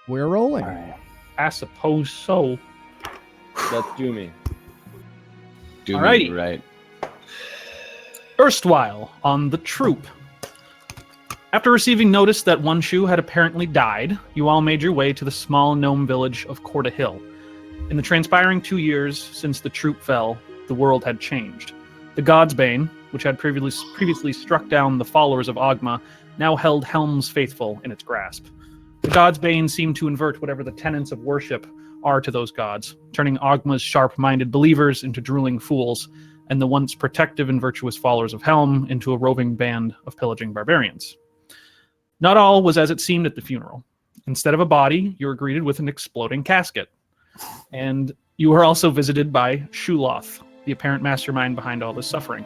We're rolling. All right. I suppose so. Let's do me. Do Alrighty. me right. Erstwhile on the troop. After receiving notice that one shoe had apparently died, you all made your way to the small gnome village of Corda Hill. In the transpiring 2 years since the troop fell, the world had changed. The God's Bane, which had previously struck down the followers of Ogma, now held Helm's faithful in its grasp. The God's Bane seemed to invert whatever the tenets of worship are to those gods, turning Ogma's sharp-minded believers into drooling fools, and the once protective and virtuous followers of Helm into a roving band of pillaging barbarians. Not all was as it seemed at the funeral. Instead of a body, you were greeted with an exploding casket. And you were also visited by Shuloth, the apparent mastermind behind all this suffering.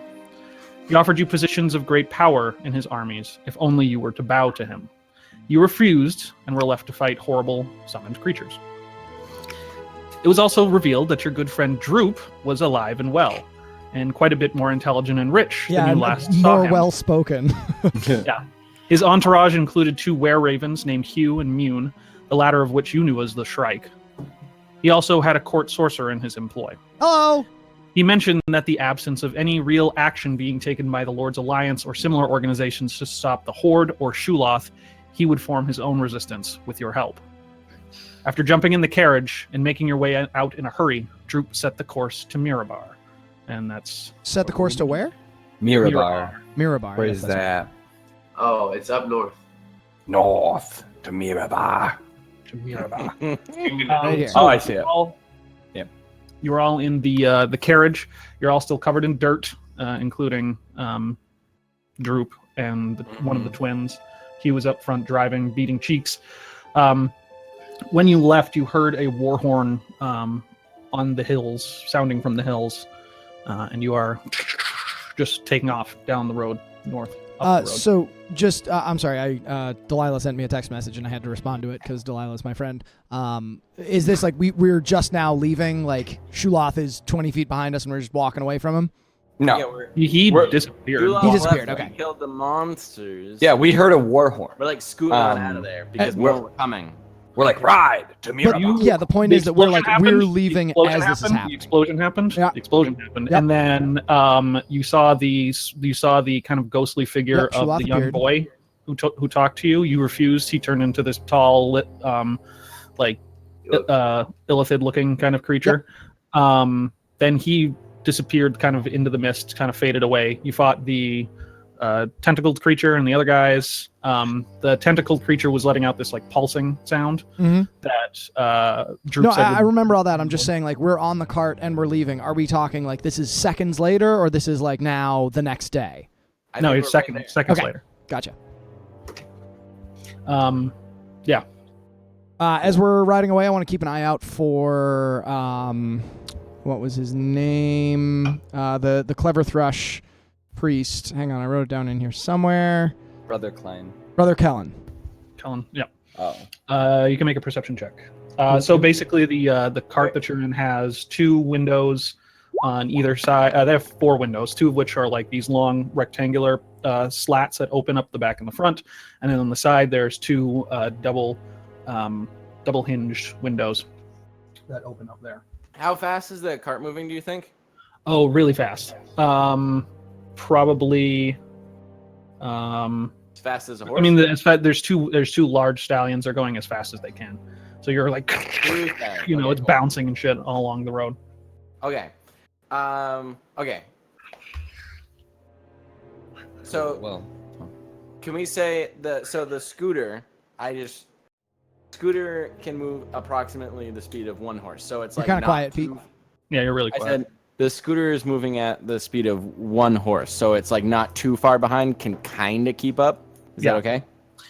He offered you positions of great power in his armies, if only you were to bow to him. You refused, and were left to fight horrible, summoned creatures. It was also revealed that your good friend Droop was alive and well, and quite a bit more intelligent and rich than you last saw more him. well-spoken. Yeah. His entourage included 2 were-ravens named Hugh and Mune, the latter of which you knew as the Shrike. He also had a court sorcerer in his employ. Hello! He mentioned that the absence of any real action being taken by the Lord's Alliance or similar organizations to stop the Horde or Shuloth, he would form his own resistance with your help. After jumping in the carriage and making your way out in a hurry, Droop set the course to Mirabar. And that's... Set the course to where? Mirabar. Mirabar. Where yes, is that's that? Oh, it's up north. North to Mirabar. To Mirabar. Right here. Oh, I see it. Yep. You're all in the carriage. You're all still covered in dirt, including Droop and one of the twins. He was up front driving, beating cheeks. When you left, you heard a war horn on the hills, sounding from the hills, and you are just taking off down the road north. Up the road. So just, I'm sorry, Delilah sent me a text message and I had to respond to it because Delilah's my friend. Is this like we're just now leaving, like Shuloth is 20 feet behind us and we're just walking away from him? No. Yeah, He disappeared. He disappeared, okay. We killed the monsters. Yeah, we heard a war horn. We're like scooting on out of there because more were coming. We're like, ride to Mirabar. Yeah, the point is that we're like, we're leaving as this is happening. The explosion happened. Yeah. The explosion happened, Yep. and then you saw the kind of ghostly figure of Shuloth the young appeared. boy who talked to you. You refused. He turned into this tall, illithid-looking kind of creature. Then he disappeared, kind of into the mist, kind of faded away. You fought the tentacled creature and the other guys. The tentacled creature was letting out this like pulsing sound that Droop No, said. I remember all that. I'm just saying, like, we're on the cart and we're leaving. Are we talking like this is seconds later, or this is like now the next day? No, it's seconds Okay. later. Gotcha. Yeah. As we're riding away, I want to keep an eye out for what was his name? The clever thrush priest. Hang on, I wrote it down in here somewhere. Brother Klein. Brother Kellen. Colin. Yeah. Oh. You can make a perception check. So basically, the cart that you're in has 2 windows on either side. They have 4 windows, 2 of which are like these long rectangular slats that open up the back and the front, and then on the side there's 2 double hinged windows that open up there. How fast is the cart moving, do you think? Oh, really fast. Probably. As fast as a horse? I mean, there's two large stallions. They're going as fast as they can. So you're like, it's bouncing and shit all along the road. Okay. Okay. So, can we say the scooter? Scooter can move approximately the speed of 1 horse. So it's You're like kind of quiet, Pete. Yeah, you're really I quiet. said the scooter is moving at the speed of 1 horse, so it's like not too far behind. Can kind of keep up. Is that okay?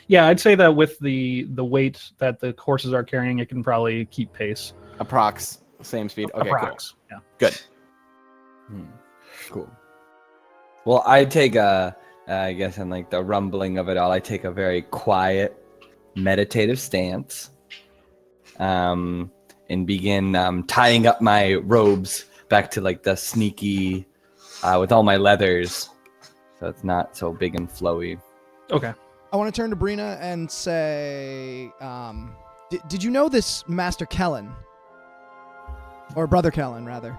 Yeah, I'd say that with the weight that the horses are carrying, it can probably keep pace. Approx same speed. Okay, Approx. cool. Yeah. Good. Cool. Well, I take I guess in like the rumbling of it all, I take a very quiet, meditative stance, and begin tying up my robes back to like the sneaky, with all my leathers, so it's not so big and flowy. Okay. I want to turn to Brina and say, Did you know this Master Kellen? Or Brother Kellen, rather.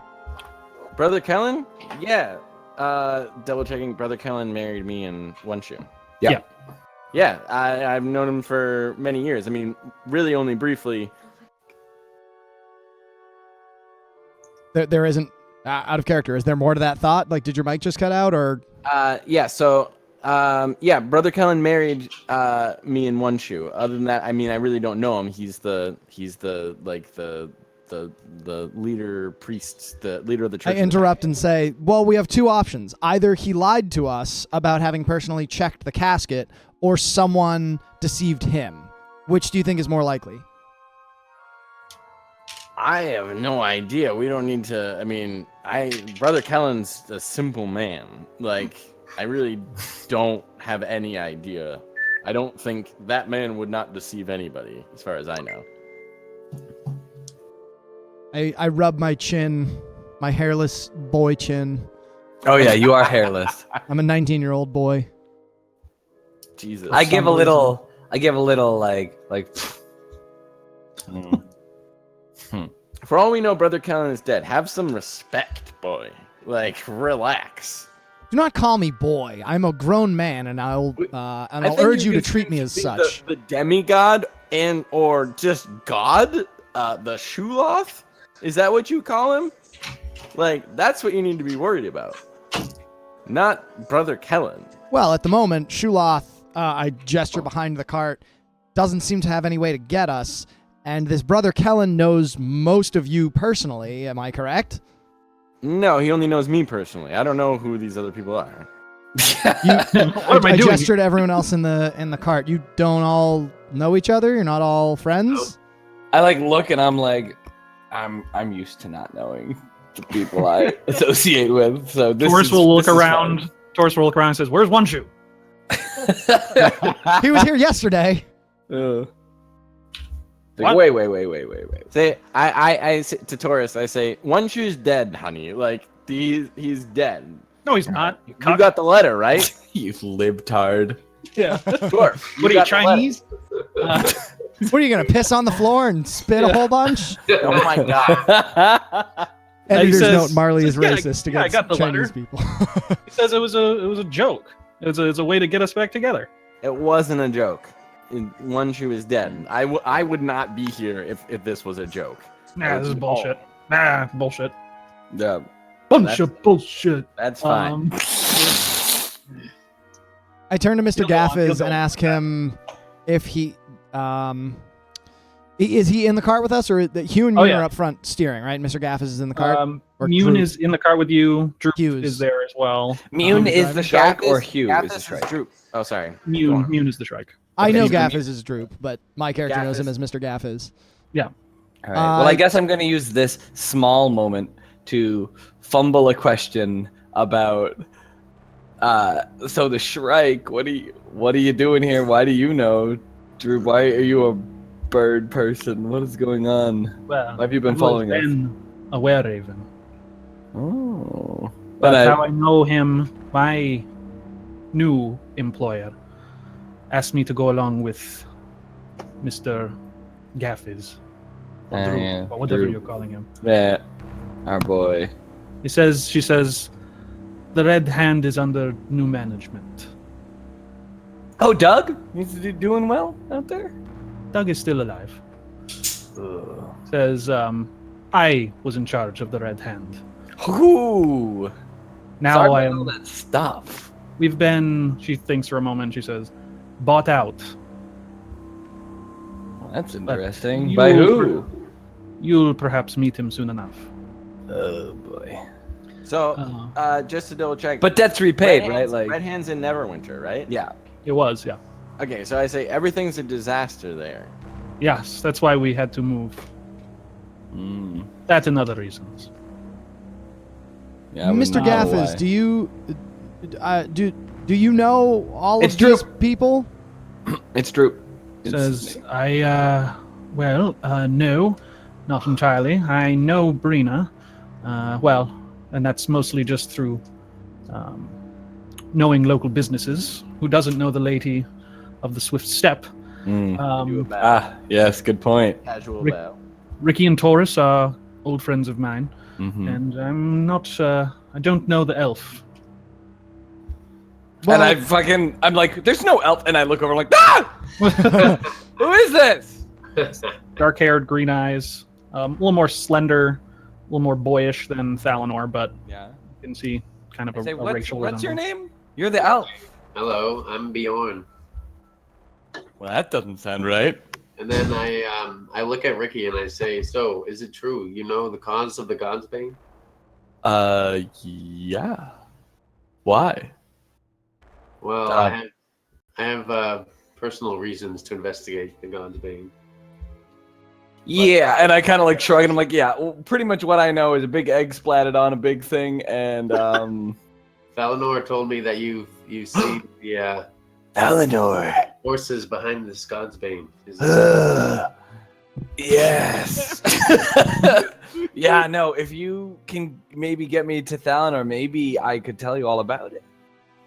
Brother Kellen? Yeah. Double checking. Brother Kellen married me in one shoe. Yeah. Yeah, I've known him for many years. I mean, really only briefly. There isn't, out of character, is there more to that thought? Like, did your mic just cut out, or? Yeah, so, Brother Kellen married me in one shoe. Other than that, I mean, I really don't know him. He's the leader priest, the leader of the church. I interrupt and say, well, we have two options. Either he lied to us about having personally checked the casket, or someone deceived him. Which do you think is more likely? I have no idea. We don't need to. I mean, Brother Kellen's a simple man. Like, I really don't have any idea. I don't think that man would not deceive anybody, as far as I know. I rub my chin, my hairless boy chin. Oh yeah, you are hairless. I'm a 19-year-old boy. Jesus. I give a little like. For all we know, Brother Kellen is dead. Have some respect, boy. Like, relax. Do not call me boy. I'm a grown man, and I'll urge you to treat me as such. The demigod or just God, the Shuloth. Is that what you call him? Like, that's what you need to be worried about. Not Brother Kellen. Well, at the moment, Shuloth, I gesture behind the cart, doesn't seem to have any way to get us, and this Brother Kellen knows most of you personally. Am I correct? No, he only knows me personally. I don't know who these other people are. What am I doing? Gesture to everyone else in the cart. You don't all know each other? You're not all friends? I like look and I'm like, I'm used to not knowing the people I associate with. So this Taurus is, will look this is around. fun. Taurus will look around and says, "Where's one shoe?" He was here yesterday. Like, What? wait. Say, I say to Taurus, I say, one shoe's dead, honey. Like, he's dead. No, he's not. You You got the letter, right? You libtard. yeah. Sure. What are you, Chinese? What are you going to piss on the floor and spit a whole bunch? Oh my god. Editor's says- note, Marley is says, yeah, racist yeah, I against got the Chinese letter. people. He says it was a joke. It's a way to get us back together. It wasn't a joke. One shoe is dead. I would not be here if this was a joke. Nah, this is bullshit. Nah, bullshit. Yeah. Bunch of bullshit. That's fine. I turn to Mr. You'll go on, you'll Gaffes go and on. ask him if he... is he in the cart with us, or Hugh and Oh, you yeah. are up front steering, right? Mr. Gaffes is in the cart? Or Mune Droop? is in the car with you. Droop Hughes. is there as well. Mune is the shark or Hugh is the Gaffis shark? Droop. Oh, sorry. Go on. Mune is the shrike. I know Okay. Gaffes is Droop, but my character knows him Gaffes. as Mr. Gaffes. Yeah. All right. Well, Uh, I guess I'm going to use this small moment to fumble a question about. So the Shrike, what are you doing here? Why do you know, Drew? Why are you a bird person? What is going on? Well, Why have you been I've following always us? been a were-raven. Oh. That's how I know him. My new employer asked me to go along with Mr. Gaffes. Or Droop, yeah, or whatever Droop. you're calling him. Yeah, our boy. She says, the Red Hand is under new management. Oh, Doug? He's doing well out there? Doug is still alive. Says, I was in charge of the Red Hand. Ooh. Now Sorry I about all am. that stuff. We've been. She thinks for a moment. She says, bought out. Well, that's interesting. you- By who? You'll perhaps meet him soon enough. Oh boy. So, just to double check. But that's repaid, Red right? Hand's- Like, Red Hand's in Neverwinter, right? yeah. It was, yeah. Okay, so I say everything's a disaster there. Yes, that's why we had to move. Mm. That and other reasons. Yeah, I wouldn't Mr. know Gaffes, why. do you do you know all It's of these Droop. people? It's Droop. Says, no, not entirely. I know Brina. And that's mostly just through knowing local businesses. Who doesn't know the lady of the Swift Step? Mm. Do a Um, bow. Ah, yes, good point. Casual Rick- bow. Ricky and Taurus are old friends of mine, Mhm. and I'm not. I don't know the elf. Well, And I'm like, there's no elf, and I look over, I'm like, ah! Who is this? Dark-haired, green eyes, a little more slender, a little more boyish than Thalanor, but Yeah. you can see kind of I say, a what's racial your resemblance. name? You're the elf. Hello, I'm Bjorn. Well, that doesn't sound right. And then I look at Ricky and I say, "So, is it true? You know the cause of the God's Bane?" Yeah. Why? Well, Um, I have personal reasons to investigate the God's Bane. Yeah, and I kind of like shrug, and I'm like, yeah, well, pretty much what I know is a big egg splatted on a big thing, and Valinor told me that you've seen the Eleanor. forces behind this God's Bane. Is this Yes. Yeah, no, if you can maybe get me to Thalanor, maybe I could tell you all about it.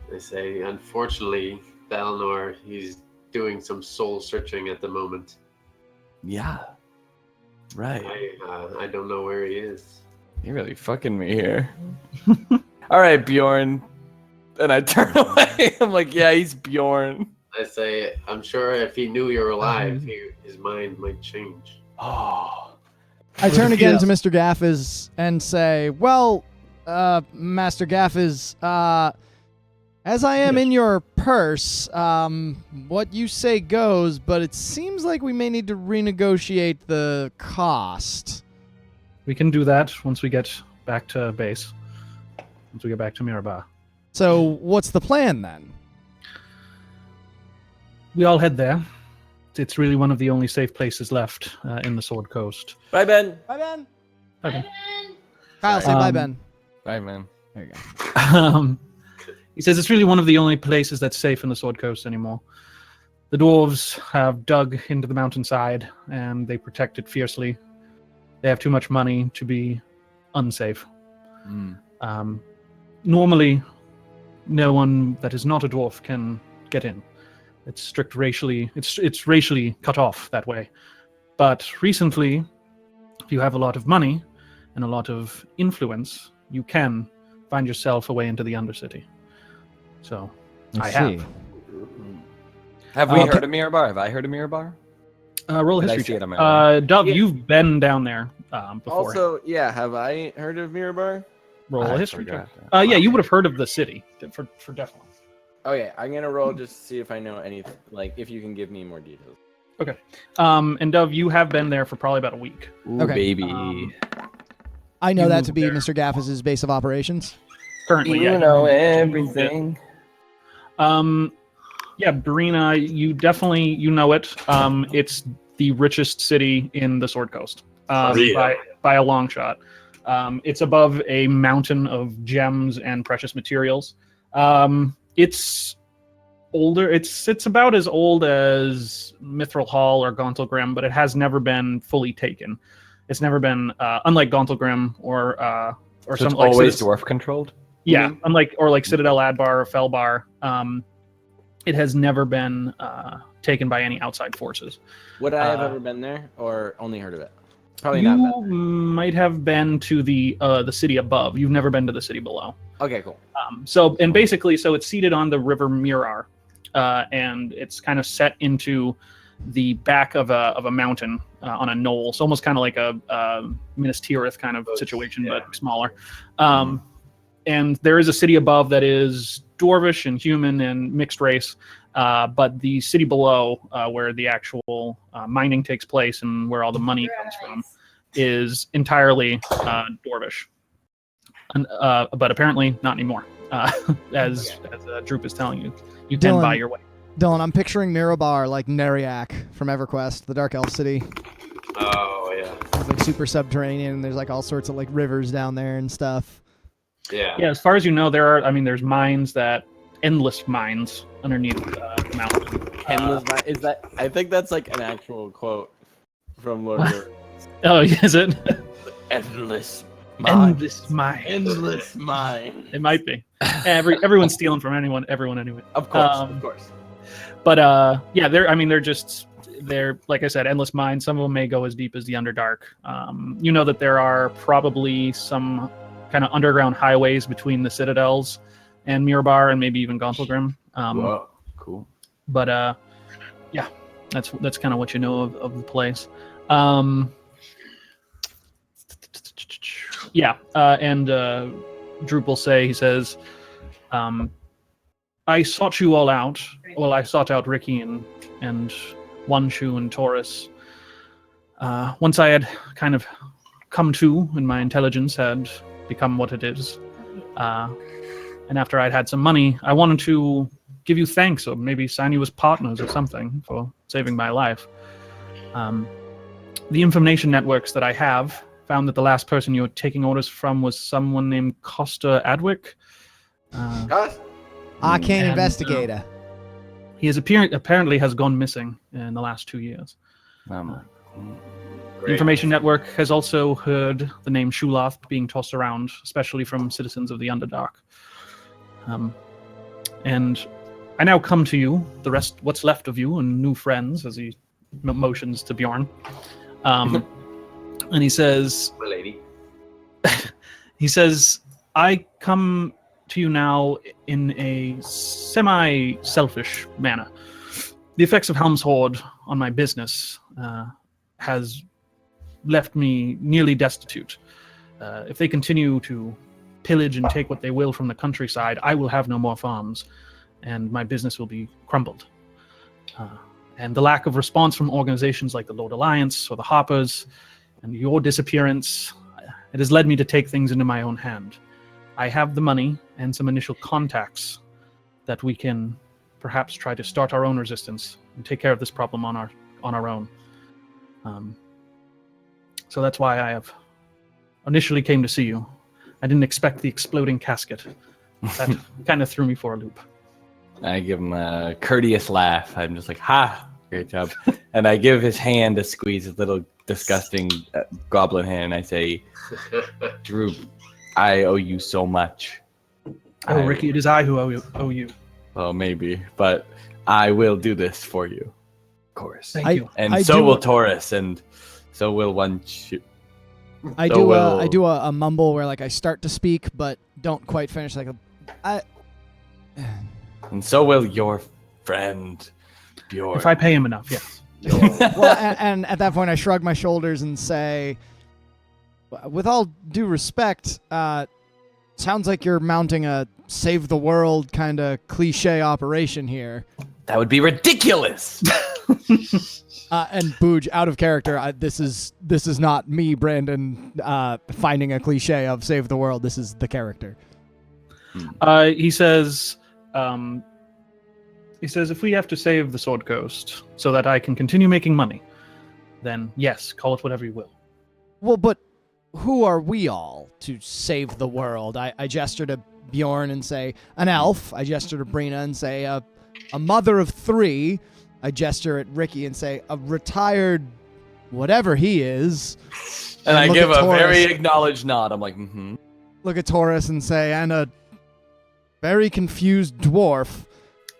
They say, unfortunately, Valinor, he's doing some soul searching at the moment. Yeah. Right. I don't know where he is. You're really fucking me here. All right, Bjorn. And I turn away. I'm like, yeah, he's Bjorn. I say, I'm sure if he knew you were alive, his mind might change. Oh. I turn again Yes. to Mr. Gaffes and say, well, Master Gaffes, as I am in your purse, what you say goes, but it seems like we may need to renegotiate the cost. We can do that once we get back to base. Once we get back to Mirabar. So what's the plan then? We all head there. It's really one of the only safe places left in the Sword Coast. Bye, Ben. Bye, Ben. Okay. Kyle, say bye, Um, Ben. Bye, man. There you go. He says it's really one of the only places that's safe in the Sword Coast anymore. The dwarves have dug into the mountainside and they protect it fiercely. They have too much money to be unsafe. Normally, no one that is not a dwarf can get in. It's strict racially. It's racially cut off that way. But recently, if you have a lot of money and a lot of influence, you can find yourself a way into the Undercity. So, I have. Have we Uh, heard of Mirabar? Have I heard of Mirabar? Roll a Did I history see it check. on my Dove, Yeah. you've been down there before. Also, yeah, have I heard of Mirabar? Roll I a history check. forgot. Yeah, you would have heard of the city for definitely. Okay, I'm gonna roll just to see if I know any, like, if you can give me more details. And Dove, you have been there for probably about a week. Ooh, Okay. baby. I know You that to moved be there. Mr. Gaffes' base of operations. Currently, You yeah. know moved everything. Yeah, Brina, you definitely know it. It's the richest city in the Sword Coast by a long shot. It's above a mountain of gems and precious materials. It's older. It's about as old as Mithril Hall or Gauntlgrim, but it has never been fully taken. It's never been unlike Gauntlgrim or So some it's like always dwarf controlled? yeah, unlike Citadel Adbar or Felbar, it has never been taken by any outside forces. Would I have ever been there, or only heard of it? Probably You not. might have been to the city above. You've never been to the city below. Okay, cool. Basically, it's seated on the River Mirar, and it's kind of set into the back of a mountain on a knoll. It's almost kind of like a Minas Tirith kind of situation, but smaller. And there is a city above that is dwarvish and human and mixed race, but the city below, where the actual mining takes place and where all the money comes from, is entirely dwarvish. But apparently not anymore, as Droop is telling you. You can Dylan. buy your way. Dylan, I'm picturing Mirabar like Neriak from EverQuest, the Dark Elf City. Oh, yeah. It's like super subterranean, and there's like all sorts of like rivers down there and stuff. Yeah. Yeah, as far as you know, there's mines endless mines underneath the mountain. Endless mine. Is that? I think that's like an actual quote from Lord of the Rings. Oh, is it? Endless mine. Endless mine. Endless mine. It might be. Everyone's stealing from everyone anyway. Of course, Um, of course. But yeah, they're like I said, endless mines. Some of them may go as deep as the Underdark. You know that there are probably some kind of underground highways between the citadels and Mirabar and maybe even Gauntlgrim. Whoa, cool. But yeah, that's kind of what you know of the place. Yeah, and Droop will say, he says, I sought you all out. Well, I sought out Ricky and One Shoe and Taurus. Once I had kind of come to, and my intelligence had become what it is, and after I'd had some money, I wanted to give you thanks, or maybe sign you as partners or something for saving my life. The information networks that I have found that the last person you were taking orders from was someone named Costa Adwick. Arcane And, investigator. He has apparently has gone missing in the last 2 years. The information network has also heard the name Shulath being tossed around, especially from citizens of the Underdark. And I now come to you, what's left of you, and new friends, as he motions to Bjorn. And he says, My lady. he says, I come to you now in a semi-selfish manner. The effects of Helm's Horde on my business has left me nearly destitute. If they continue to pillage and take what they will from the countryside, I will have no more farms, and my business will be crumbled. And the lack of response from organizations like the Lord Alliance or the Harpers, and your disappearance, it has led me to take things into my own hand. I have the money and some initial contacts that we can perhaps try to start our own resistance and take care of this problem on our own. So that's why I have initially came to see you. I didn't expect the exploding casket. That kind of threw me for a loop. I give him a courteous laugh. I'm just like, ha, great job. And I give his hand to squeeze his little disgusting goblin hand. I say, Droop, I owe you so much. Oh, Ricky, it is I who owe you. Well, maybe, but I will do this for you. Of course. Thank you. And I so do- will Taurus, and so will One Shoe. I So do a mumble where like I start to speak but don't quite finish. Like And so will your friend, Bjorn. If I pay him enough, yes. well, and at that point I shrug my shoulders and say, with all due respect, sounds like you're mounting a save the world kind of cliche operation here. That would be ridiculous. And Booj, out of character, this is not me, Brandon, finding a cliche of save the world. This is the character. He says, if we have to save the Sword Coast so that I can continue making money, then yes, call it whatever you will. Well, but who are we all to save the world? I gesture to Bjorn and say, an elf. I gesture to Brina and say, a mother of three. I gesture at Ricky and say, a retired whatever he is. And I look give at a Taurus. very acknowledged nod. I'm like, mm-hmm. Look at Taurus and say, and a very confused dwarf.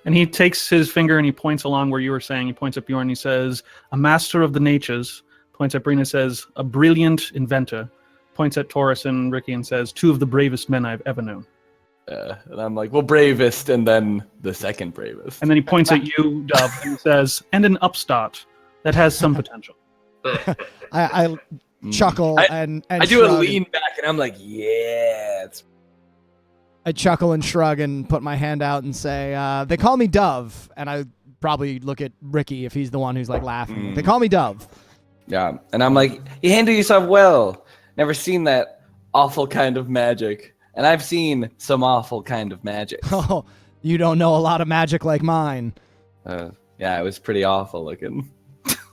And he takes his finger and he points along where you were saying. He points at Bjorn and he says, a master of the natures. Points at Brina, says, a brilliant inventor. Points at Taurus and Ricky and says, two of the bravest men I've ever known. And I'm like, well, bravest, and then the second bravest. And then he points at you, Dove, and he says, and an upstart that has some potential. I chuckle and I do a shrug. lean back, and I'm like, yeah. It's... I chuckle and shrug and put my hand out and say, they call me Dove. And I probably look at Ricky if he's the one who's like laughing. They call me Dove. Yeah, and I'm like, you handle yourself well. Never seen that awful kind of magic. And I've seen some awful kind of magic. Oh, you don't know a lot of magic like mine. Yeah, it was pretty awful looking.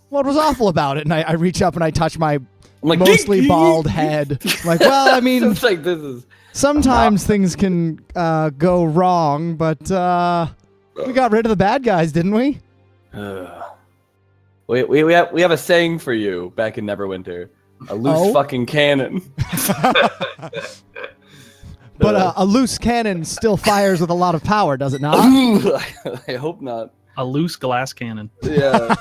What was awful about it? And I reach up and I touch my I'm like, mostly bald head. Like, well, I mean, it's like this is. sometimes things can go wrong, but we got rid of the bad guys, didn't we? We have a saying for you back in Neverwinter. A loose fucking cannon. But a loose cannon still fires with a lot of power, does it not? I hope not. A loose glass cannon. Yeah.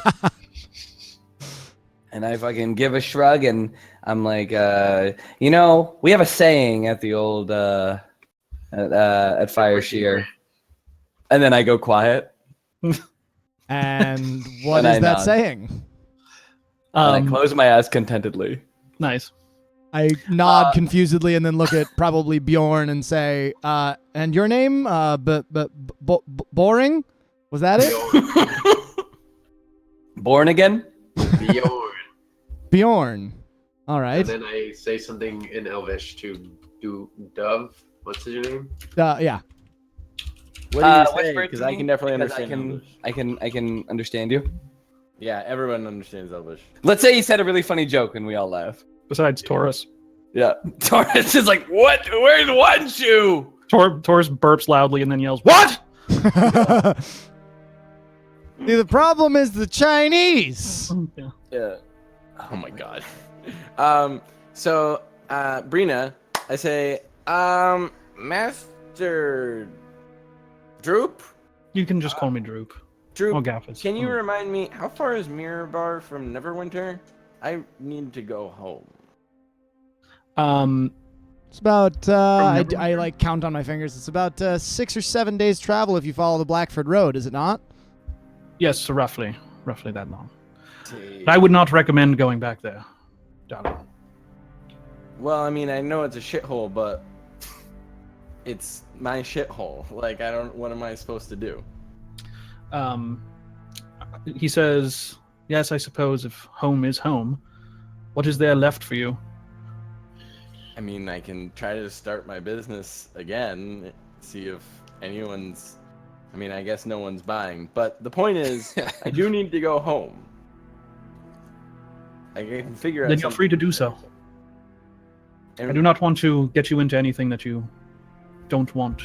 And I fucking give a shrug, and I'm like, we have a saying at the old at Fire Shear, and then I go quiet. And what And is I that nod. saying? And I close my eyes contentedly. Nice. I nod confusedly and then look at probably Bjorn and say, and your name? Boring? Was that it? Born again? Bjorn. Bjorn. All right. And then I say something in Elvish to do Dove. What's his name? Yeah. What do which you say? bird Because to I me? can definitely Because understand Elvish. I can understand you. Yeah, everyone understands Elvish. Let's say you said a really funny joke and we all laugh. Besides Taurus. Yeah. Taurus is like, what? Where's one shoe? Taurus burps loudly and then yells, "What?" See, the problem is the Chinese. Yeah. Yeah. Oh my god. So, Brina, I say, Master Droop? You can just call me Droop. Droop, Oh, Gaffis. can you remind me, how far is Mirabar from Neverwinter? I need to go home. It's about, I Neverwinter? like count on my fingers. It's about 6 or 7 days travel if you follow the Blackford Road, is it not? Yes, so roughly that long. But I would not recommend going back there, darling. Well, I mean, I know it's a shithole, but it's my shithole. Like, what am I supposed to do? He says, "Yes, I suppose if home is home, what is there left for you?" I mean, I can try to start my business again, see if anyone's... I mean, I guess no one's buying. But the point is, I do need to go home. I can figure out Then you're something. free to do so. I do not want to get you into anything that you don't want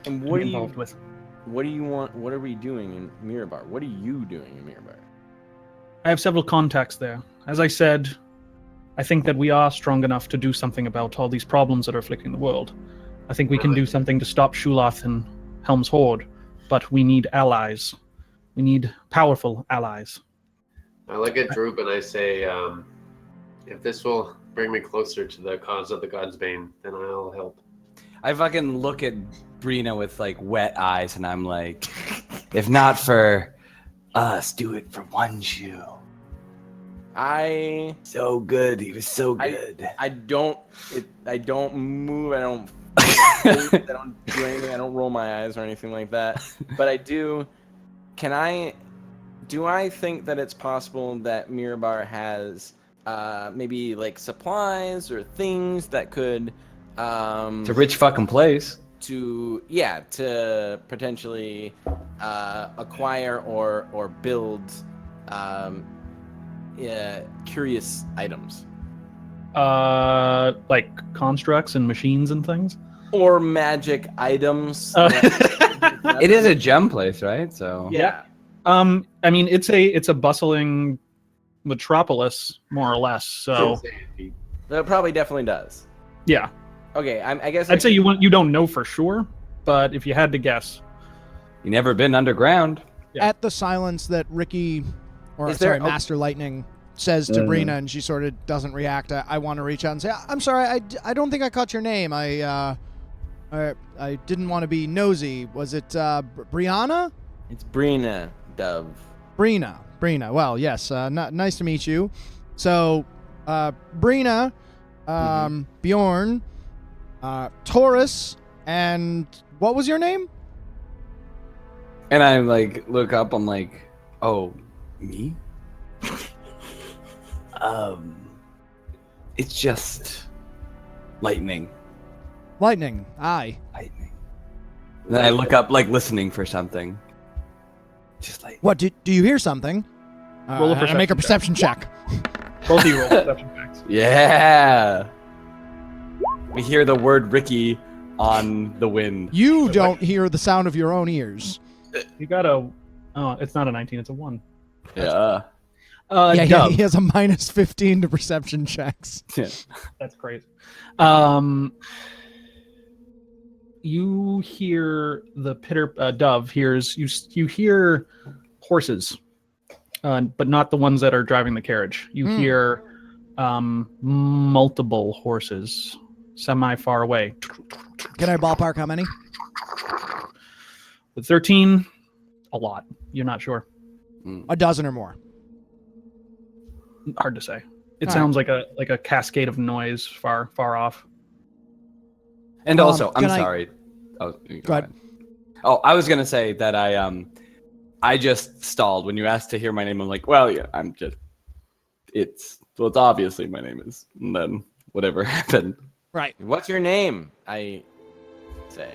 And to what be do you involved with. What do you want? What are we doing in Mirabar? What are you doing in Mirabar? I have several contacts there. As I said, I think that we are strong enough to do something about all these problems that are afflicting the world. I think we can do something to stop Shulath and Helm's Horde, but we need allies. We need powerful allies. I look at Droop and I say, if this will bring me closer to the cause of the God's Bane, then I'll help. I fucking look at Brina with like wet eyes and I'm like, if not for us, do it for one shoe. So good. He was so good. I don't move. I don't I don't do anything. I don't roll my eyes or anything like that. But I do. Do I think that it's possible that Mirabar has maybe like supplies or things that could It's a rich fucking place. to potentially acquire or build curious items Like constructs and machines and things. or magic items. It is a gem place, right? So Yeah. I mean, it's a bustling metropolis, more or less. So That probably definitely does. yeah, Okay, I guess I'd say you don't know for sure, but if you had to guess, you never been underground. Yeah. At the silence that Ricky, or Is there- sorry, Master Lightning says to Brina, and she sort of doesn't react, I want to reach out and say, I'm sorry, I don't think I caught your name. I didn't want to be nosy. Was it Brianna? It's Brina, Dove. Brina. Well, yes. Nice to meet you. So, Brina, Bjorn, Taurus, and what was your name? And I like look up. I'm like, oh, me? It's just lightning. Lightning. Aye. Lightning. And then I look up, like listening for something. Just like What? Do you hear something? Roll a I make a perception perception check. both of you roll perception checks. yeah. We hear the word Ricky on the wind. You don't hear the sound of your own ears. You got a. Oh, it's not a 19. It's a 1. Yeah. Yeah, Dove. he has a minus 15 to perception checks. That's crazy. You hear the pitter. Dove hears you. You hear horses, but not the ones that are driving the carriage. You hear multiple horses semi far away. Can I ballpark how many? With 13, a lot. You're not sure. A dozen or more. Hard to say. It All sounds like a cascade of noise far off. And also, I'm can I- sorry. Oh, Go ahead. Oh, I was gonna say that I just stalled when you asked to hear my name. I'm like, well, yeah, it's obviously my name is, and then whatever happened. Right. What's your name? I say.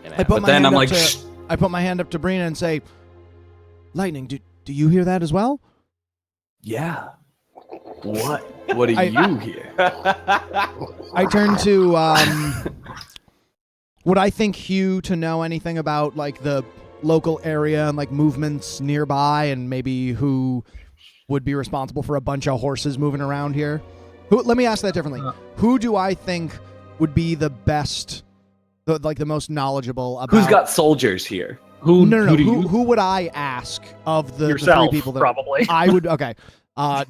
And I put But my then hand I'm up like, to, "Shh." I put my hand up to Brina and say, Lightning, do you hear that as well? Yeah. What do I- you hear? I turn to would I think Hugh to know anything about like the local area and like movements nearby and maybe who would be responsible for a bunch of horses moving around here? Let me ask that differently. Who do I think would be the best, the most knowledgeable about? Who's got soldiers here? Who? No. Who do you? Who would I ask of the Yourself, three people that probably. I would? Okay.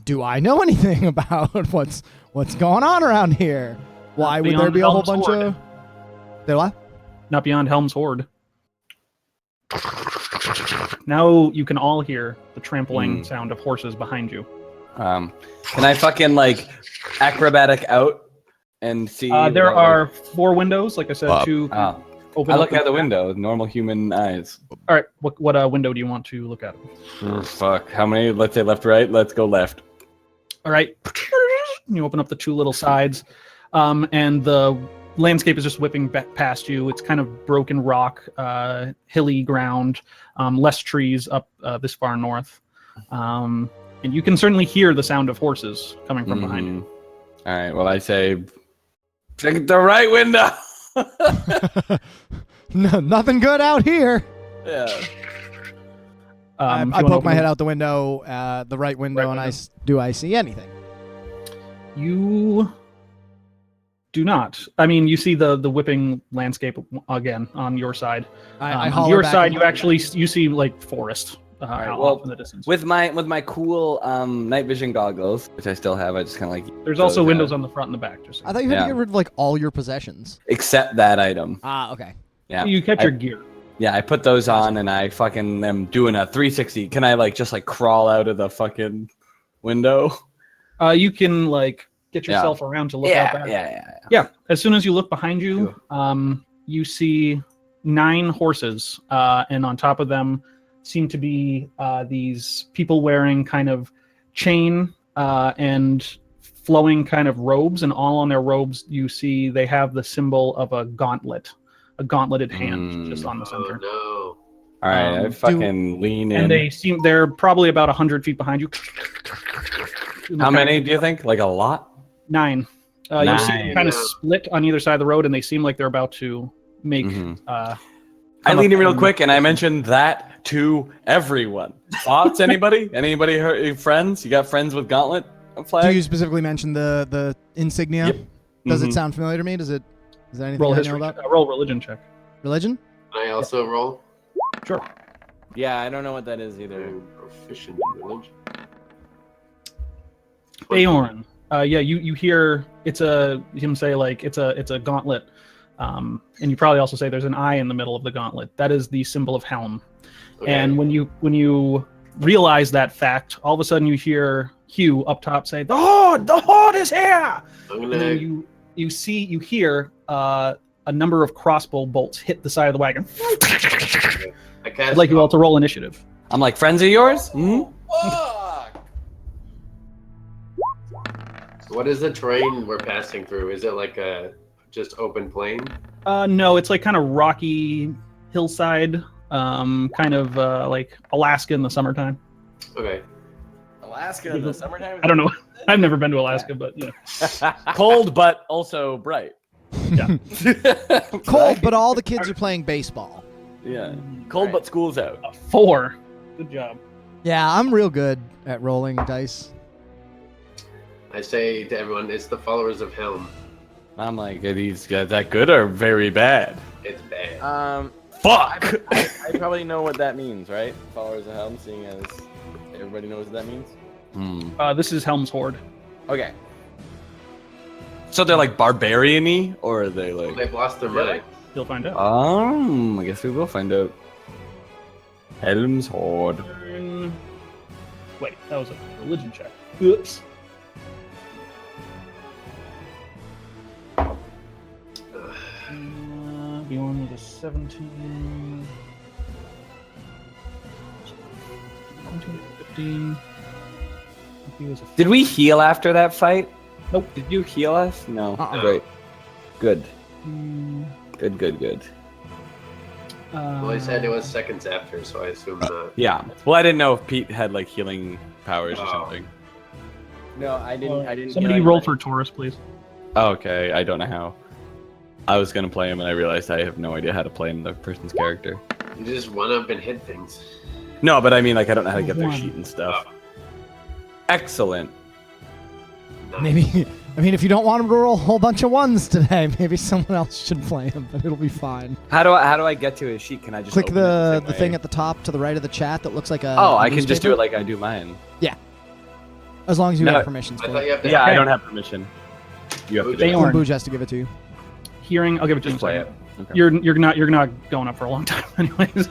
Do I know anything about what's going on around here? Why would there beyond be a whole Helm's bunch Horde. of? There what? Not beyond Helm's Horde. Now you can all hear the trampling sound of horses behind you. Can I fucking like acrobatic out and see? There what, are 4 windows, like I said, 2 Oh. open. I up look in out the back. window with normal human eyes. All right, what window do you want to look at? Fuck. How many? Let's say left, right. Let's go left. All right, you open up the 2 little sides, and the landscape is just whipping past you. It's kind of broken rock, hilly ground, less trees up this far north, and you can certainly hear the sound of horses coming from behind you. All right. Well, I say, check the right window. No, nothing good out here. Yeah. I If you wanna poke open my the- head out the window, the right window, Right and window. do I see anything? You do not. I mean, you see the whipping landscape again on your side. I On holler your back side, and- you see like forest right, out well, off in the distance. With my cool night vision goggles, which I still have, I just kind of like. There's also those windows out. on the front and the back. Just so I thought you had to Yeah. get rid of like all your possessions. Except that item. Ah, okay. Yeah. you kept I- your gear. Yeah, I put those on and I fucking am doing a 360. Can I like just like crawl out of the fucking window? You can like get Yeah. yourself around to look out back. Yeah. Yeah, as soon as you look behind you, you see 9 horses, and on top of them seem to be these people wearing kind of chain and flowing kind of robes, and all on their robes you see they have the symbol of a gauntleted hand just on the Oh center. no. All right, I fucking lean in. And they're probably about 100 feet behind you. How many do you think? Like a lot? 9. You see them 9. kind of Yeah. split on either side of the road, and they seem like they're about to make. I come lean in up real and- quick and I mentioned that to everyone. Thoughts? Anybody? Anybody heard friends? You got friends with gauntlet flag? Do you specifically mention the insignia? Yep. Does it Mhm. sound familiar to me? Is that anything roll I know history, about? roll religion check. Religion? Can I also roll? Sure. Yeah, I don't know what that is either. I'm proficient in religion. Aorn. Yeah, you hear him say like it's a gauntlet, and you probably also say there's an eye in the middle of the gauntlet. That is the symbol of Helm. Okay. And when you realize that fact, all of a sudden you hear Hugh up top say, "The horde is here!" I'm And gonna. then you hear a number of crossbow bolts hit the side of the wagon. I cast. I'd like you all to roll initiative. I'm like, friends of yours? Hmm? What is the terrain we're passing through? Is it like a just open plain? No, it's like kind of rocky hillside, kind of like Alaska in the summertime. Okay. Alaska in the summertime? I don't know. I've never been to Alaska, but yeah. Cold, but also bright. Yeah. Cold, but all the kids are playing baseball. Yeah. Cold, Right. but school's out. A 4. Good job. Yeah, I'm real good at rolling dice. I say to everyone, it's the followers of Helm. I'm like, are these guys that good or very bad? It's bad. fuck? I probably know what that means, right? Followers of Helm, seeing as everybody knows what that means. This is Helm's Horde. Okay. So they're like barbarian-y, or are they Well, like? they've lost their mind. You'll find out. I guess we will find out. Helm's Horde. Wait, that was a religion check. Oops. Bjorn with a 17. 17, 15. He was a Did we heal after that fight? Nope. Did you heal us? No. Uh-uh. Great. Good. Mm, Good. Well, he said it was seconds after, so I assume not. Yeah. Well, I didn't know if Pete had like healing powers or Oh. something. No, I didn't. Somebody roll for Taurus, please. Oh, okay. I don't know how. I was gonna play him, and I realized I have no idea how to play him, the person's character. You just run up and hit things. No, but I mean, like, I don't know how to get their One. sheet and stuff. Excellent. Nice. Maybe. I mean, if you don't want him to roll a whole bunch of ones today, maybe someone else should play him, but it'll be fine. How do I get to his sheet? Can I just Click open it the same thing way? at the top to the right of the chat that looks like a. Oh, a I can just do newspaper. it like I do mine. As long as you No, have permissions I for thought you it. have to. Yeah, I Okay. don't have permission. You have to do it. Bayorn. Booge has to give it to you. Hearing, I'll give it to you in Just a play second. it. Okay. You're not going up for a long time, anyways.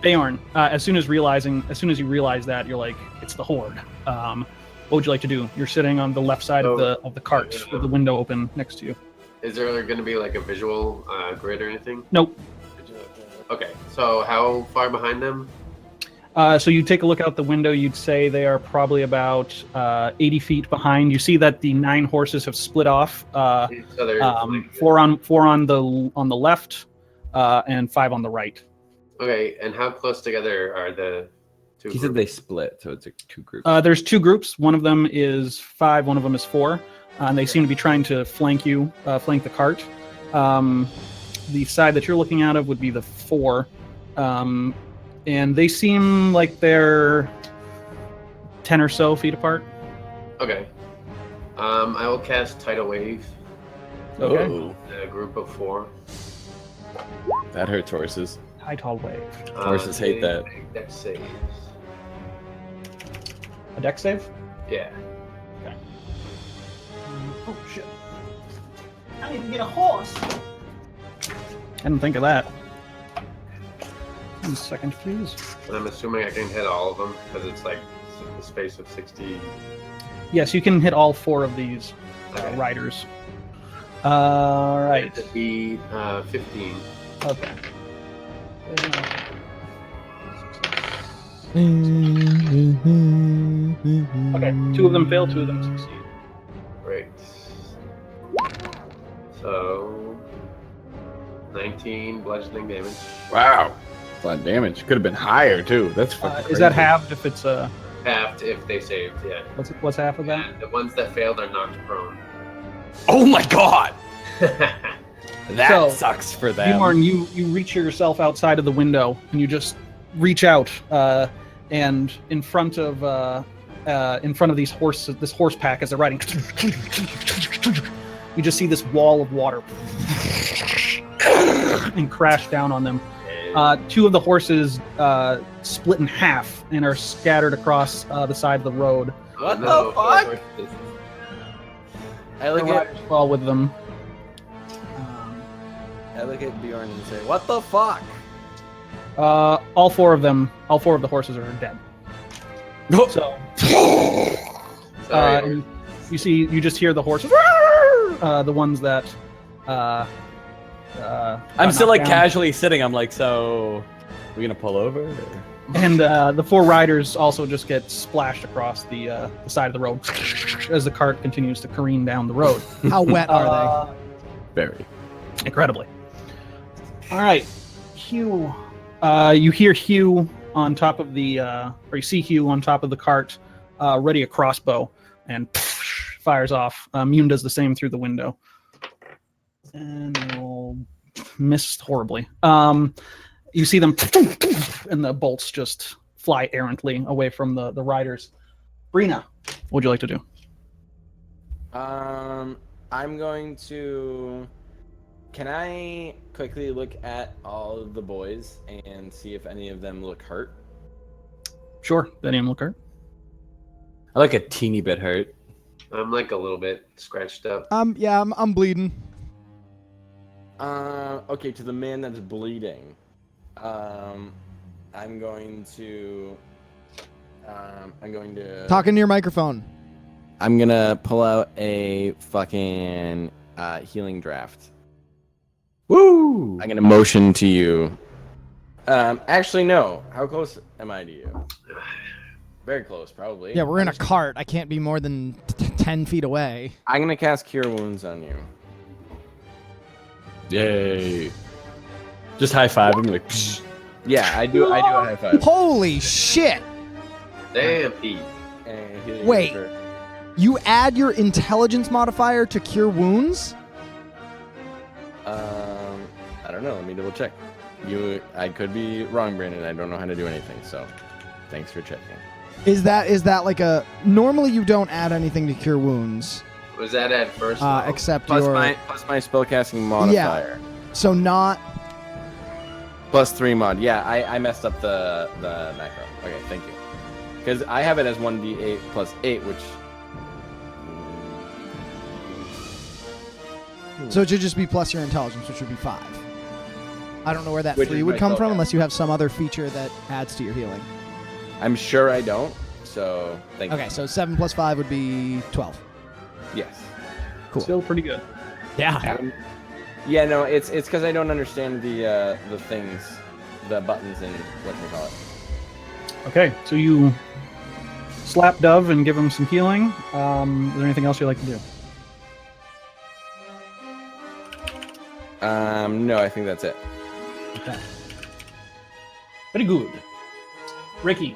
Bayorn, as soon as you realize that, you're like, it's the Horde. What would you like to do? You're sitting on the left side of the cart with the window open next to you. Is there going to be like a visual grid or anything? Nope. Okay, so how far behind them? So you take a look out the window. You'd say they are probably about 80 feet behind. You see that the 9 horses have split off. So they're like- Four on the left, and 5 on the right. Okay, and how close together are the two? He said groups? they split, so it's like 2 groups. There's 2 groups. One of them is 5. One of them is 4. And they seem to be trying to flank the cart. The side that you're looking out of would be the 4. And they seem like they're 10 or so feet apart. Okay. I will cast Tidal Wave. Okay. Oh, A group of 4. that hurts horses. High tall wave. Horses hate that. Dex saves. A deck save? Yeah. Oh shit. I need to get a horse. I didn't think of that. 1 second, please. And I'm assuming I can hit all of them because it's like the space of 60. Yes, you can hit all 4 of these Okay. riders. All right. To be 15. Okay. Okay. 2 of them fail. 2 of them succeed. Great. So 19 bludgeoning damage. Wow. A lot of damage. Could have been higher, too. That's fucking Is that crazy. halved if it's Halved if they saved, yeah. what's half of that? And the ones that failed are knocked prone. Oh my god! That So, sucks for them. Bjorn, you reach yourself outside of the window and you just reach out, and in front of these horses, this horse pack as they're riding, you just see this wall of water and crash down on them. 2 of the horses split in half and are scattered across the side of the road. What no, the fuck? I The look at riders fall with them. Bjorn and say, "What the fuck?" All 4 of the horses are dead. So Sorry. you just hear the horses, the ones that I'm got still like knocked down. casually sitting. I'm like, so we gonna pull over? Or? And the 4 riders also just get splashed across the side of the road as the cart continues to careen down the road. How wet are Very. Incredibly. All right, Hugh. You hear Hugh on top of the, or you see Hugh on top of the cart, ready a crossbow, and fires off. Mune does the same through the window, and will miss horribly. You see them, and the bolts just fly errantly away from the riders. Brina, what would you like to do? I'm going to Can I quickly look at all of the boys and see if any of them look hurt? Sure, that name look hurt. I look a teeny bit hurt. I'm like a little bit scratched up. Yeah, I'm bleeding. Okay, to the man that's bleeding, I'm going to Talking to your microphone. I'm gonna pull out a fucking healing draft. Woo! I'm gonna motion to you. Actually, no. How close am I to you? Very close, probably. Yeah, we're in a cart. I can't be more than 10 feet away. I'm gonna cast Cure Wounds on you. Yay! Just high five. I'm like, psh. Yeah, I do a high five. Holy shit! Damn, Pete. And healing Wait. for- You add your intelligence modifier to cure wounds? I don't know. Let me double check. I could be wrong, Brandon. I don't know how to do anything. So, thanks for checking. Is that like a... Normally you don't add anything to cure wounds, Was that at first? except Plus your... my spellcasting modifier. So not... Plus 3 mod. Yeah, I messed up the macro. Okay, thank you. Because I have it as 1d8 plus 8, which. So it should just be plus your intelligence, which would be 5. I don't know where that Which 3 is would my come from spellcasting. unless you have some other feature that adds to your healing. I'm sure I don't. So thank you. Okay, so 7 plus 5 would be 12. Yes. Cool. Still pretty good. Yeah. Yeah, no, it's because I don't understand the things, the buttons and whatchamacallit. Okay, so you slap Dove and give him some healing. Is there anything else you'd like to do? No, I think that's it. Okay. Very good. Ricky,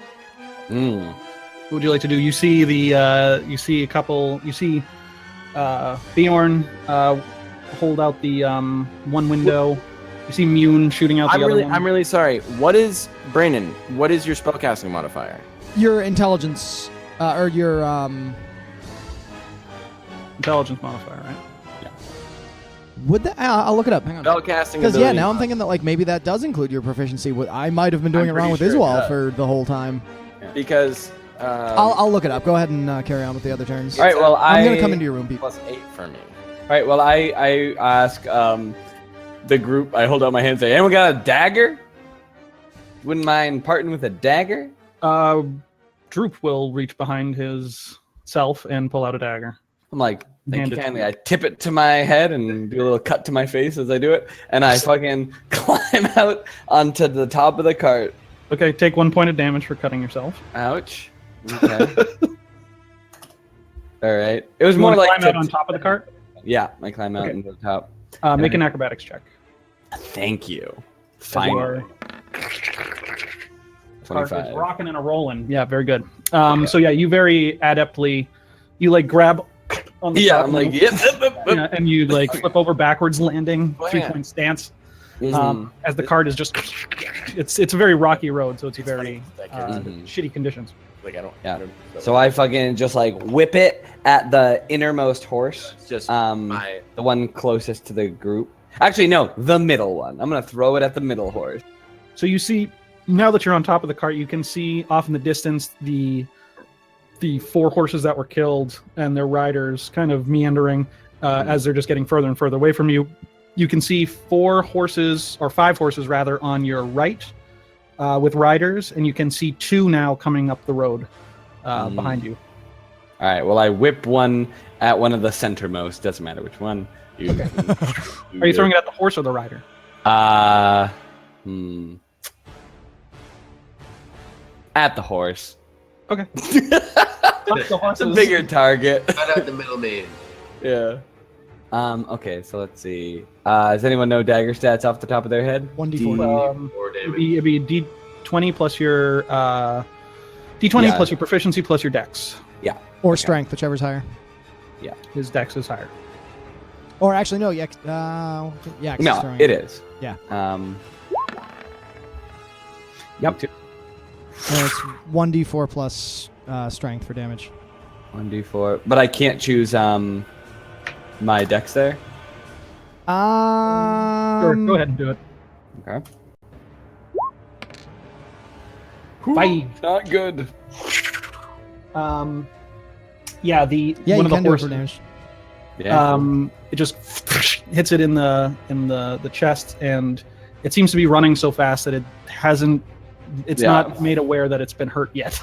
Mm. what would you like to do? You see you see a couple. You see Bjorn hold out the one window. You see Mune shooting out the other one. I'm really sorry. What is Brandon? What is your spellcasting modifier? Your intelligence, or your... Intelligence modifier, right? Would that... I'll look it up. Hang on. Spellcasting Because, ability. yeah, now I'm thinking that, like, maybe that does include your proficiency. I might have been doing I'm it wrong with pretty sure it Iswal does. for the whole time. Because. I'll look it up. Go ahead and carry on with the other turns. All right. Well, I'm going to come into your room, people. plus 8 for me. All right. Well, I ask the group. I hold out my hand and say, "Anyone got a dagger? Wouldn't mind parting with a dagger?" Droop will reach behind his self and pull out a dagger. I'm like, thank Hand you it to kindly. me. I tip it to my head and do a little cut to my face as I do it, and I fucking climb out onto the top of the cart. Okay, take 1 point of damage for cutting yourself. Ouch. Okay. All right. It was You more want to like climb out on tipped- top of the cart? Yeah, I climb out Okay. into the top. Make an acrobatics check. Thank you. As you are- Finally. Cart is 25. rocking and a rolling. Yeah, very good. So yeah, you very adeptly, you like grab on the Yeah, top I'm and like, you- yep. yeah, and you like flip over backwards, landing Oh, 3-point stance. Mhm. As the cart is just, it's a very rocky road, so it's a very Mhm. shitty conditions. Like I don't. Yeah. So I fucking just like whip it at the innermost horse. It's just The one closest to the group. Actually, no, the middle one. I'm gonna throw it at the middle horse. So you see, now that you're on top of the cart, you can see off in the distance the 4 horses that were killed and their riders kind of meandering as they're just getting further and further away from you. You can see 4 horses, or 5 horses rather, on your right with riders, and you can see 2 now coming up the road behind you. All right. Well, I whip one at one of the centermost. Doesn't matter which one. Are you throwing it at the horse or the rider? At the horse. Okay. It's a bigger target. Cut out the middleman. Yeah. Okay, so let's see. Does anyone know dagger stats off the top of their head? 1d4. More It'd damage. be D20 plus your D20 Yeah. plus your proficiency plus your dex. Or strength, whichever's higher. His dex is higher. Or actually, no. Yeah, yeah. No, throwing. it is. Yeah. Yep. It's 1d4 plus strength for damage. 1d4. But I can't choose my dex there. Sure, go ahead and do it. Okay. 5. Not good. Yeah, Yeah, one you of the can do it for horses. damage. Yeah. It just hits it in the chest, and it seems to be running so fast that it's Yeah. not made aware that it's been hurt yet.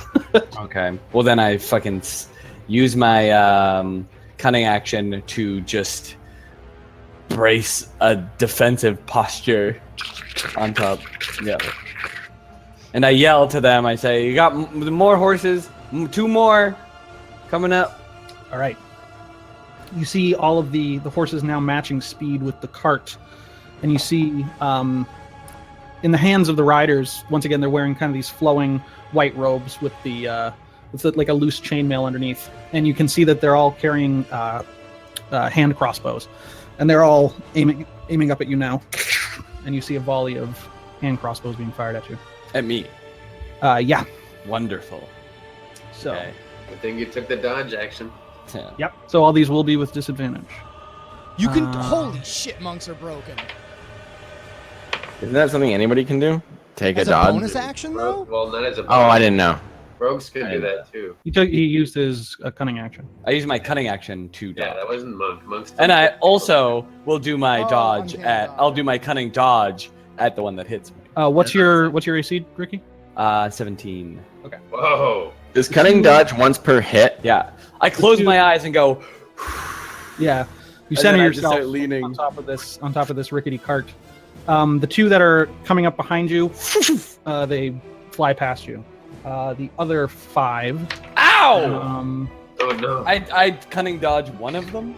Okay. Well, then I fucking use my cunning action to just brace a defensive posture on top. Yeah. And I yell to them. I say, "You got more horses? 2 more coming up." All right. You see all of the horses now matching speed with the cart, and you see in the hands of the riders, once again, they're wearing kind of these flowing white robes with like a loose chainmail underneath, and you can see that they're all carrying hand crossbows, and they're all aiming up at you now, and you see a volley of hand crossbows being fired at you. At me. Yeah. Wonderful. So. Okay. Good thing you took the dodge action. Yeah. Yep. So all these will be with disadvantage. You can. Holy shit, monks are broken. Isn't that something anybody can do? Take As a a dodge? bonus action, though? Well, not as a. Oh, I didn't know. Rogues could do that too. He used his cunning action. I use my cunning action to dodge. Yeah, that wasn't monk. Monks. And I also will do my Oh, dodge uncanny at. dodge. I'll do my cunning dodge at the one that hits me. What's your AC, Ricky? 17. Whoa. Is cunning dodge once per hit? Yeah. I close my eyes and go. Yeah. You And center then I just yourself start leaning. on top of this rickety cart. The 2 that are coming up behind you, they fly past you. The other 5. Ow! Oh no. I cunning dodge one of them.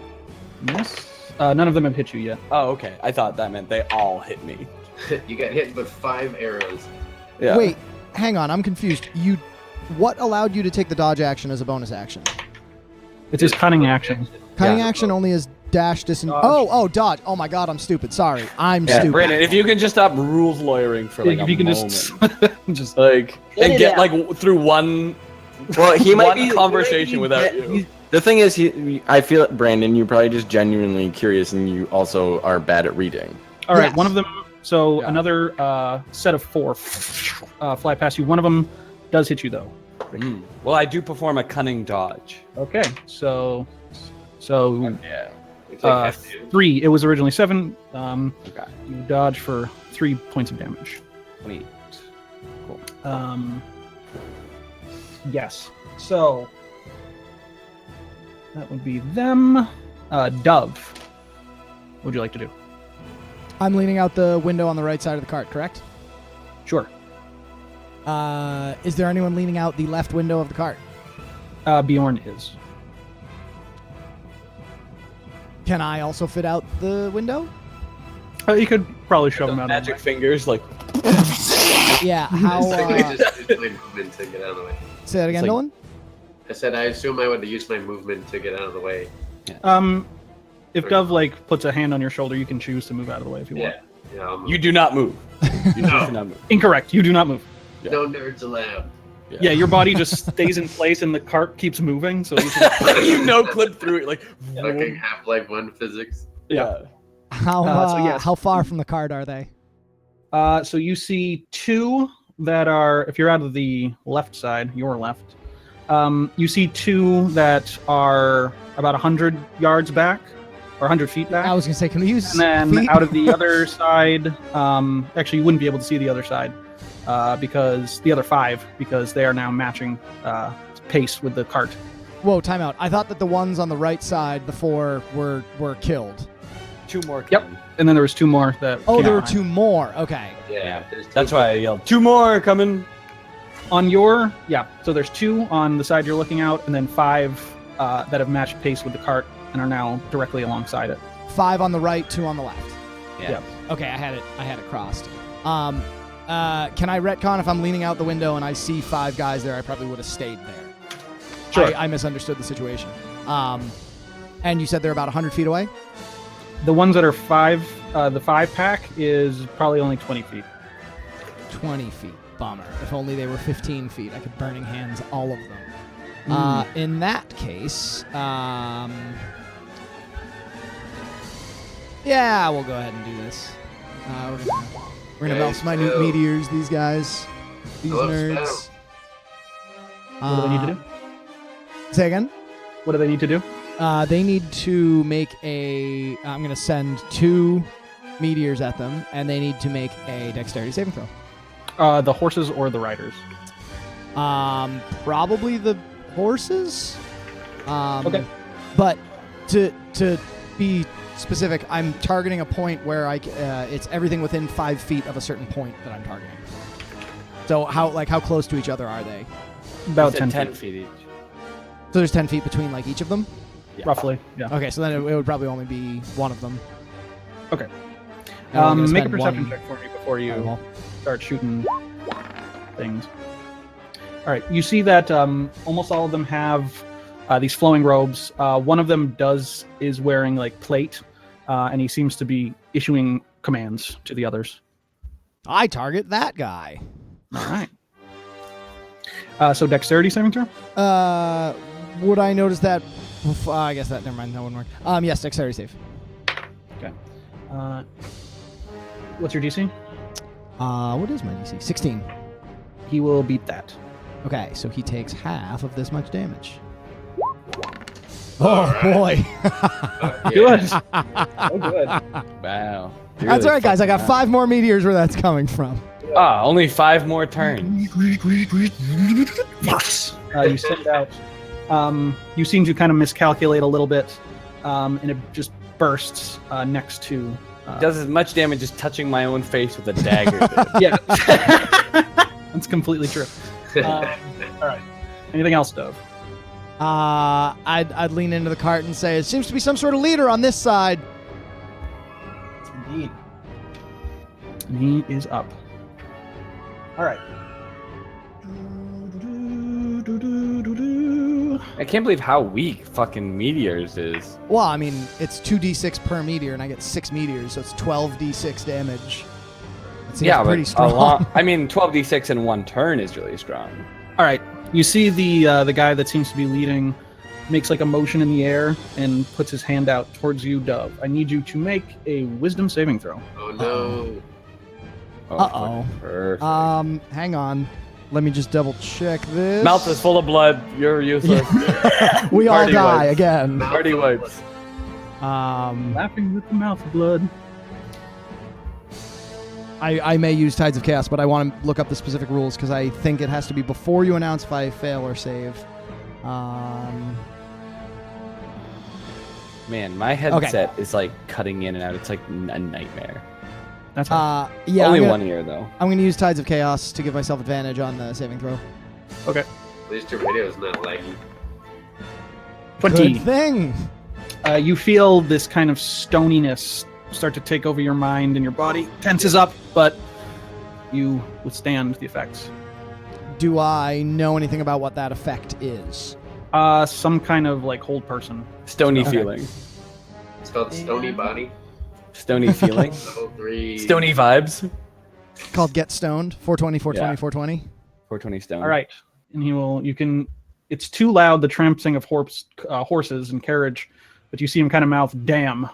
Miss. None of them have hit you yet. Oh, okay. I thought that meant they all hit me. You got hit with 5 arrows. Yeah. Wait, hang on. I'm confused. What allowed you to take the dodge action as a bonus action? It's his cunning action. Cunning Yeah. action only is dash, Dodge. dodge. Oh my god, I'm stupid. Sorry. I'm Yeah, stupid. Brandon, if you can just stop rules lawyering for like if a you can moment, just like Get and it get out. like through one Well, he might one be conversation without he- you. The thing is, I feel it, Brandon. You're probably just genuinely curious, and you also are bad at reading. all right. Yes. One of them. So Yeah. another set of 4 fly past you. One of them does hit you though. Well, I do perform a cunning dodge. Okay. So Yeah. You take half damage. 3. It was originally 7. Okay. You dodge for 3 points of damage. 28. Cool. Yes. So that would be them. Dove. What would you like to do? I'm leaning out the window on the right side of the cart, correct? Sure. Is there anyone leaning out the left window of the cart? Bjorn is. Can I also fit out the window? You could probably shove him out. Magic fingers, like Yeah. How? I just used my movement to get out of the way. Say that again, It's like- Nolan. I said I assume I would use my movement to get out of the way. If Dove puts a hand on your shoulder, you can choose to move out of the way if you want. Yeah. Yeah. I'll move. you do not move. You No. just do not move. Incorrect. You do not move. No nerds allowed. Yeah, your body just stays in place and the cart keeps moving. So you can, you no clip through it, like Fucking Half-Life 1 physics. yeah. How far from the cart are they? so you see 2 that are, if you're out of the left side, your left, you see 2 that are about 100 yards back or 100 feet back. I was gonna say, can we use? And then feet? out of the other side, actually, you wouldn't be able to see the other side because the other 5, because they are now matching pace with the cart. Whoa, time out. I thought that the ones on the right side, the 4, were killed. 2 more. Yep. coming. And then there was 2 more that. Oh, came there were behind. 2 more. Okay. Yeah. there's That's two- why I yelled 2 more coming. On your, yeah. So there's 2 on the side you're looking out, and then 5 that have matched pace with the cart and are now directly alongside it. 5 on the right, 2 on the left. Yeah. Yep. Okay, I had it crossed. Can I retcon if I'm leaning out the window and I see 5 guys there? I probably would have stayed there. Sure. I misunderstood the situation. And you said they're about 100 feet away? The ones that are 5, the 5 pack is probably only 20 feet. 20 feet. Bummer. If only they were 15 feet. I could Burning Hands all of them. In that case, Yeah, we'll go ahead and do this. We're gonna melt some minute meteors. These guys, these I love nerds. What do they need to do? Say again. What do they need to do? They need to make a. I'm gonna send 2 meteors at them, and they need to make a dexterity saving throw. The horses or the riders? Probably the horses. Okay. But to be specific, I'm targeting a point where it's everything within 5 feet of a certain point that I'm targeting. So how close to each other are they? About It's at 10 feet each. So there's 10 feet between like each of them. roughly. Yeah. Okay, so then it would probably only be one of them. Okay. And we're gonna Make a spend perception one check for me before you fireball. start shooting things. All right. You see that almost all of them have these flowing robes. One of them is wearing like plate, and he seems to be issuing commands to the others. I target that guy. All right. So dexterity saving throw. Would I notice that? I guess that. Never mind. That wouldn't work. Yes, dexterity save. Okay. What's your DC? What is my DC? 16. He will beat that. Okay, so he takes half of this much damage. Oh boy. Good. Oh, good. Wow. That's all right, guys. I got 5 more meteors where that's coming from. Ah, only 5 more turns. Yes. You send out. You seem to kind of miscalculate a little bit, and it just bursts next to. Does as much damage as touching my own face with a dagger. Yeah. That's completely true. All right. Anything else, Dove? I'd lean into the cart and say, it seems to be some sort of leader on this side. Indeed. And he is up. All right. I can't believe how weak fucking Meteors is. Well, I mean, it's 2d6 per meteor, and I get 6 meteors, so it's 12d6 damage. It seems pretty strong. I mean, 12d6 in 1 turn is really strong. All right. You see the guy that seems to be leading makes like a motion in the air and puts his hand out towards you, Dove. I need you to make a wisdom saving throw. Oh no. Uh-oh. Perfect. Hang on. Let me just double check this. Mouth is full of blood. You're useless. We all Party die wipes. again. Party wipes. Laughing with the mouth of blood. I may use Tides of Chaos, but I want to look up the specific rules because I think it has to be before you announce if I fail or save. Man, my headset is like cutting in and out. It's like a nightmare. That's right. Yeah. Only I'm gonna, one ear though. I'm going to use Tides of Chaos to give myself advantage on the saving throw. Okay. At least your radio's not laggy. 20. Good thing. You feel this kind of stoniness start to take over your mind and your body tenses up, but you withstand the effects. Do I know anything about what that effect is? Some kind of like hold person. Stony Okay. feeling. It's called Stony Body. Stony feeling. Level 3. Stony vibes. Called Get Stoned. 420, 420, Yeah. 420. 420 stone. All right, and you can. It's too loud, the tramping of horses and carriage, but you see him kind of mouth, "Damn."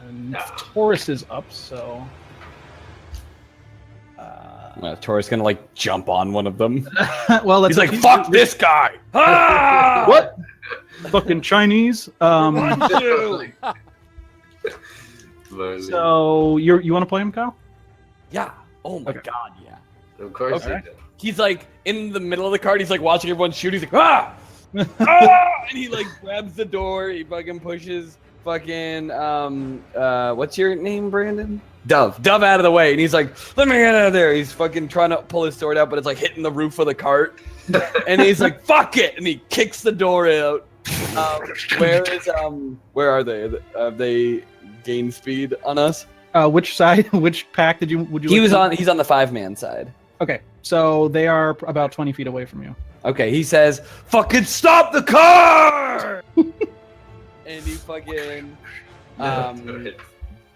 And Taurus is up, so. Taurus gonna like jump on one of them. Well, that's He's like, "Fuck this guy!" Ah! What? Fucking Chinese. Slowly. So you want to play him, Kyle? Yeah. Oh my Okay. god, yeah. Of course Okay. he does. He's like in the middle of the cart. He's like watching everyone shoot. He's like, ah, ah! And he like grabs the door. He fucking pushes fucking what's your name, Brandon? Dove out of the way, and he's like, let me get out of there. He's fucking trying to pull his sword out, but it's like hitting the roof of the cart. And he's like, fuck it, and he kicks the door out. Where are they? Have they gained speed on us? Which side? Which pack would you? He's on the 5-man side. Okay, so they are about 20 feet away from you. Okay, he says, fucking stop the car! And he fucking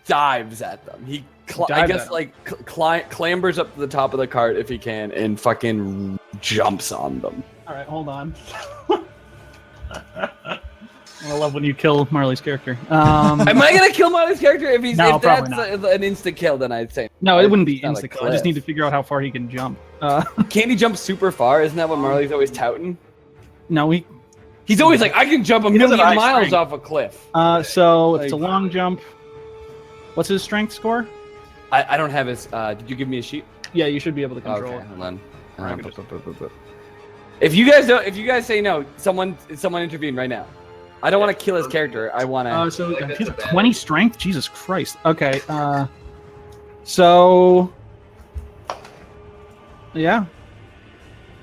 dives at them. He, clambers up to the top of the cart if he can and fucking jumps on them. All right, hold on. I love when you kill Marley's character. Am I gonna kill Marley's character if he's No, if that's probably an instant kill? Then I'd say No, it wouldn't be It's not a instant kill. I just need to cliff. figure out how far he can jump. Can't he jump super far? Isn't that what Marley's always touting? No, He's always like, I can jump a He doesn't million have miles strength. off a cliff. so if it's a Like- long jump. What's his strength score? I don't have his. Did you give me a sheet? Yeah, you should be able to control Okay, it. hold on. I can just- If you guys don't, if you guys say no, someone intervene right now. I don't want to kill his character. I want to. So Like he's a that's a bad 20 strength. Jesus Christ. Okay. So yeah,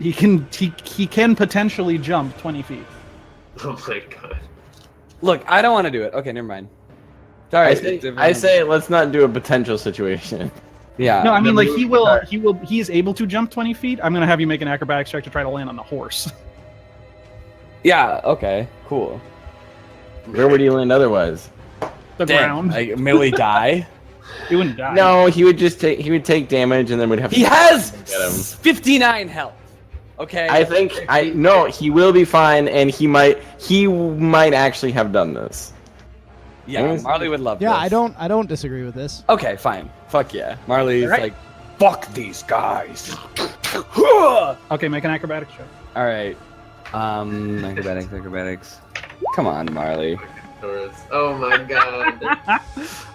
he can potentially jump 20 feet. Oh my god. Look, I don't want to do it. Okay, never mind. Sorry. I say let's not do a potential situation. Yeah. No, I mean like Alright. he is able to jump 20 feet. I'm gonna have you make an acrobatics check to try to land on the horse. Yeah. Okay. Cool. Where would he land otherwise? The ground. Like, will he die? He wouldn't die. No, he would take damage and then we'd have He to has get him. 59 health. Okay. He will be fine and he might actually have done this. Yeah. Marley would love Yeah, this. I don't disagree with this. Okay, fine. Fuck yeah. Marley's Alright. like, fuck these guys. Okay, make an acrobatics check. All right. Acrobatics. Come on, Marley. Taurus. Oh my god.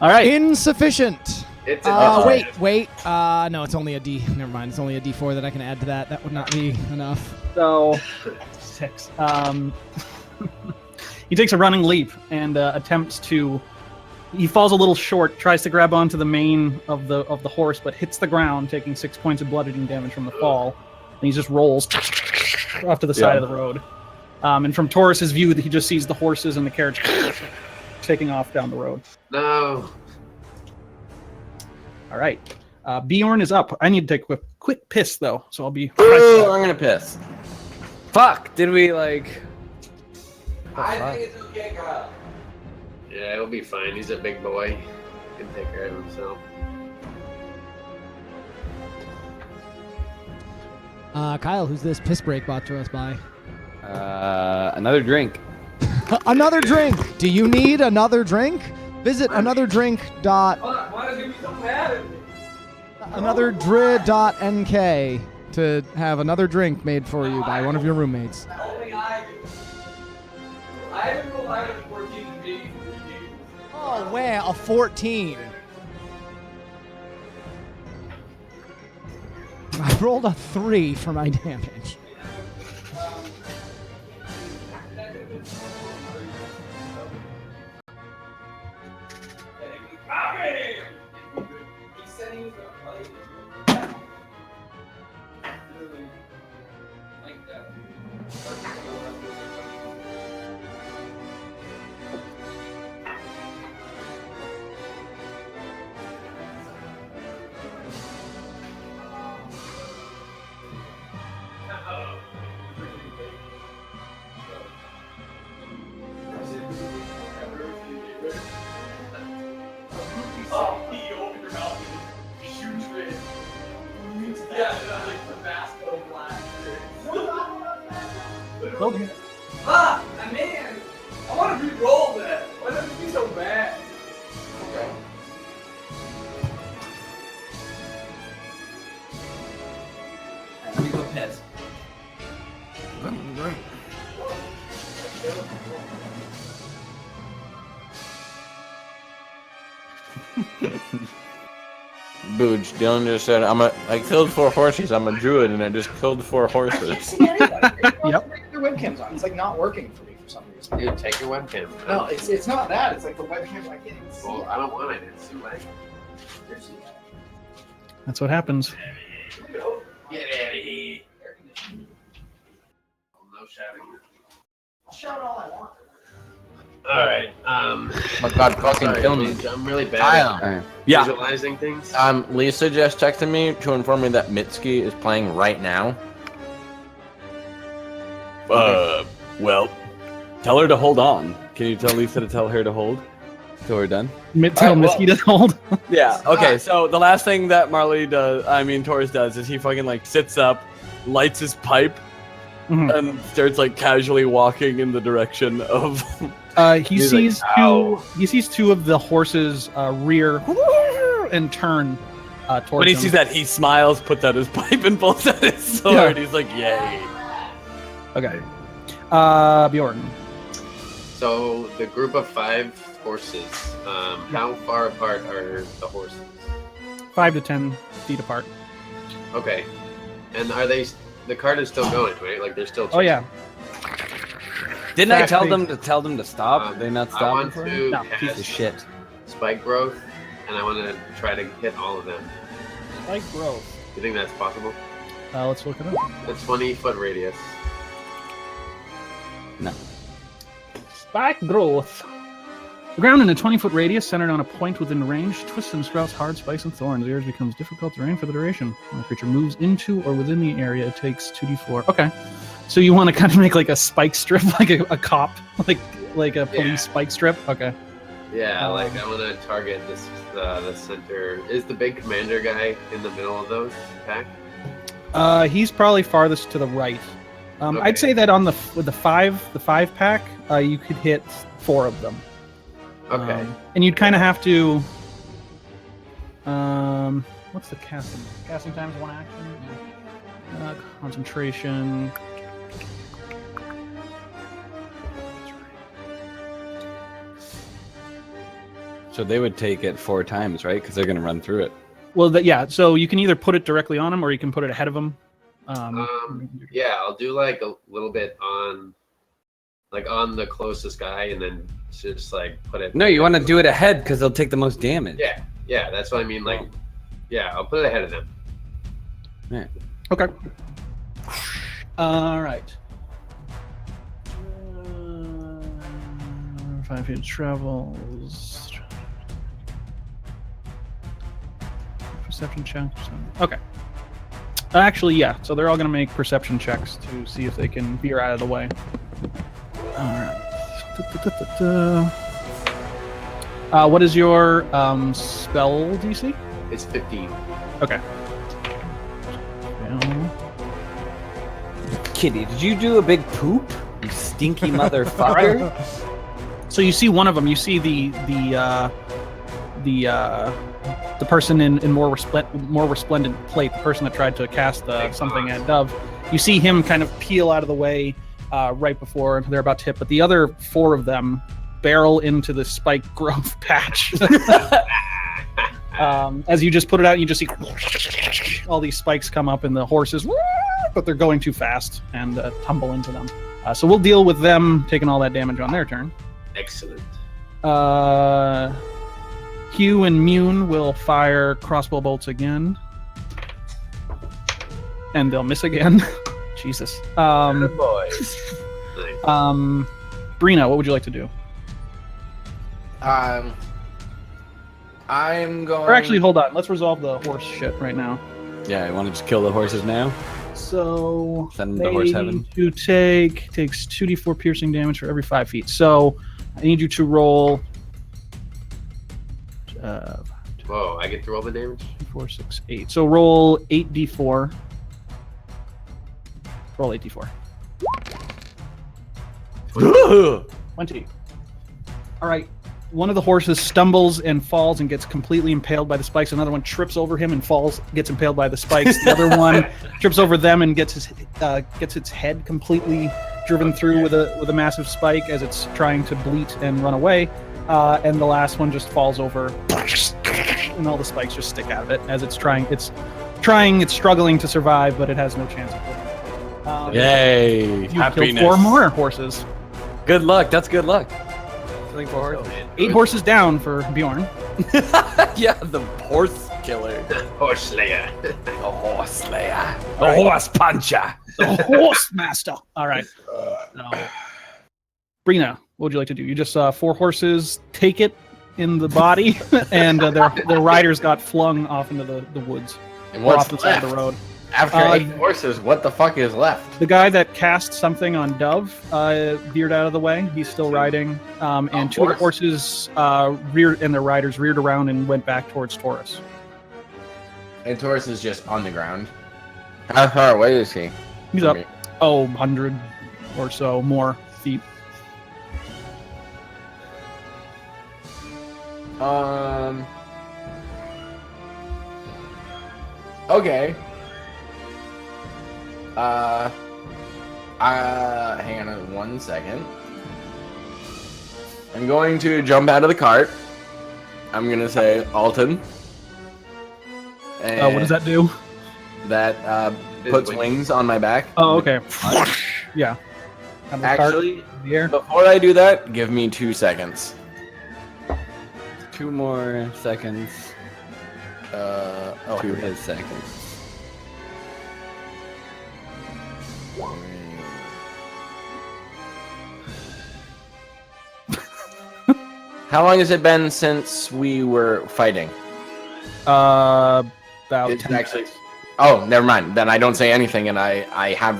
All right. Insufficient. It's a Wait. No, it's only a D. Never mind. It's only a D4 that I can add to that. That would not be enough. So 6. He takes a running leap and attempts to. He falls a little short, tries to grab onto the mane of the horse, but hits the ground, taking 6 points of bludgeoning damage from the fall. And he just rolls off to the side of the road. And from Taurus's view, he just sees the horses and the carriage taking off down the road. No. All right. Bjorn is up. I need to take a quick piss though, so I'll be. Ooh, I'm gonna piss. Fuck. Did we like? I think it's okay, Kyle. Yeah, he'll be fine. He's a big boy. He can take care of himself. Kyle, who's this piss break brought to us by? Another drink. Another drink. Do you need another drink? Visit anotherdrink. Why is it so mad at me? anotherdri.nk to have another drink made for you by one of your roommates. Only I do. I haven't rolled higher than 14 in being 3 games. Oh, wow, a 14. I rolled a 3 for my damage. He said he was gonna fight. Like that. Ah, man! I want to re-roll that. Why does it be so bad? Okay. Let me go piss. Booge, Dylan just said, I killed 4 horses. I'm a druid and I just killed 4 horses. Yep. Their webcam's on. It's like not working for me for some reason. Dude, take your webcam. No, it's not that. It's like the webcam. I can't even see. Well, I don't want it. It's too late. That's what happens. Get out of here. No shouting. I'll shout all I want. All right. My God, fucking Sorry, kill me. I'm really bad Kyle. at Yeah. visualizing things. Lisa just texted me to inform me that Mitski is playing right now. Well, tell her to hold on. Can you tell Lisa to tell her to hold till we're done? Tell Mosquito to hold. Yeah. Okay. So the last thing that Taurus does is he fucking like sits up, lights his pipe, Mhm. and starts like casually walking in the direction of. He He's sees like, two. "Ow." He sees two of the horses rear and turn towards When he him. sees that, he smiles, puts out his pipe, and pulls out his sword. He's like, "Yay!" Okay. Bjorn. So the group of 5 horses. How far apart are the horses? 5 to 10 feet apart. Okay. And are they? The cart is still going, right? Like they're still. Oh yeah. Didn't I Exactly. tell them to stop? Did they not I stop want before? to No, Piece of cast shit. spike growth, and I want to try to hit all of them. Spike growth. You think that's possible? Let's look it up. The 20-foot radius. No. Spike growth. The ground in a 20-foot radius centered on a point within range twists and sprouts hard spikes and thorns. The area becomes difficult terrain for the duration. When a creature moves into or within the area, it takes 2d4. Okay. So you want to kind of make like a spike strip, like a cop, like a police spike strip? Okay. Yeah, Um, like I want to target this the center. Is the big commander guy in the middle of those pack? He's probably farthest to the right. Okay. I'd say that on with the five pack, you could hit 4 of them. Okay. And you'd kind of have to. What's the casting? Casting time is 1 action. Concentration. So they would take it 4 times, right? Because they're gonna run through it. Well, yeah. So you can either put it directly on him, or you can put it ahead of him. Yeah, I'll do like a little bit on the closest guy, and then just like put it. No, you want to do it ahead because they'll take the most damage. Yeah, that's what I mean. Like, yeah, I'll put it ahead of them. Okay. All right. 5 feet travels. Perception check. Okay. Actually, yeah. So they're all going to make perception checks to see if they can veer out of the way. All right. What is your spell DC? It's 15. Okay. Kitty, did you do a big poop? You stinky motherfucker. So you see one of them. You see the person in more resplendent plate. The person that tried to cast something at Dove. You see him kind of peel out of the way right before they're about to hit. But the other 4 of them barrel into the spike growth patch. As you just put it out, you just see all these spikes come up, and the horses, but they're going too fast and tumble into them. So we'll deal with them taking all that damage on their turn. Excellent. Hugh and Mune will fire crossbow bolts again, and they'll miss again. Jesus. Good boys. Nice. Brina, what would you like to do? I'm going. Or actually, hold on. Let's resolve the horse shit right now. Yeah, I want to just kill the horses now. So Send them to horse heaven. to takes 2d4 piercing damage for every 5 feet. So I need you to roll. Whoa, I get to roll the damage? 4, 6, 8. So roll 8d4. Roll 8d4. 20. All right. One of the horses stumbles and falls and gets completely impaled by the spikes. Another one trips over him and falls, gets impaled by the spikes. The other one trips over them and gets its head completely driven through with a massive spike as it's trying to bleat and run away. And the last one just falls over, and all the spikes just stick out of it as it's struggling to survive, but it has no chance of living. Yay! You killed Happiness. 4 more horses. Good luck. That's good luck. Killing 4 horses. 8 horses down for Bjorn. Yeah, the horse killer. Horse slayer. The horse slayer. All right. horse puncher. The horse master. All right. Brina, what would you like to do? You just saw 4 horses take it in the body, and their riders got flung off into the woods. And Or what's off the side left? of the road. After 8 horses, what the fuck is left? The guy that cast something on Dove veered out of the way. He's still riding. And 2 of the horses and their riders reared around and went back towards Taurus. And Taurus is just on the ground. How far away is he? He's up. 100 or so more feet. Okay. Hang on 1 second. I'm going to jump out of the cart. I'm gonna say Alton. What does that do? That His puts wings. wings on my back. Oh, okay. Yeah. Out of the cart, Actually, in the air. before I do that, give me 2 seconds. 2 more seconds Oh, to here we go. his seconds. How long has it been since we were fighting? About It's 10 actually. minutes. Oh, never mind. Then I don't say anything, and I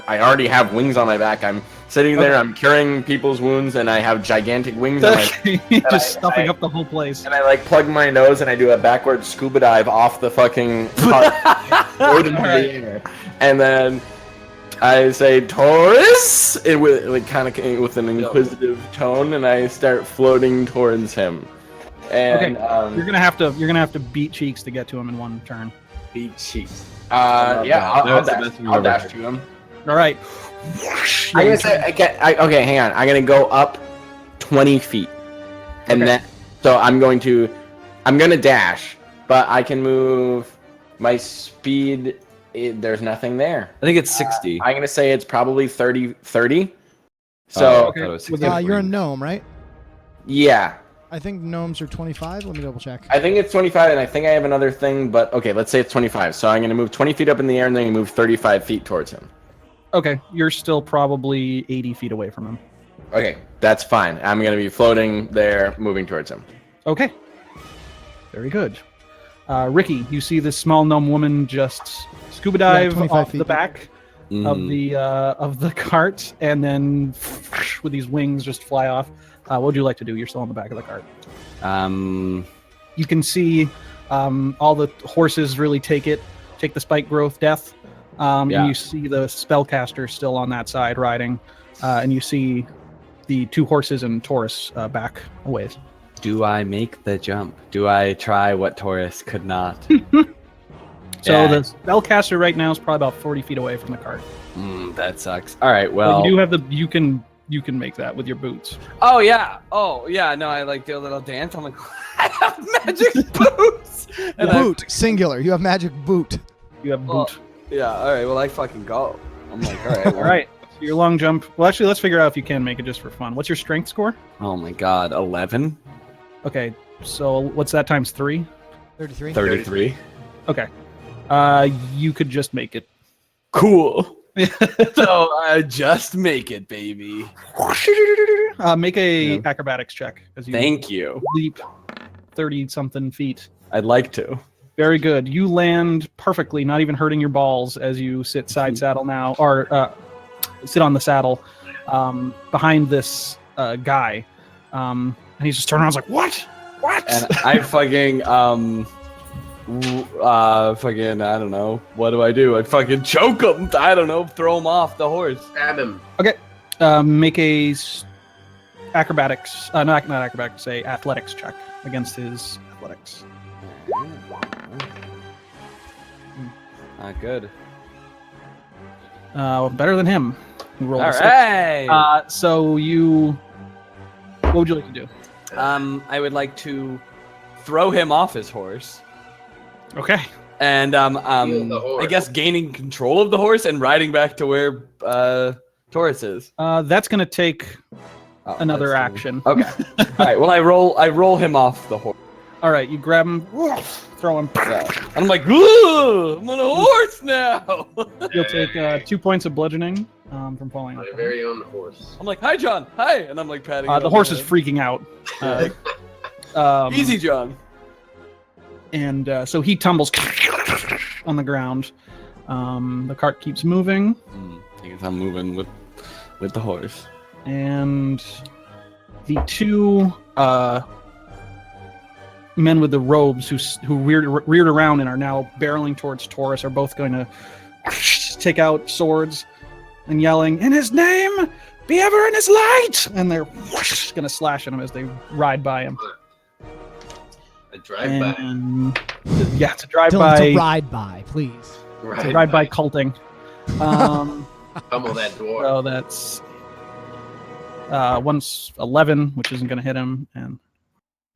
already have wings on my back. I'm sitting there. Okay. I'm curing people's wounds, and I have gigantic wings on my. Just stuffing up the whole place. And I like plug my nose, and I do a backward scuba dive off the fucking cart, float into the air, and then I say Taurus, with like kind of with an inquisitive tone, and I start floating towards him. And You're gonna have to beat cheeks to get to him in one turn. Beat cheeks. yeah, I'll That's the best thing I've I'll ever dash heard. to him. All right. I'm gonna say okay, hang on. I'm gonna go up 20 feet, and Okay. then so I'm gonna dash, but I can move my speed. There's nothing there. I think it's 60. I'm gonna say it's probably 30. So Oh, I Okay. thought it was With 60. You're a gnome, right? yeah, I think gnomes are 25. Let me double check. I think it's 25, and I think I have another thing. But okay, let's say it's 25. So I'm gonna move 20 feet up in the air, and then move 35 feet towards him. Okay, you're still probably 80 feet away from him. Okay, that's fine. I'm gonna be floating there, moving towards him. Okay. Very good. Ricky, you see this small gnome woman just scuba dive 25 off feet. the back Mhm. of the cart, and then with these wings just fly off. What would you like to do? You're still on the back of the cart. You can see all the horses really take the spike growth death. Yeah. And you see the spellcaster still on that side riding, and you see the 2 horses and Taurus back a ways. Do I make the jump? Do I try what Taurus could not? So Yeah. the spellcaster right now is probably about 40 feet away from the cart. That sucks. All right, But well. you do have you can make that with your boots. Oh yeah. No, I like do a little dance. I'm like, I have magic boots. And I- Boot, singular. You have magic boot. You have Well, boot. yeah. All right. Well, I fucking go. I'm like, all right. All right. So your long jump. Well, actually, let's figure out if you can make it just for fun. What's your strength score? Oh my God. 11. Okay. So what's that times 3? 33. 33. Okay. You could just make it. Cool. So I just make it, baby. Make a Yeah. acrobatics check as you Thank you. leap 30 something feet. I'd like to. Very good. You land perfectly, not even hurting your balls as you sit side saddle now, or sit on the saddle behind this guy. And he's just turning around, like, what? What? And I fucking fucking I don't know. What do? I fucking choke him. I don't know. Throw him off the horse. Stab him. Make a acrobatics, not acrobatics, say athletics check against his athletics. Not good. Better than him. Who rolled All a six. right. So you, what would you like to do? I would like to throw him off his horse, Okay. and Steal the horse. I guess gaining control of the horse and riding back to where Taurus is. That's gonna take Oh, another that's- action. Okay. All right. Well, I roll him off the horse. All right, you grab him, throw him. Yeah. And I'm like, ooh, I'm on a horse now. You'll take 2 points of bludgeoning from falling off. My very own horse. I'm like, hi, John. Hi. And I'm like patting. it The on horse is head. freaking out. Easy, John. And so he tumbles on the ground. The cart keeps moving, I guess I'm moving with the horse. and the 2 men with the robes who reared around and are now barreling towards Taurus are both going to take out swords and yelling, "In his name, be ever in his light!" And they're going to slash at him as they ride by him. A drive-by. And, yeah, it's a Dylan, drive-by. it's a ride by, please. It's a ride-by culting. Pummel that dwarf. So that's one's 11, which isn't going to hit him, and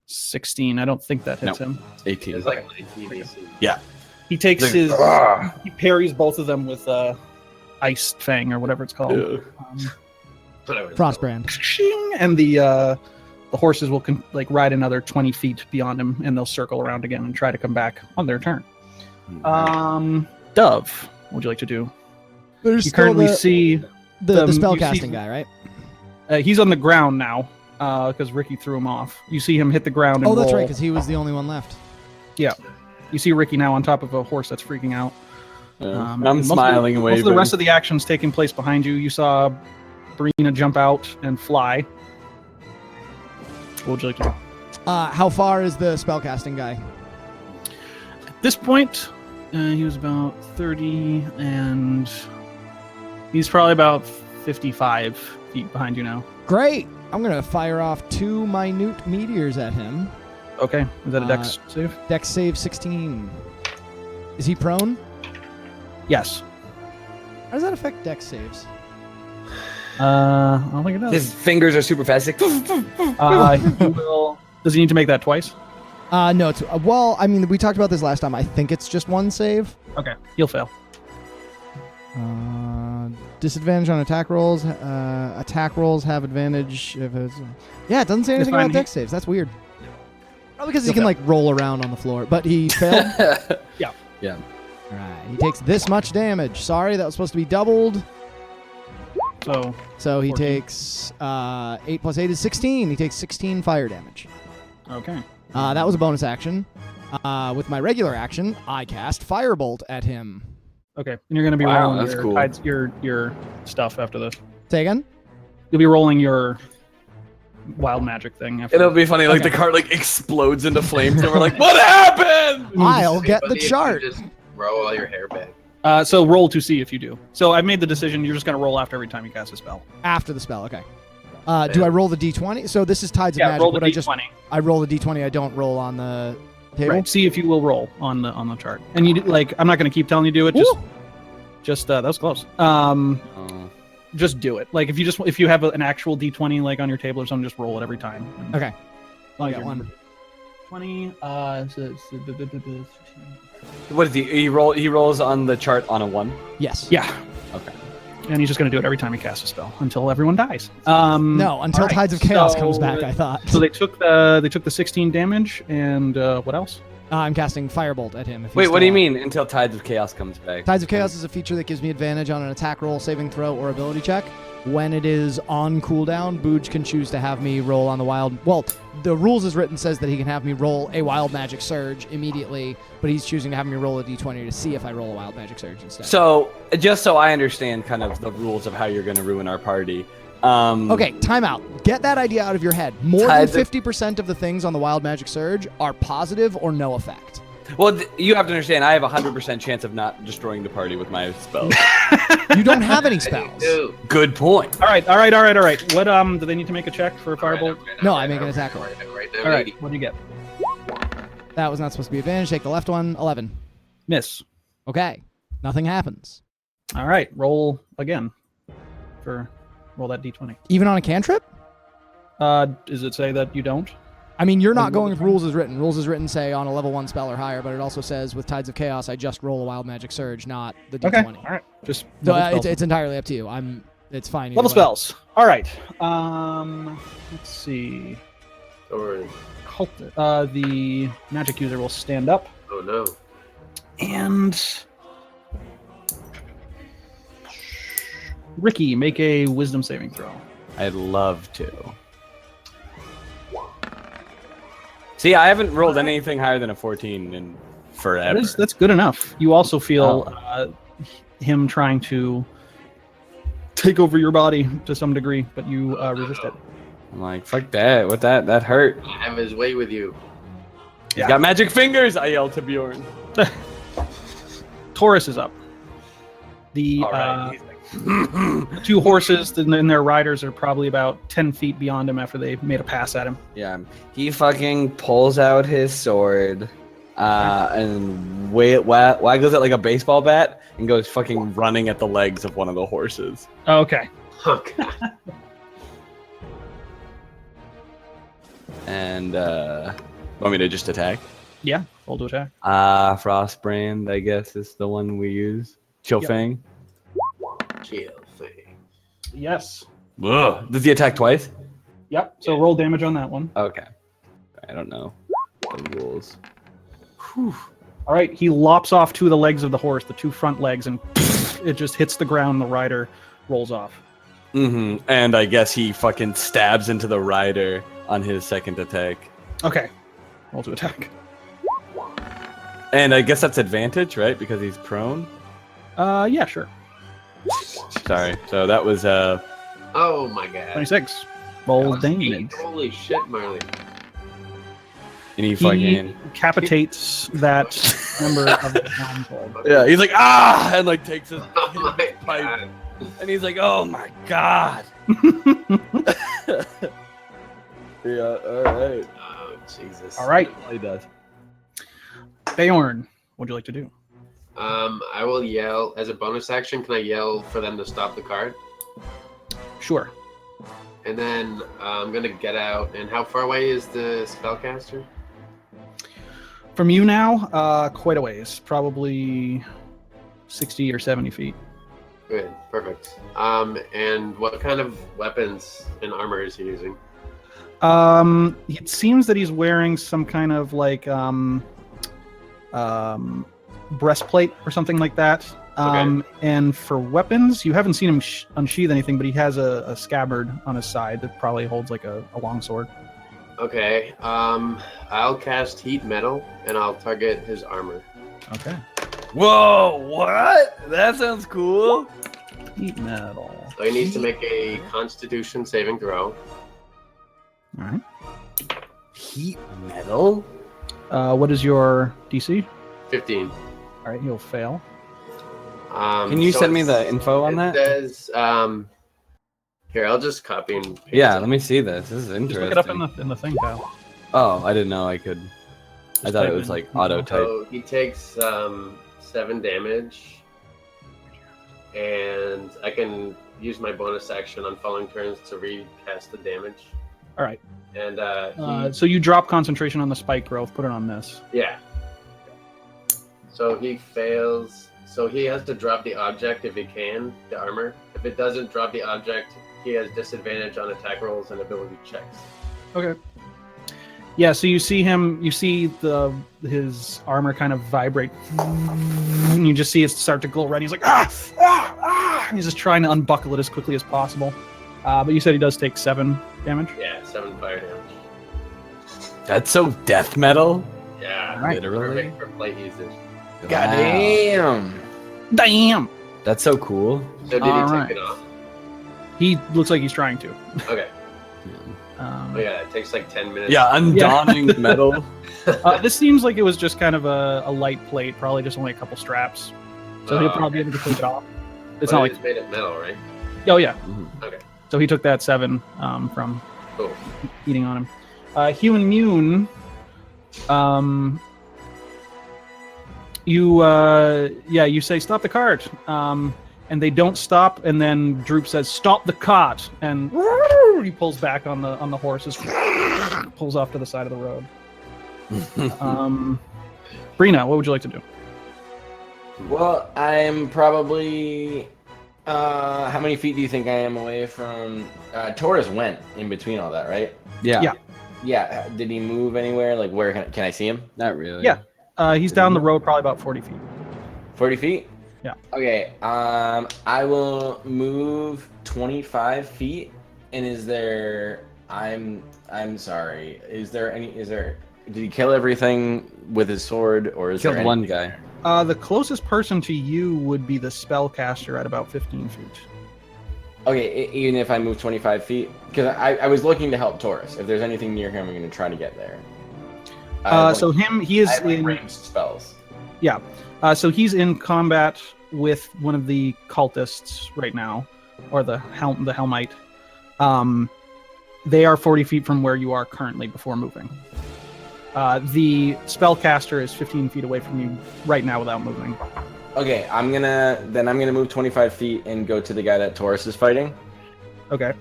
16. I don't think that hits him. 18. It's like 19 AC. Yeah. He takes Like, his. He parries both of them with Iced Fang or whatever it's called. Yeah. Whatever. Frostbrand. Shing, and the horses will ride another 20 feet beyond him, and they'll circle around again and try to come back on their turn. Dove, what would you like to do? There's You still currently see the you spellcasting see- guy, right? he's on the ground now because Ricky threw him off. You see him hit the ground and Oh, that's roll. right, because he was the only one left. You see Ricky now on top of a horse that's freaking out. I'm most smiling and Most of waving. the rest of the action's taking place behind you. You saw Brina jump out and fly. What would you like to do? How far is the spellcasting guy? At this point, he was about 30, and he's probably about 55 feet behind you now. Great. I'm going to fire off 2 minute meteors at him. Okay, is that a dex save? Dex save 16. Is he prone? Yes. How does that affect dex saves? I don't think it does. His fingers are super fast. Like, He will. Does he need to make that twice? No, it's well, I mean, we talked about this last time. I think it's just 1 save. Okay, he'll fail. Disadvantage on attack rolls. Attack rolls have advantage if it's. Yeah, it doesn't say anything fine. about dex saves. That's weird. Probably because he He'll can fail. like roll around on the floor, but he failed. Yeah. Yeah. All right, he takes this much damage. Sorry, that was supposed to be doubled. So He 14. takes 8 plus 8 is 16. He takes 16 fire damage. okay. That was a bonus action. With my regular action, I cast Firebolt at him. Okay, and you're going to be Wow, rolling that's your, cool. your stuff after this. Say again? You'll be rolling your wild magic thing. After It'll be funny, like Okay. the cart like explodes into flames, and we're like, "What happened?" I'll get But the if you chart. Just roll all your hair back. So roll to see if you do. So I've made the decision. You're just going to roll after every time you cast a spell. After the spell, okay. Do I roll the d20? So this is Tides of Yeah, Magic. roll the Would d20. I roll the d20, I don't roll on the table? Right. See if you will roll on the chart. And you I'm not going to keep telling you to do it. Just that was close. Just do it. Like if you have an actual d20 like on your table or something, just roll it every time. And Okay. as long I as got you one. remember. 20. What is he? He rolls on the chart on a 1. Yes. Yeah. Okay. And he's just going to do it every time he casts a spell until everyone dies. No, until all right, Tides of Chaos so- comes back, I thought. So they took the 16 damage, and what else? I'm casting Firebolt at him. If he's Wait, what still do you on. mean until Tides of Chaos comes back? Tides of Chaos is a feature that gives me advantage on an attack roll, saving throw, or ability check. When it is on cooldown, Booj can choose to have me roll on the wild. Well, the rules as written says that he can have me roll a wild magic surge immediately, but he's choosing to have me roll a d20 to see if I roll a wild magic surge instead. So, just so I understand kind of the rules of how you're going to ruin our party. Okay, time out. Get that idea out of your head. More than Tides of- 50% of the things on the wild magic surge are positive or no effect. Well, you have to understand, I have a 100% chance of not destroying the party with my spells. You don't have any spells. Dude. Good point. All right. What do they need to make a check for a firebolt? No, I make an attack roll. Right now, All right. 80. What do you get? That was not supposed to be advantage. Take the left one. 11. Miss. Okay. Nothing happens. All right. Roll again. Roll that d20. Even on a cantrip? Does it say that you don't? I mean, you're not going with rules as written. Rules as written say on a level 1 spell or higher, but it also says with Tides of Chaos, I just roll a wild magic surge, not the d20. Okay. All right. Just So level spells. it's entirely up to you. It's fine. either Level way. spells. All right. Let's see. Or, The magic user will stand up oh no. and Ricky, make a wisdom saving throw. I'd love to. See, I haven't rolled anything higher than a 14 in forever. That's good enough. You also feel him trying to take over your body to some degree, but you resist it. I'm like, fuck that. What that hurt. I have his way with you. He's got magic fingers, I yell to Bjorn. Taurus is up. The All right, he's like The two horses and their riders are probably about 10 feet beyond him after they made a pass at him. Yeah, he fucking pulls out his sword and waggles it like a baseball bat and goes fucking running at the legs of one of the horses. Okay. Oh, God. And want me to just attack? Yeah, roll to attack. Frostbrand, I guess, is the one we use. Chillfang. Chill thing. Yes. Ugh. Does he attack twice? Yep. So roll damage on that one. Okay. I don't know the rules. All right. He lops off two of the legs of the horse, the two front legs, and it just hits the ground. The rider rolls off. Mm-hmm. And I guess he fucking stabs into the rider on his second attack. Okay. Roll to attack. And I guess that's advantage, right? Because he's prone? Yeah, sure. Sorry. So that was Oh my God. 26. Roll That was damage. 8. Holy shit, Marley. and he He fucking decapitates that member of the council. yeah, he's like and like takes his Oh my pipe God. and he's like, oh my god. Yeah, alright. Oh, Jesus. All right, He does. Beorn, what'd you like to do? I will yell as a bonus action. Can I yell for them to stop the card? Sure. And then I'm gonna get out. And how far away is the spellcaster? From you now, quite a ways, probably 60 or 70 feet. Good, perfect. And what kind of weapons and armor is he using? It seems that he's wearing some kind of like breastplate or something like that. Okay. And for weapons, you haven't seen him unsheath anything, but he has a scabbard on his side that probably holds like a long sword. Okay. I'll cast heat metal and I'll target his armor. Okay. Whoa, what? That sounds cool. Heat metal. So he needs to make a Constitution saving throw. All right. Heat metal? What is your DC? 15. All right, he'll fail. Can you so send me it's- the info on it that? says, here, I'll just copy and paste Yeah, it. let me see this. This is Just interesting. look it up in the thing, pal. Oh, I didn't know I could. I thought it type was in like info. auto type. So he takes 7 damage, and I can use my bonus action on following turns to recast the damage. All right. And So you drop concentration on the spike growth. Put it on this. yeah. So he fails. So he has to drop the object if he can, the armor. If it doesn't drop the object, he has disadvantage on attack rolls and ability checks. Okay. Yeah, so you see him. You see his armor kind of vibrate, and you just see it start to glow red. He's like and he's just trying to unbuckle it as quickly as possible. But you said he does take 7 damage. Yeah, 7 fire damage. That's so death metal. Yeah, Right. Literally. perfect for plate usage. Goddamn. Damn. That's so cool. So did he Alright. take it off? He looks like he's trying to. Okay. Oh yeah, it takes like 10 minutes. Yeah, undawning metal. This seems like it was just kind of a light plate, probably just only a couple straps. So he'll probably be able to take it off. It's But not it's like, made of metal, right? oh yeah. Okay. So he took that 7 from Cool. eating on him. Hugh and Mune, you say stop the cart, and they don't stop, and then Droop says stop the cart, and he pulls back on the horses, pulls off to the side of the road. Brina, what would you like to do? Well, I'm probably. How many feet do you think I am away from? Taurus went in between all that, right? Yeah. Yeah. Yeah. Did he move anywhere? Like, where can I see him? Not really. Yeah. He's down the road probably about 40 feet. 40 feet? Yeah. Okay. I will move 25 feet. And is there? I'm sorry. Is there? Did he kill everything with his sword, or is Killed there one anything guy. there? The closest person to you would be the spellcaster at about 15 feet. Okay, even if I move 25 feet, because I was looking to help Taurus. If there's anything near him, I'm going to try to get there. So he is I have, like, in ranged spells. so he's in combat with one of the cultists right now, or the Helmite. They are 40 feet from where you are currently before moving. The spellcaster is 15 feet away from you right now without moving. Okay, I'm gonna move 25 feet and go to the guy that Taurus is fighting, Okay.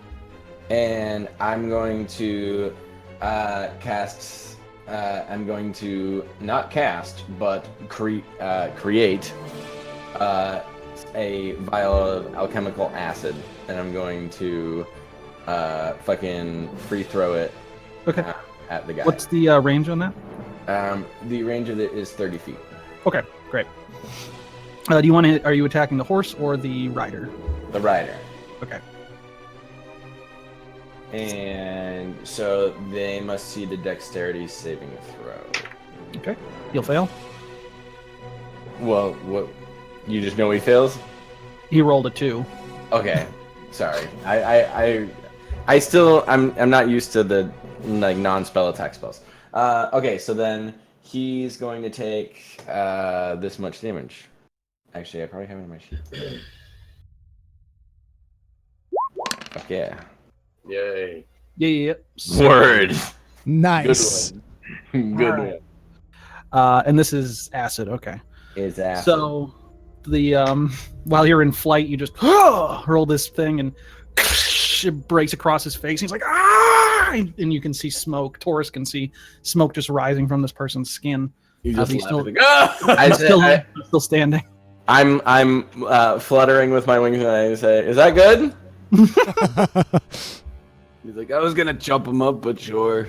and I'm going to cast. I'm going to not cast, but create a vial of alchemical acid, and I'm going to fucking free throw it. Okay. At the guy. What's the range on that? The range of it is 30 feet. Okay, great. Do you want to? Are you attacking the horse or the rider? The rider. Okay. And so they must see the dexterity saving throw. Okay. He'll fail. Well, what? You just know he fails? He rolled a 2. Okay. Sorry. I still I'm not used to the like non-spell attack spells. Okay, so then he's going to take this much damage. Actually, I probably have it in my sheet. Fuck yeah. Yay. Yeah. Word. Nice. Good one. All right. And this is acid. Okay. Is acid. So the while you're in flight, you just hurl this thing and it breaks across his face. He's like, ah! And you can see smoke. Taurus can see smoke just rising from this person's skin. You just he's laugh still, and go, "Ah!" still standing. I'm fluttering with my wings and I say, "Is that good?" He's like, I was gonna chop him up, but sure,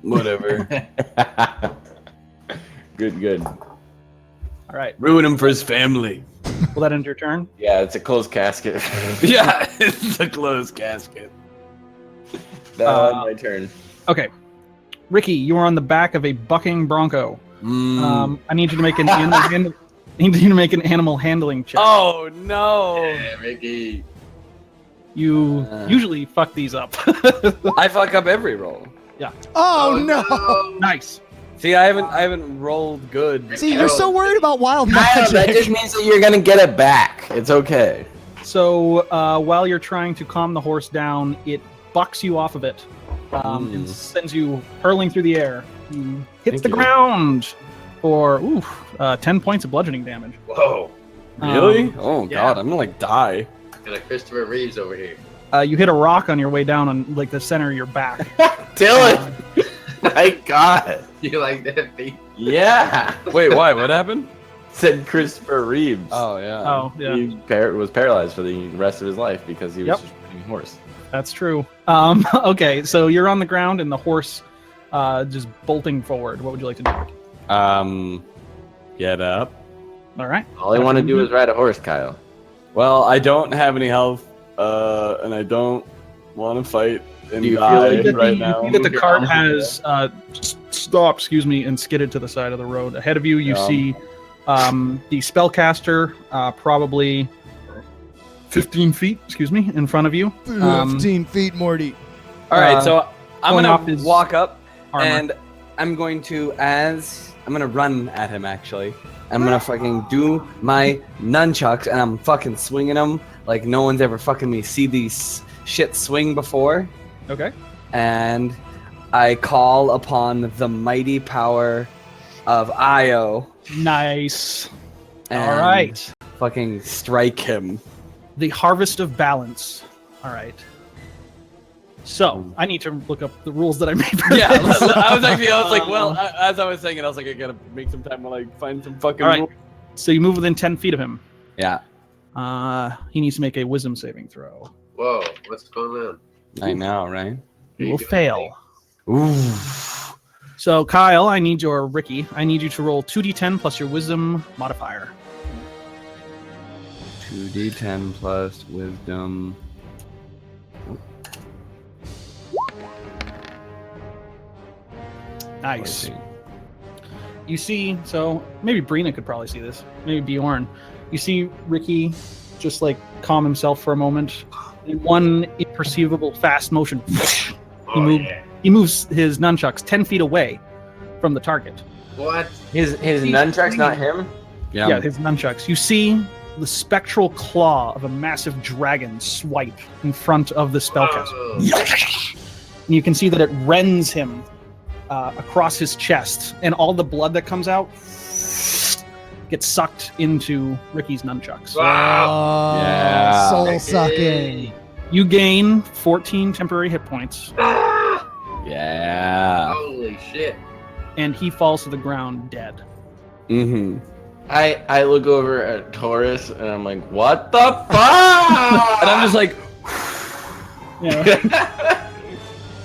whatever. Good. All right. Ruin him for his family. Will that end your turn? Yeah, it's a closed casket. Yeah, it's a closed casket. That's my turn. Okay. Ricky, you are on the back of a bucking bronco. I need you to make an animal handling check. Oh no! Yeah, Ricky. You usually fuck these up. I fuck up every roll. Oh, no. Nice. See, I haven't rolled good. See, you're so worried about wild Kyle, that just magic. means that you're gonna get it back. It's okay. So while you're trying to calm the horse down, it bucks you off of it and sends you hurling through the air. You hits the ground for 10 points of bludgeoning damage. Whoa. Really? Oh yeah. god, I'm gonna like die. Got a Christopher Reeves over here. You hit a rock on your way down on like the center of your back. Dylan! My God. You like that, Pete? Yeah. Wait, why? What happened? Said Christopher Reeves. Oh yeah. Oh, yeah. He was paralyzed for the rest of his life because he was just riding a horse. That's true. Okay, so you're on the ground and the horse just bolting forward. What would you like to do? Get up. All right. All I want to do is ride a horse, Kyle. Well, I don't have any health, and I don't want to fight and Do you die feel right You now. see that the cart has stopped, and skidded to the side of the road. Ahead of you, you see the spellcaster probably 15 feet, in front of you. 15 feet, Morty. All right, so I'm going off gonna his walk up armor. and I'm going to run at him actually. I'm gonna fucking do my nunchucks and I'm fucking swinging them like no one's ever fucking me see these shit swing before. Okay. And I call upon the mighty power of Io. Nice. And All right. fucking strike him. The Harvest of Balance. All right. So, I need to look up the rules that I made for Yeah, this. I was like, well, as I was saying it, I was like, I gotta make some time to like find some fucking. All right. rules. So you move within 10 feet of him. Yeah, He needs to make a wisdom saving throw. Whoa, what's going on? I know, right? He will fail. Ooh. So, Kyle, I need you to roll 2d10 plus your wisdom modifier. 2d10 plus wisdom. Nice. You see, so maybe Brina could probably see this. Maybe Bjorn. You see Ricky just like calm himself for a moment. In one imperceivable fast motion, he moves his nunchucks 10 feet away from the target. What? His nunchucks, not him. Yeah, his nunchucks. You see the spectral claw of a massive dragon swipe in front of the spellcaster. Oh. And you can see that it rends him across his chest, and all the blood that comes out gets sucked into Ricky's nunchucks. Wow. Yeah. Soul sucking. You gain 14 temporary hit points, Yeah. Holy shit. and he falls to the ground dead. Mm-hmm. I look over at Taurus and I'm like, what the fuck? And I'm just like, Yeah.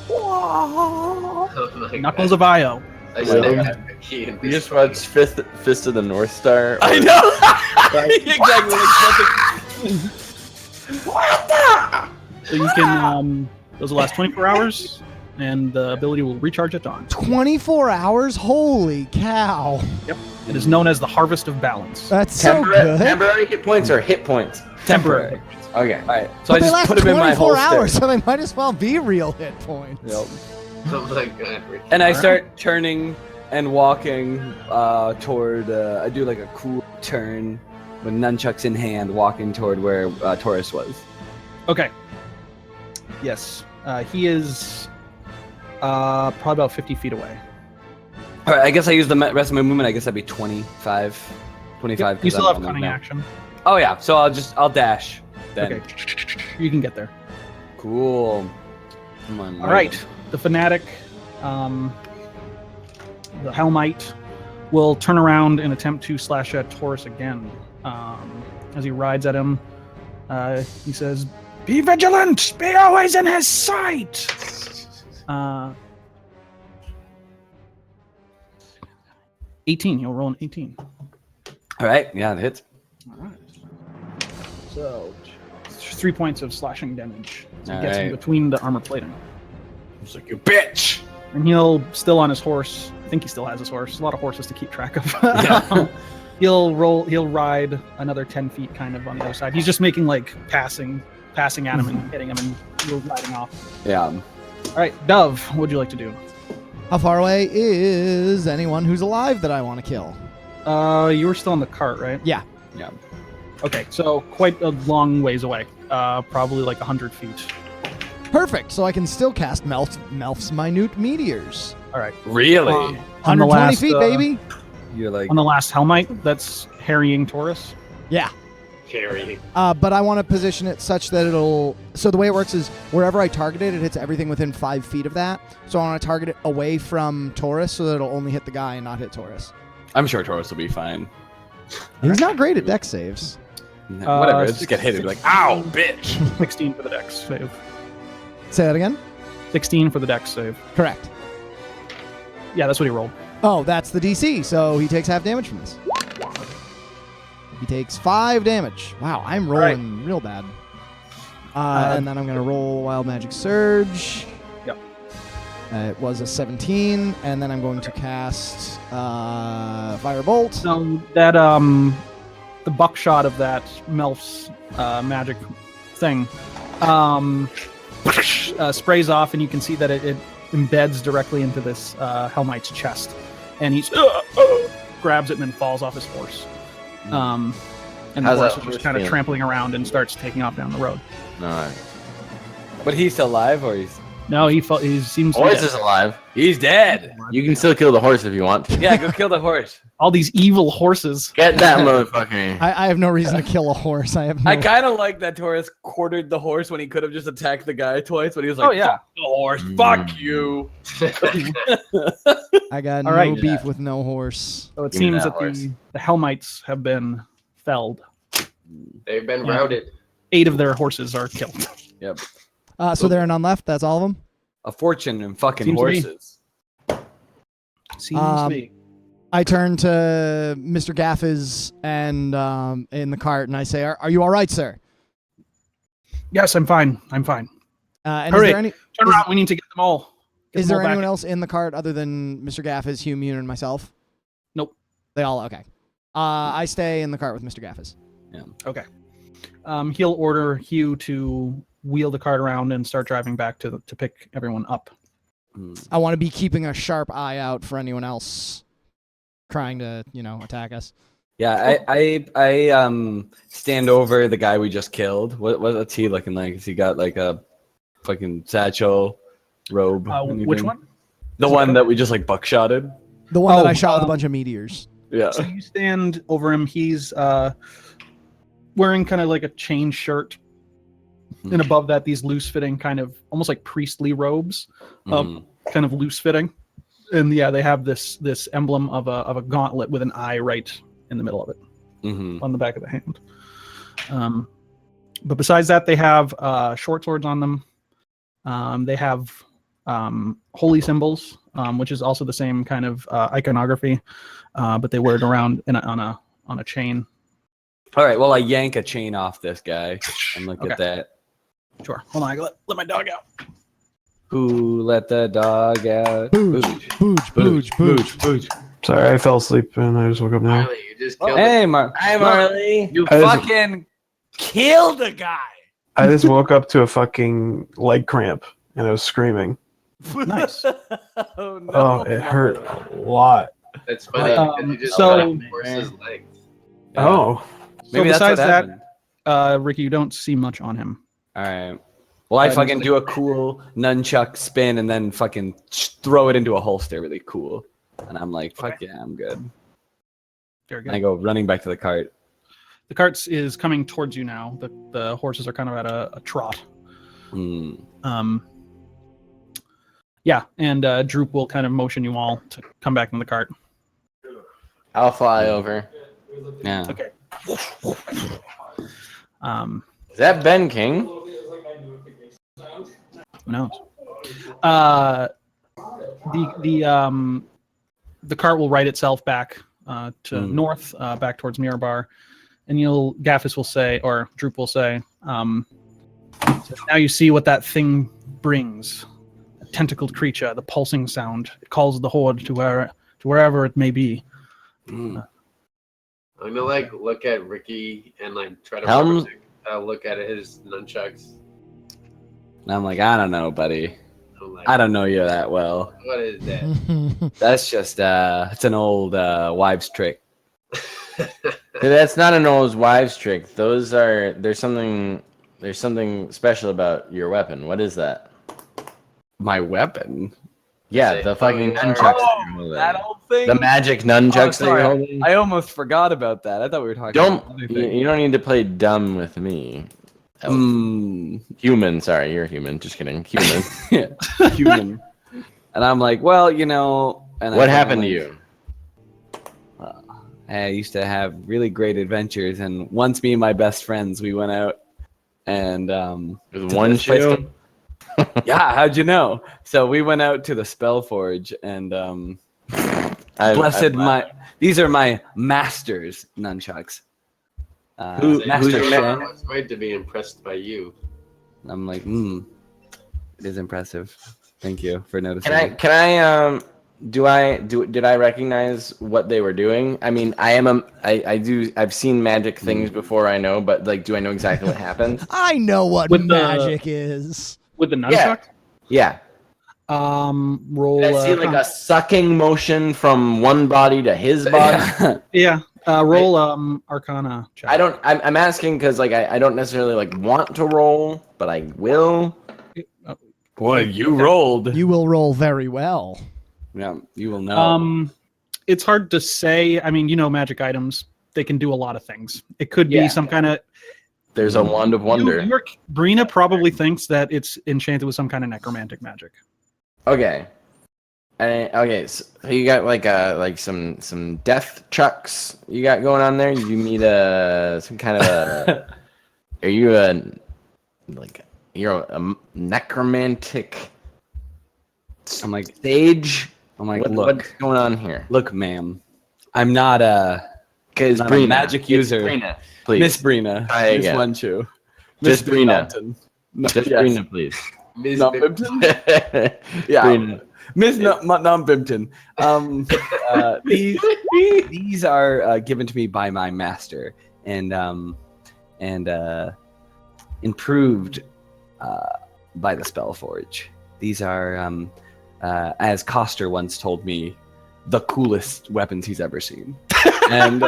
Oh my Knuckles God. of Io. I stared at the key and You just watched Fist of the North Star. I know. Exactly. So you can, those will last 24 hours, and the ability will recharge at dawn. 24 hours? Holy cow. It is known as the Harvest of Balance. That's so good. Temporary hit points or hit points? Temporary. Okay. All right. So But I they just last put him in my 24 holster. hours, so they might as well be real hit points. Yep. Oh my God. Ricky. And I Alright. start turning and walking toward. I do like a cool turn with nunchucks in hand, walking toward where Taurus was. Okay. Yes. He is probably about 50 feet away. All right. I guess I use the rest of my movement. I guess that'd be 25. 25. You 'cause still I'm have on cunning now. action. Oh yeah. So I'll dash. Then. Okay. You can get there. Cool. Come on. All right. The Fanatic, the Helmite, will turn around and attempt to slash at Taurus again. As he rides at him, he says, "Be vigilant! Be always in his sight!" 18. You'll roll an 18. All right. Yeah, it hits. All right. So, 3 points of slashing damage. So he gets in Alright. between the armor plating. It's like you bitch. And he'll still on his horse. I think he still has his horse. A lot of horses to keep track of. Yeah. He'll ride another 10 feet kind of on the other side. He's just making like passing at him and hitting him and he'll riding off. Yeah. All right, Dove, what would you like to do? How far away is anyone who's alive that I want to kill? You were still in the cart, right? Yeah. Yeah. Okay, so quite a long ways away. Probably like 100 feet. Perfect. So I can still cast Melf's minute meteors. All right. Really? On the 120 last, feet, baby. You're like. On the last Helmite, that's harrying Taurus. Yeah. Carry. But I want to position it such that it'll. So the way it works is wherever I target it, it hits everything within 5 feet of that. So I want to target it away from Taurus so that it'll only hit the guy and not hit Taurus. I'm sure Taurus will be fine. He's not great at dex saves. Whatever. Just get hit and be like, ow, bitch. 16 for the dex save. Say that again? 16 for the dex save. Correct. Yeah, that's what he rolled. Oh, that's the DC. So he takes half damage from this. He takes 5 damage. Wow, I'm rolling real bad. And then I'm going to roll Wild Magic Surge. Yep. It was a 17. And then I'm going to cast Firebolt. So that the buckshot of that Melf's magic thing sprays off, and you can see that it embeds directly into this Helmite's chest, and he grabs it and then falls off his horse. And the How's horse that is horse just kind of feeling? trampling around and starts taking off down the road. No. But he's still alive, or he's No, he seems to be Horse dead. is alive. he's dead. You can still kill the horse if you want to. Yeah, go kill the horse. All these evil horses. Get that motherfucker. I have no reason to kill a horse. I have no... I kind of like that Taurus quartered the horse when he could have just attacked the guy twice, but he was like, Oh, yeah. fuck the horse, fuck you. I got All no right. beef with no horse. So it Give me seems that that horse. the Helmites have been felled. They've been Yeah. routed. 8 of their horses are killed. Yep. So there are none left. That's all of them. A fortune in fucking Seems to be. horses. Seems to be. I turn to Mr. Gaffes and in the cart, and I say, "Are you all right, sir?" Yes, I'm fine. I'm fine. And Hurry. is there any? Turn around. We need to get them all. Get Is them there all anyone back. else in the cart other than Mr. Gaffes, Hugh Mune, and myself? Nope. They all okay. I stay in the cart with Mr. Gaffes. Okay. He'll order Hugh to wheel the cart around and start driving back to pick everyone up. I want to be keeping a sharp eye out for anyone else trying to, attack us. Yeah, I stand over the guy we just killed. What's he looking like? Has he got like a fucking satchel, robe? Which anything? one? The one that we just like buckshotted. The one that Oh, I shot with a bunch of meteors. Yeah. So you stand over him. He's wearing kind of like a chain shirt, and above that, these loose-fitting, kind of almost like priestly robes, Mhm. kind of loose-fitting. And yeah, they have this emblem of a gauntlet with an eye right in the middle of it, Mhm. on the back of the hand. But besides that, they have short swords on them. They have holy symbols, which is also the same kind of iconography, but they wear it around on a chain. All right. Well, I yank a chain off this guy and look at Okay. that. Sure. Hold on, I let my dog out. Who let the dog out? Booge, booge, booge, booge. Sorry, I fell asleep and I just woke up now. Marley, you just killed Hey, Hi, Marley. You I just- fucking killed a guy. I just woke up to a fucking leg cramp and I was screaming. Nice. Oh no. Oh, it hurt a lot. That's funny. 'Cause you just so- cut off the horse's legs. Oh, Maybe so that's what besides that, happened. Ricky, you don't see much on him. All right. Well, I fucking do a cool nunchuck spin and then fucking throw it into a holster really cool. And I'm like, fuck yeah, I'm good. Very good. And I go running back to the cart. The cart is coming towards you now. The horses are kind of at a trot. Hmm. Yeah, and Droop will kind of motion you all to come back in the cart. I'll fly over. Yeah. Okay. Is that Ben King? Who knows? The cart will right itself back to north, back towards Mirabar, and Gaffis will say, or Droop will say, now you see what that thing brings. A tentacled creature, the pulsing sound. It calls the horde to wherever it may be. Mm. I'm gonna like look at Ricky and like try to Helms- look at his nunchucks. And I'm like, I don't know, buddy. I'm like, I don't know you that well. what is that? That's just it's an old wives' trick. That's not an old wives' trick. There's something special about your weapon. What is that? My weapon. Yeah, Say, the fucking oh, nunchucks that you're holding. That old thing. The magic nunchucks that sorry. you're holding. I almost forgot about that. I thought we were talking about other things. You don't need to play dumb with me. Human, sorry, you're human. Just kidding. Human. Yeah, human. And I'm like, well, you know. And What I'm happened to like, you? I used to have really great adventures, and once me and my best friends, we went out and With to one this place shoe? yeah, how'd you know? So we went out to the Spellforge, and these are my master's nunchucks. Who's Master your Shen. I was going to be impressed by you. I'm like, it is impressive. Thank you for noticing. Did I recognize what they were doing? I mean, I've seen magic things before, I know, but like, do I know exactly what happened? I know what With the- magic is. With the nunchuck? Yeah. Roll. Did I see like a sucking motion from one body to his body? Yeah. Roll Arcana check. I'm asking because like I don't necessarily like want to roll, but I will. Boy, you rolled. You will roll very well. Yeah, you will know. It's hard to say. I mean, magic items, they can do a lot of things. It could be Yeah. some kind of. There's a wand of wonder. Brina probably thinks that it's enchanted with some kind of necromantic magic. Okay. Okay, so you got like some death chucks you got going on there. You need some kind of a. Are you you're a necromantic? I'm like, Sage. look, What's going on here? look, ma'am. I'm not a Because not a magic user. Brina, please. Miss Brina. Try Miss again. Wenchu. Just Miss Brina. Mountain. No, Just yes. Brina, please. Ms. Not Bip- Bimpton? Yeah. Brina. Miss Non-Bimpton. These are given to me by my master and improved by the Spellforge. These are, as Coster once told me, the coolest weapons he's ever seen. And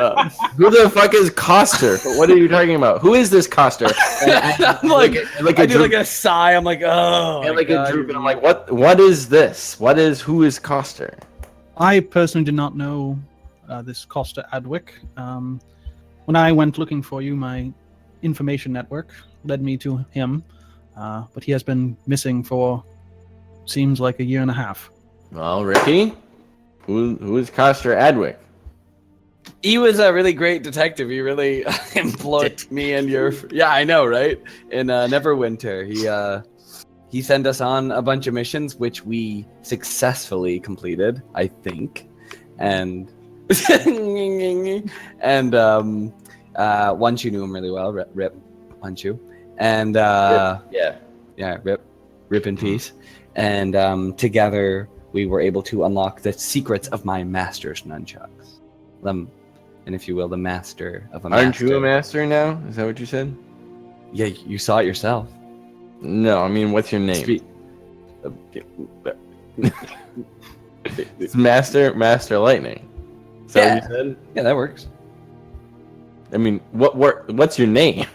Who the fuck is Coster? What are you talking about? Who is this Coster? I'm like like I a do droop, like a sigh. I'm like, oh, and my like God, a droop, and I'm like, what is this? Who is Coster? I personally did not know this Costa Adwick. When I went looking for you, my information network led me to him, but he has been missing for seems like a year and a half. Well, Ricky, who is Coster Adwick? He was a really great detective. He really employed me and your. Yeah, I know, right? In Neverwinter, he sent us on a bunch of missions, which we successfully completed, I think, and and Wanshu knew him really well. Rip Wanshu, and rip in peace. And together we were able to unlock the secrets of my master's nunchucks. And if you will, the master of a master. Aren't you a master now? Is that what you said? Yeah, you saw it yourself. No, I mean, what's your name? It's Master Lightning. Is that what you said? Yeah, that works. I mean, what's your name?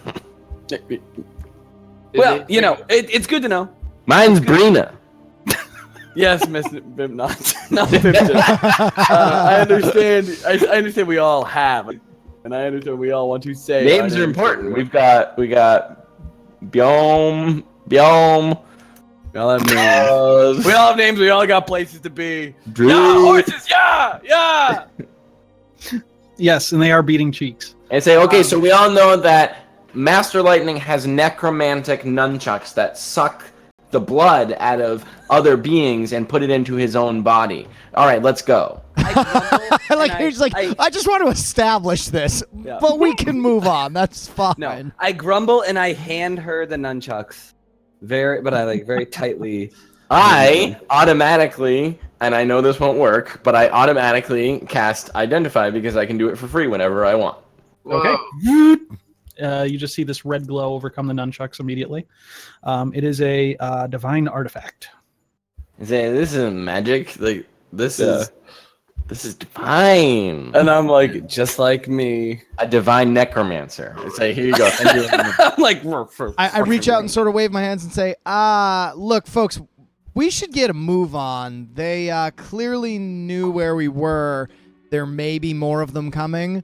Well, you know, it's good to know. Mine's Brina. Yes, Miss Bim, not Pimpton. I understand. I understand. We all have, and I understand we all want to say Names are important. We got Byom. We all have names. We all have names. We all got places to be. Droop. Yeah, horses. Yeah. Yes, and they are beating cheeks. And say, okay, so we all know that Master Lightning has necromantic nunchucks that suck the blood out of other beings and put it into his own body. All right, let's go. I just want to establish this, but we can move on. That's fine. No, I grumble and I hand her the nunchucks, very tightly. I automatically, and I know this won't work, but I automatically cast Identify because I can do it for free whenever I want. Okay. You just see this red glow overcome the nunchucks immediately. It is a divine artifact. This is magic. Like this is divine. And I'm like, just like me, A divine necromancer. It's like, here you go. I'm like, I reach out and sort of wave my hands and say, look, folks, we should get a move on. They clearly knew where we were. There may be more of them coming.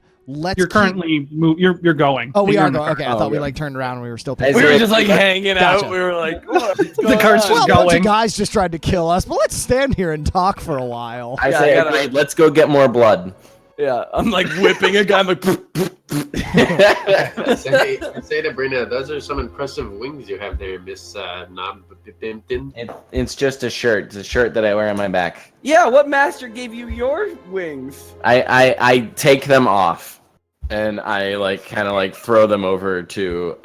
You're currently you're going. Oh, we You're are in the going. car. Okay, I thought we turned around and we were still paying. we were just like hanging Gotcha. out. We were like, what's The car's going just Well, a bunch going. of guys just tried to kill us, but let's stand here and talk for a while. I Yeah, say, I gotta- okay, let's go get more blood. Yeah, I'm like whipping a guy. I'm like, say to Brina, those are some impressive wings you have there, Miss Knob Pimpton. It's just a shirt. It's a shirt that I wear on my back. yeah, what master gave you your wings? I take them off and I like kind of like throw them over to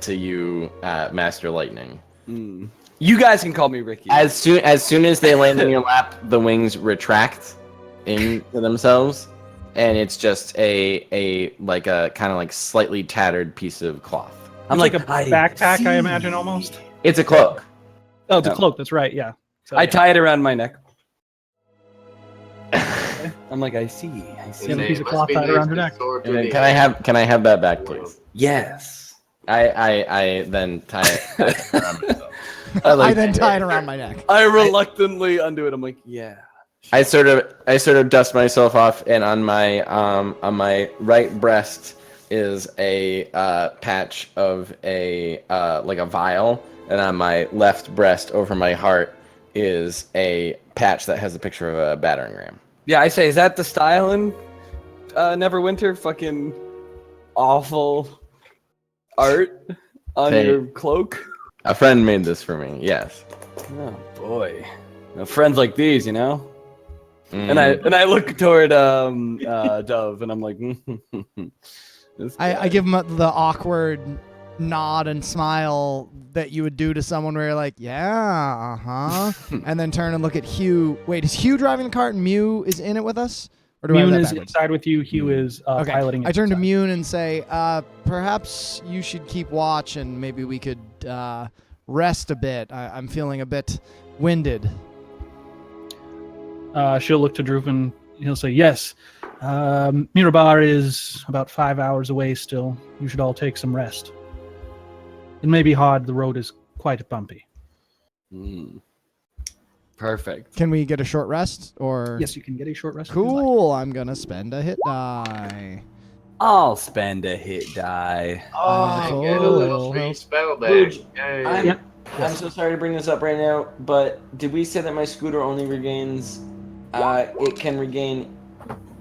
you, Master Lightning. You guys can call me Ricky. As soon as they land in your lap, the wings retract into themselves, and it's just a like a kind of like slightly tattered piece of cloth. I'm It's like a backpack, I imagine almost. It's a cloak. Oh, it's a No. cloak. That's right. Yeah. So, I yeah. tie it around my neck. I'm like, I see. You have a piece of Must cloth be tied nice around your to neck. soar to And the can I air. have that back, please? Yes. I then tie it around myself. I then tie it around my neck. I reluctantly undo it. I'm like, yeah. I sort of dust myself off, and on my right breast is a patch of a like a vial, and on my left breast over my heart is a patch that has a picture of a battering ram. Yeah, I say, is that the style in Neverwinter? Fucking awful art on Hey. your cloak? A friend made this for me. Yes. Oh boy. Friends like these, you know? Mm. And I look toward Dove and I'm like, this I guy. give him the awkward nod and smile that you would do to someone where you're like, yeah, and then turn and look at Hugh. Wait, is Hugh driving the cart and Mew is in it with us? Or do I have Mune that is backwards? inside with you. Hugh is Okay, piloting it. I turn to inside. Mune and say, perhaps you should keep watch and maybe we could rest a bit. I'm feeling a bit winded. She'll look to Droop and he'll say, yes, Mirabar is about 5 hours away still. You should all take some rest. It may be hard. The road is quite bumpy. Perfect. Can we get a short rest? Or Yes, you can get a short rest. if you'd like. Cool. I'm gonna spend a hit die. I'll spend a hit die. Oh, get a little free spell back. Huge. Yay. Yep. I'm so sorry to bring this up right now, but did we say that my scooter only regains? It can regain.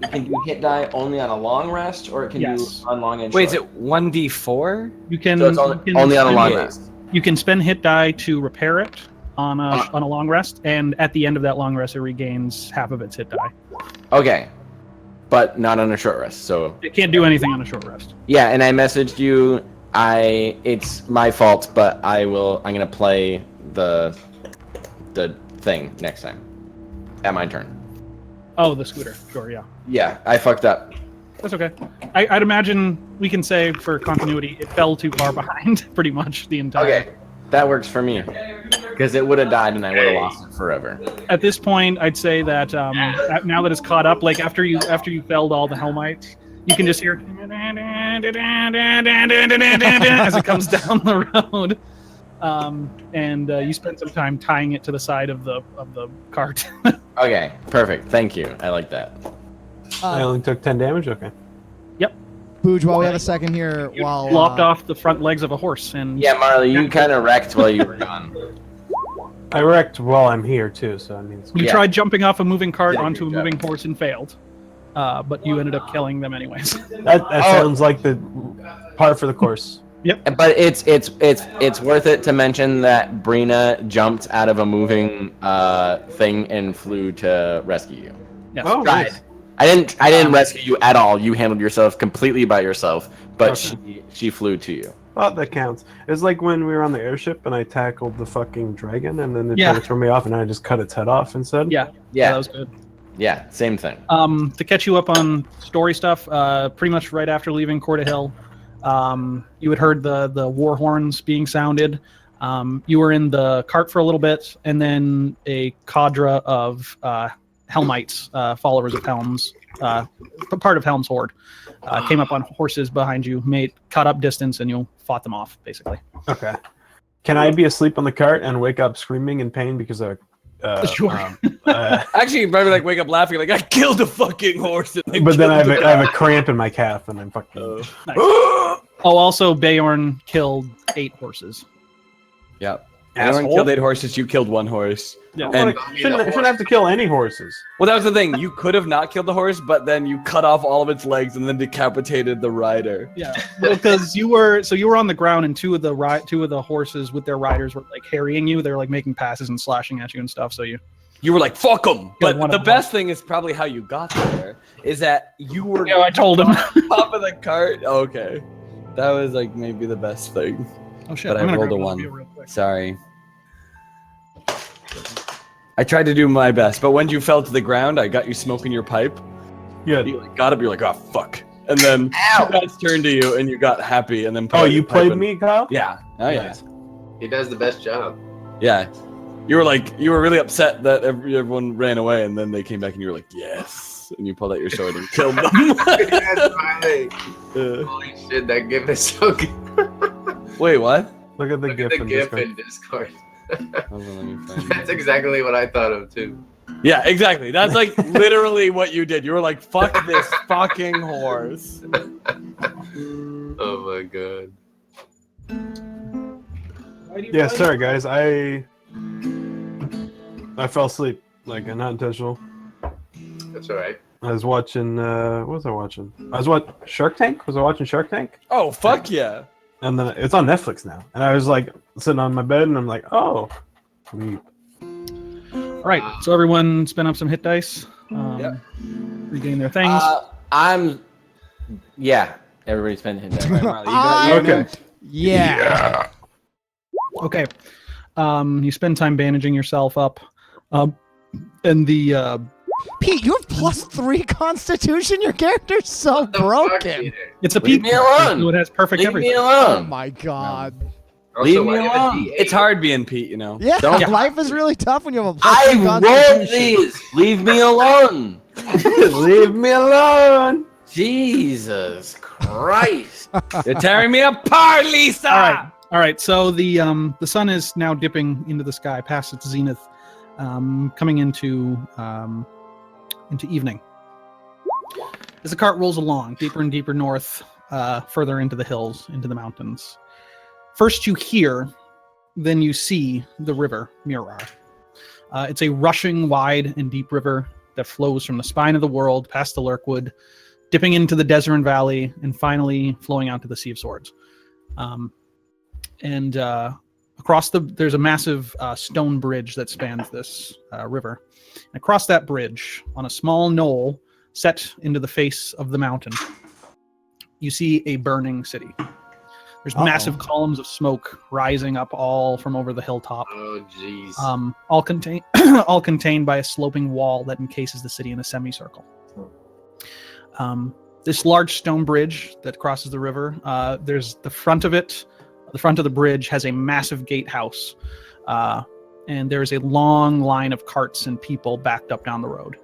It can do hit die only on a long rest, or it can Yes. do on long and Wait, is short. it 1d4? You can. So it's you only, can only on a spend- long Yeah. rest. You can spend hit die to repair it on a long rest, and at the end of that long rest, it regains half of its hit die. Okay, but not on a short rest. So It can't do anything on a short rest. yeah, and I messaged you. It's my fault, but I'm gonna play the thing next time. At my turn. Oh, the scooter. Sure, yeah. Yeah, I fucked up. That's okay. I'd imagine we can say for continuity, it fell too far behind, pretty much the entire. Okay, that works for me. Because it would have died and I would have lost it forever. At this point, I'd say that now that it's caught up, like after you felled all the Helmites, you can just hear as it comes down the road. And you spend some time tying it to the side of the cart. Okay, perfect. Thank you. I like that. I only took 10 damage. Okay. Booj, while we have a second here, while Lopped off the front legs of a horse, and Yeah, Marley, you kind of wrecked while you were gone. I wrecked while I'm here too, so I mean. It's you Yeah. tried jumping off a moving cart Yeah, onto a good moving horse and failed. But you ended up killing them anyways. That sounds like the part for the course. But it's worth it to mention that Brina jumped out of a moving thing and flew to rescue you. Yes. Oh, Tried. nice. I didn't rescue you at all. You handled yourself completely by yourself, but she flew to you. Oh, that counts. It's like when we were on the airship and I tackled the fucking dragon and then it Yeah. tried to throw me off and I just cut its head off instead. Yeah. That Yeah, was good. yeah, same thing. To catch you up on story stuff, pretty much right after leaving Corda Hill, you had heard the war horns being sounded. You were in the cart for a little bit, and then a cadre of Helmites, followers of Helm's, part of Helm's horde, came up on horses behind you, cut up distance, and you fought them off, basically. Okay. Can I be asleep on the cart and wake up screaming in pain because of Sure. Actually, you'd probably like wake up laughing, like I killed a fucking horse. And but then I killed have a cramp in my calf and I'm fucking. Nice. Oh, also, Beorn killed 8 horses. Yep. Asshole. Everyone killed 8 horses. You killed 1 horse. Yeah. And Shouldn't have to kill any horses. well, that was the thing. You could have not killed the horse, but then you cut off all of its legs and then decapitated the rider. Yeah, because you were on the ground, and two of the horses with their riders were like harrying you. They were like making passes and slashing at you and stuff. So You were like, "Fuck them!" But one the of best thing is probably how you got there. Is that you were I told him. top of the cart? Okay, that was like maybe the best thing. Oh shit! But I'm I gonna rolled a grab 1. beer real quick. Sorry. I tried to do my best, but when you fell to the ground, I got you smoking your pipe. Yeah. You like, got up, you're like, "Oh fuck!" And then two guys turned to you, and you got happy, and then put Oh, out you your pipe played and- me, Kyle? Yeah. Oh yeah. Nice. He does the best job. Yeah. You were really upset that everyone ran away, and then they came back, and you were like, "Yes!" And you pulled out your sword and killed them. That's right. Uh, Holy shit, that gif is so good. wait, what? Look at the Look GIF at the in gif Discord. in Discord. Hold on, let me find it. That's exactly what I thought of too. Yeah, exactly. That's like literally what you did. You were like, "Fuck this fucking horse." Oh my god. Yeah, sorry guys. I fell asleep, like not intentional. That's alright. I was watching. What was I watching? Shark Tank. Was I watching Shark Tank? Oh fuck yeah! And then it's on Netflix now. And I was like sitting on my bed, and I'm like, oh, sleep. All right, so everyone spin up some hit dice. Yep. Regain their things. Yeah, everybody spend hit die. Right, Marley, you got your Okay. number? Yeah. Okay. You spend time bandaging yourself up. And the Pete, you have +3 Constitution. Your character's so What the fuck, broken. Peter? it's a Leave peak, me alone. so it has perfect Leave everything. me Oh alone. my god. Also, Leave me why do you have a alone. D8? It's hard being Pete, you know. Yeah, Don't- life is really tough when you have a +3 I rolled Constitution. these. Leave me alone. Leave me alone. Jesus Christ! You're tearing me apart, Lisa. All right. So the sun is now dipping into the sky past its zenith, coming into evening. As the cart rolls along, deeper and deeper north, further into the hills, into the mountains. First you hear, then you see the river Mirar. It's a rushing, wide, and deep river that flows from the spine of the world past the Lurkwood, dipping into the Desert Valley, and finally flowing out to the Sea of Swords. Across there's a massive stone bridge that spans this river. And across that bridge, on a small knoll set into the face of the mountain, you see a burning city. There's massive columns of smoke rising up all from over the hilltop. Oh, jeez. All contained by a sloping wall that encases the city in a semicircle. This large stone bridge that crosses the river, there's the front of it. The front of the bridge has a massive gatehouse, and there's a long line of carts and people backed up down the road.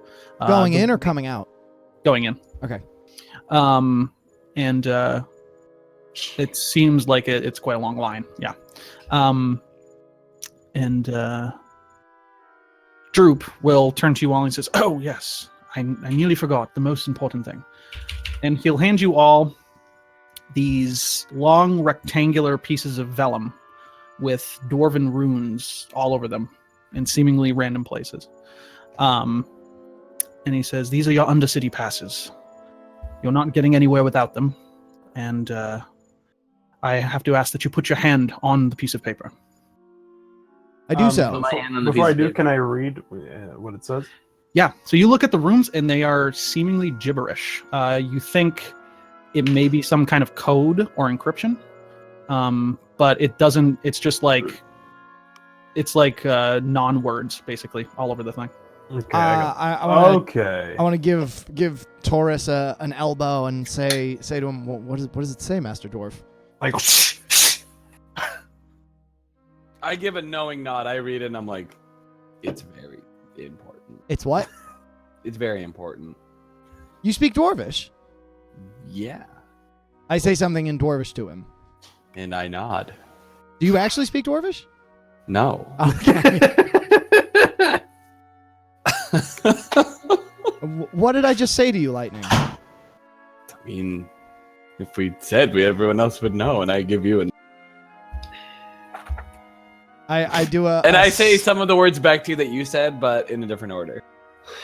Going in or coming out? Going in. Okay. It seems like it's quite a long line. Yeah. Droop will turn to you all and says, "Oh, yes, I nearly forgot the most important thing." And he'll hand you all these long rectangular pieces of vellum with dwarven runes all over them in seemingly random places. And he says, "These are your Undercity passes. You're not getting anywhere without them. And I have to ask that you put your hand on the piece of paper." I do so. Before I do, can I read what it says? Yeah, so you look at the runes and they are seemingly gibberish. You think it may be some kind of code or encryption, but it doesn't. It's just like non-words basically all over the thing. Okay. I want to give Taurus an elbow and say to him, what does it say, Master Dwarf? Like, I give a knowing nod. I read it and I'm like, it's very important. It's what? It's very important. You speak Dwarvish? Yeah. I say something in Dwarvish to him. And I nod. Do you actually speak Dwarvish? No. Okay. What did I just say to you, Lightning? I mean, if we said, everyone else would know, and I give you an. I do a. And I say some of the words back to you that you said, but in a different order.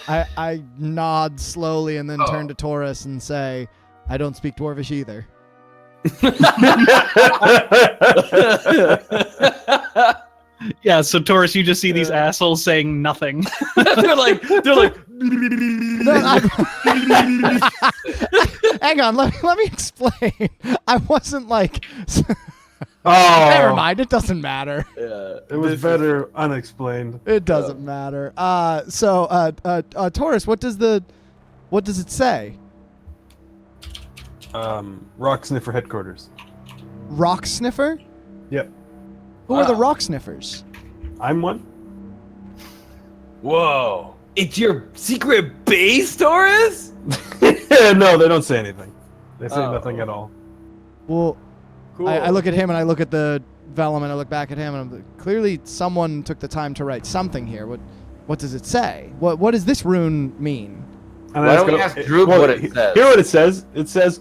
I nod slowly and then turn to Taurus and say, "I don't speak Dwarvish either." Yeah, so Taurus, you just see these assholes saying nothing. they're like. Hang on, let me explain. I wasn't like. oh, Never mind. It doesn't matter. Yeah, it was better unexplained. It doesn't matter. Taurus, what does it say? Rock Sniffer headquarters. Rock Sniffer? Yep. Who are the Rock Sniffers? I'm one. Whoa! It's your secret base, Taurus? No, they don't say anything. They say nothing at all. Well, Cool. I look at him and I look at the vellum and I look back at him and I'm like, clearly someone took the time to write something here. What does it say? What does this rune mean? And Why don't we ask Droop what it says? Hear what it says. It says.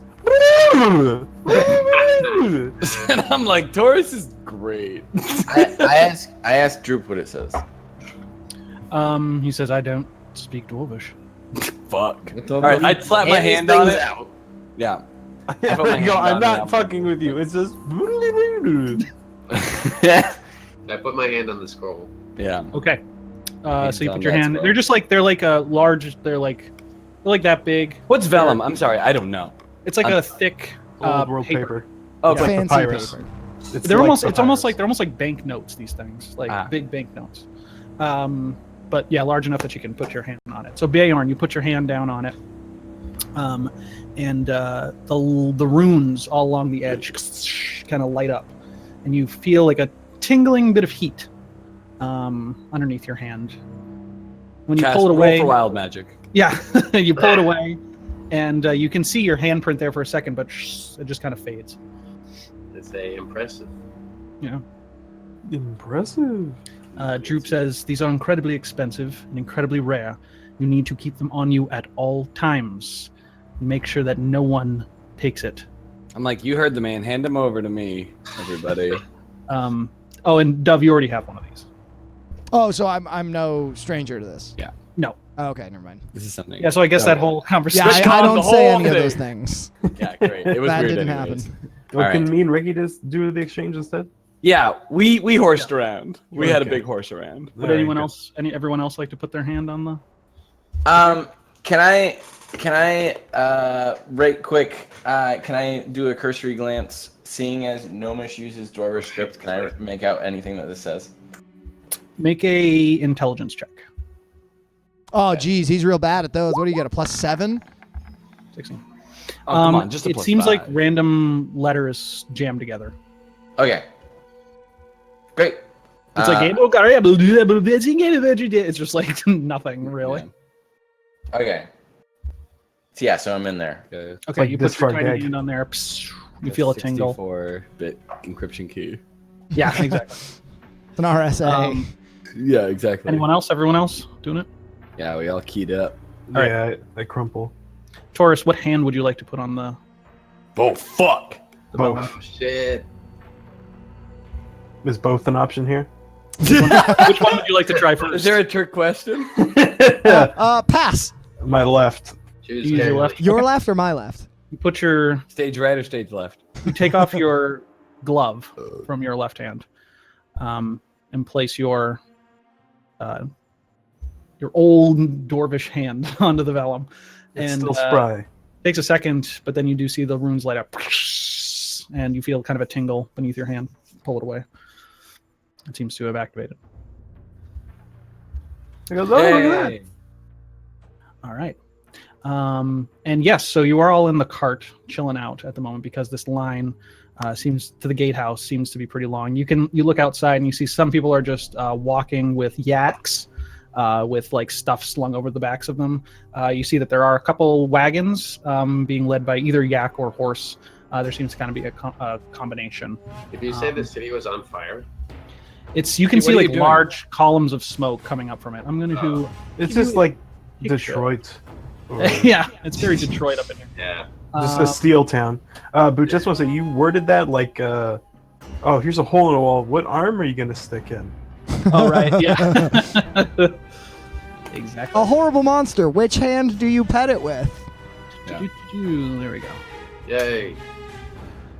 And I'm like, Taurus is great. I asked Droop what it says. He says, "I don't speak Dwarvish." Fuck. All right, I'd slap my hand on it. Yeah. I'm not fucking with you. It says. I put my hand on the scroll. Yeah. Okay. So you done put your that hand. spell. They're like a large. They're like that big. What's vellum? I'm sorry, I don't know. It's like a thick Old world paper. Oh, It's like Fancy papyrus. paper. It's They're like almost papyrus. like banknotes. These things, like big banknotes. But yeah, large enough that you can put your hand on it. So Bjorn, you put your hand down on it, and the runes all along the edge kind of light up, and you feel like a tingling bit of heat underneath your hand. When you pull it away, roll for wild magic. Yeah, you pull it away, and you can see your handprint there for a second, but it just kind of fades. It's impressive. Yeah. Impressive. Droop says, these are incredibly expensive and incredibly rare. You need to keep them on you at all times. Make sure that no one takes it. I'm like, you heard the man. Hand him over to me, everybody. Oh, and Dove, you already have one of these. Oh, so I'm no stranger to this. Yeah. No. Oh, okay, never mind. This is something. Yeah, so I guess that whole Yeah, conversation. I don't the say whole any of thing. those things. Yeah, great. It was That weird didn't anyways. happen. Well, All can right. me and Ricky just do the exchange instead? Yeah, we horsed around. We had a Okay. big horse around. Would anyone else, everyone else like to put their hand on the? Can I right quick? Can I do a cursory glance? Seeing as Gnomish uses Dwarvish script, can I make out anything that this says? Make a intelligence check. Oh, geez, he's real bad at those. What do you get? A +7? 16. Oh, come on, just a it plus seems like 5. random letters jammed together. Okay. Great. It's like it's just like nothing really. Yeah. Okay. So yeah, so I'm in there. Okay. Okay, like you this put your far tiny gag. hand on there. Psst, you feel a tingle. 64-bit encryption key. Yeah, exactly. It's an RSA. Yeah, exactly. Anyone else? Everyone else doing it? Yeah, we all keyed up. All right. Yeah, I crumple. Taurus, what hand would you like to put on the? Oh fuck! Both. Oh shit. Is both an option here? Which one would you like to try first? Is there a trick question? Pass. My left. Choose Use your carefully. left. Your left or my left? You put your. Stage right or stage left? You take off your glove from your left hand, and place your old dwarvish hand onto the vellum. It's And still spry. takes a second, but then you do see the runes light up, and you feel kind of a tingle beneath your hand. Pull it away. It seems to have activated. I goes, oh, look at that. All right. And yes, so you are all in the cart chilling out at the moment because this line seems to the gatehouse seems to be pretty long. You look outside and you see some people are just walking with yaks with like stuff slung over the backs of them. You see that there are a couple wagons being led by either yak or horse. There seems to kind of be a combination. If you say the city was on fire, You can Hey, see what are you like doing? large columns of smoke coming up from it. I'm going to do. It's Give just you like a picture. Detroit. Or Yeah, it's very Detroit up in here. yeah. just a steel town. But just want to say, you worded that like, oh, here's a hole in the wall. What arm are you going to stick in? Oh, right. Yeah. Exactly. A horrible monster. Which hand do you pet it with? There we go. Yay.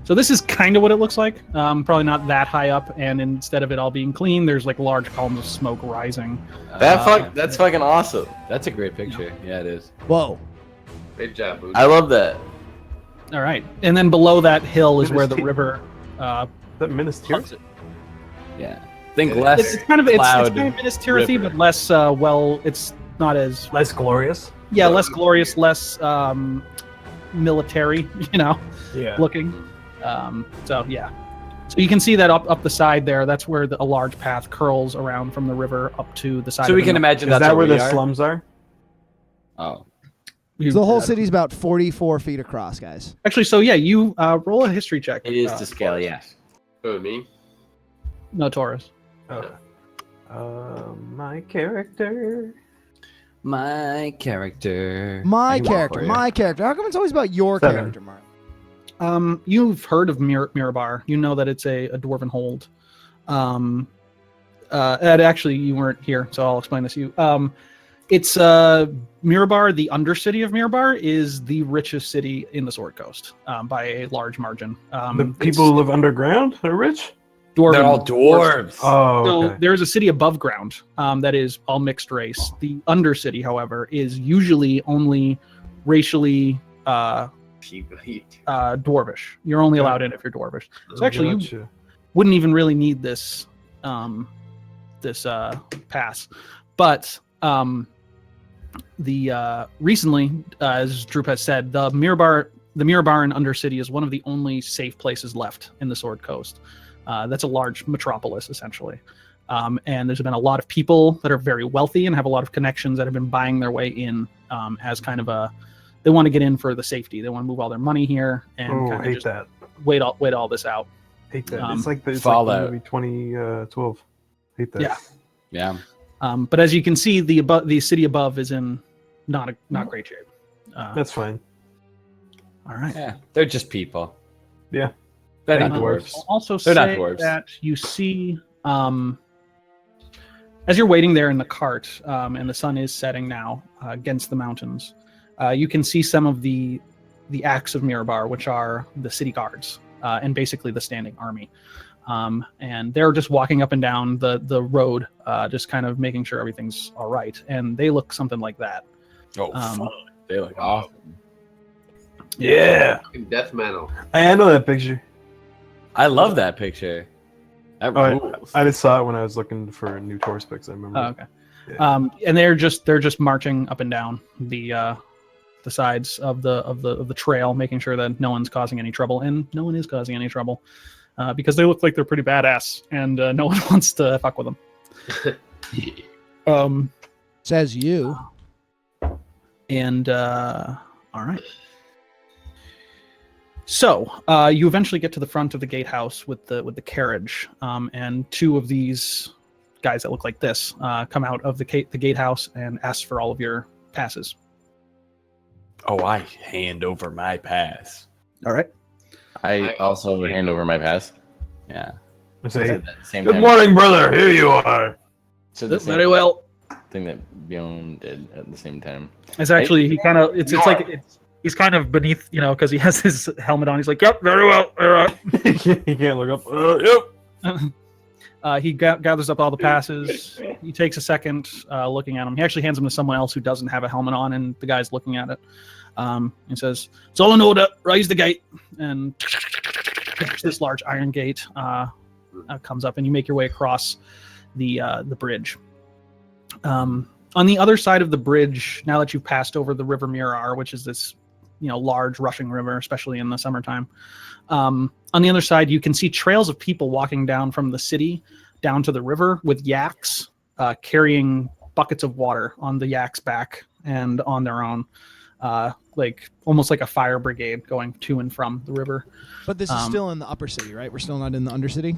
So this is kind of what it looks like. Probably not that high up, and instead of it all being clean, there's like large columns of smoke rising. That's fucking awesome. That's a great picture. Yeah, it is. Whoa. Great job, Boots. I love that. All right, and then below that hill is where the Minas river. Is that Minas Tirith? Hugs it. Yeah. Think Yeah. less. It's kind of it's cloud kind of Minas Tirith, river. but less it's not as Less glorious? less glorious, less military, Yeah. looking. So yeah, so you can see that up the side there. That's where a large path curls around from the river up to the side. So of we the can mill. imagine Is that's that where we the are? slums are? Oh. You- So the whole city's about 44 feet across, guys. Actually, so yeah, you roll a history check. It is to scale, yes. Who, me? No, Taurus. Okay. My character. My character. My I can roll character. for you. My character. How come it's always about your 7. character, Mark? You've heard of Mirabar. You know that it's a dwarven hold. And actually, you weren't here, so I'll explain this to you. It's Mirabar, the undercity of Mirabar, is the richest city in the Sword Coast by a large margin. The people who live underground are rich? Dwarven, They're all dwarves. Oh, So okay. there is a city above ground that is all mixed race. The undercity, however, is usually only racially dwarvish. You're only allowed in if you're dwarvish. So actually, you Gotcha. wouldn't even really need this pass. But recently, as Droop has said, the Mirabaran Undercity is one of the only safe places left in the Sword Coast. That's a large metropolis, essentially. And there's been a lot of people that are very wealthy and have a lot of connections that have been buying their way in as kind of they want to get in for the safety. They want to move all their money here and Oh, kind of hate just that. wait all this out. Hate that. Um, it's like the Fallout. movie 2012. Hate that. Yeah. Yeah. But as you can see, the city above is in not great shape. That's fine. All right. Yeah. They're just people. Yeah. They're Hey, not dwarves. I'll also They're not say dwarves. that you see, as you're waiting there in the cart, and the sun is setting now against the mountains, you can see some of the acts of Mirabar, which are the city guards and basically the standing army. And they're just walking up and down the road, just kind of making sure everything's all right. And they look something like that. Oh, Um, they look awesome. Yeah. Fucking death metal. I know that picture. I love that picture. That Oh, rules. I just saw it when I was looking for new tour specs. I remember. Oh, okay. Yeah. And they're just marching up and down the sides of the trail, making sure that no one's causing any trouble, and no one is causing any trouble because they look like they're pretty badass, and no one wants to fuck with them. Says you. And all right. So you eventually get to the front of the gatehouse with the carriage, and two of these guys that look like this come out of the gatehouse and ask for all of your passes. Oh, I hand over my pass. All right. I also would hand over my pass. Yeah. I At say, the same good time. morning, brother. Here you are. So the same Very well. thing that Bjorn did at the same time. It's actually he kind of it's like he's kind of beneath, because he has his helmet on. He's like, "Yep, very well." All right. He can't look up. Yep. He gathers up all the passes. He takes a second looking at them. He actually hands them to someone else who doesn't have a helmet on, and the guy's looking at it. He says, "It's all in order. Raise the gate." And this large iron gate comes up, and you make your way across the bridge. On the other side of the bridge, now that you've passed over the River Mirar, which is this large rushing river, especially in the summertime, on the other side you can see trails of people walking down from the city down to the river with yaks carrying buckets of water on the yaks' back and on their own, like almost like a fire brigade going to and from the river. But this is still in the upper city, right? We're still not in the undercity.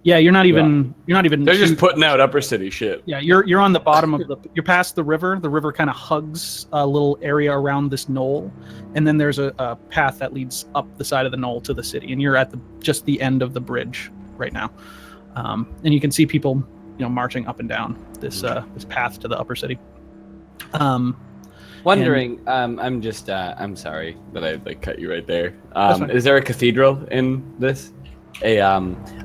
Yeah, you're not even. They're just putting out upper city shit. Yeah, you're on the bottom of you're past the river. The river kind of hugs a little area around this knoll, and then there's a path that leads up the side of the knoll to the city, and you're at just the end of the bridge right now. And you can see people, marching up and down this path to the upper city. Wondering, I'm sorry that I cut you right there. fine. Is there a cathedral in this?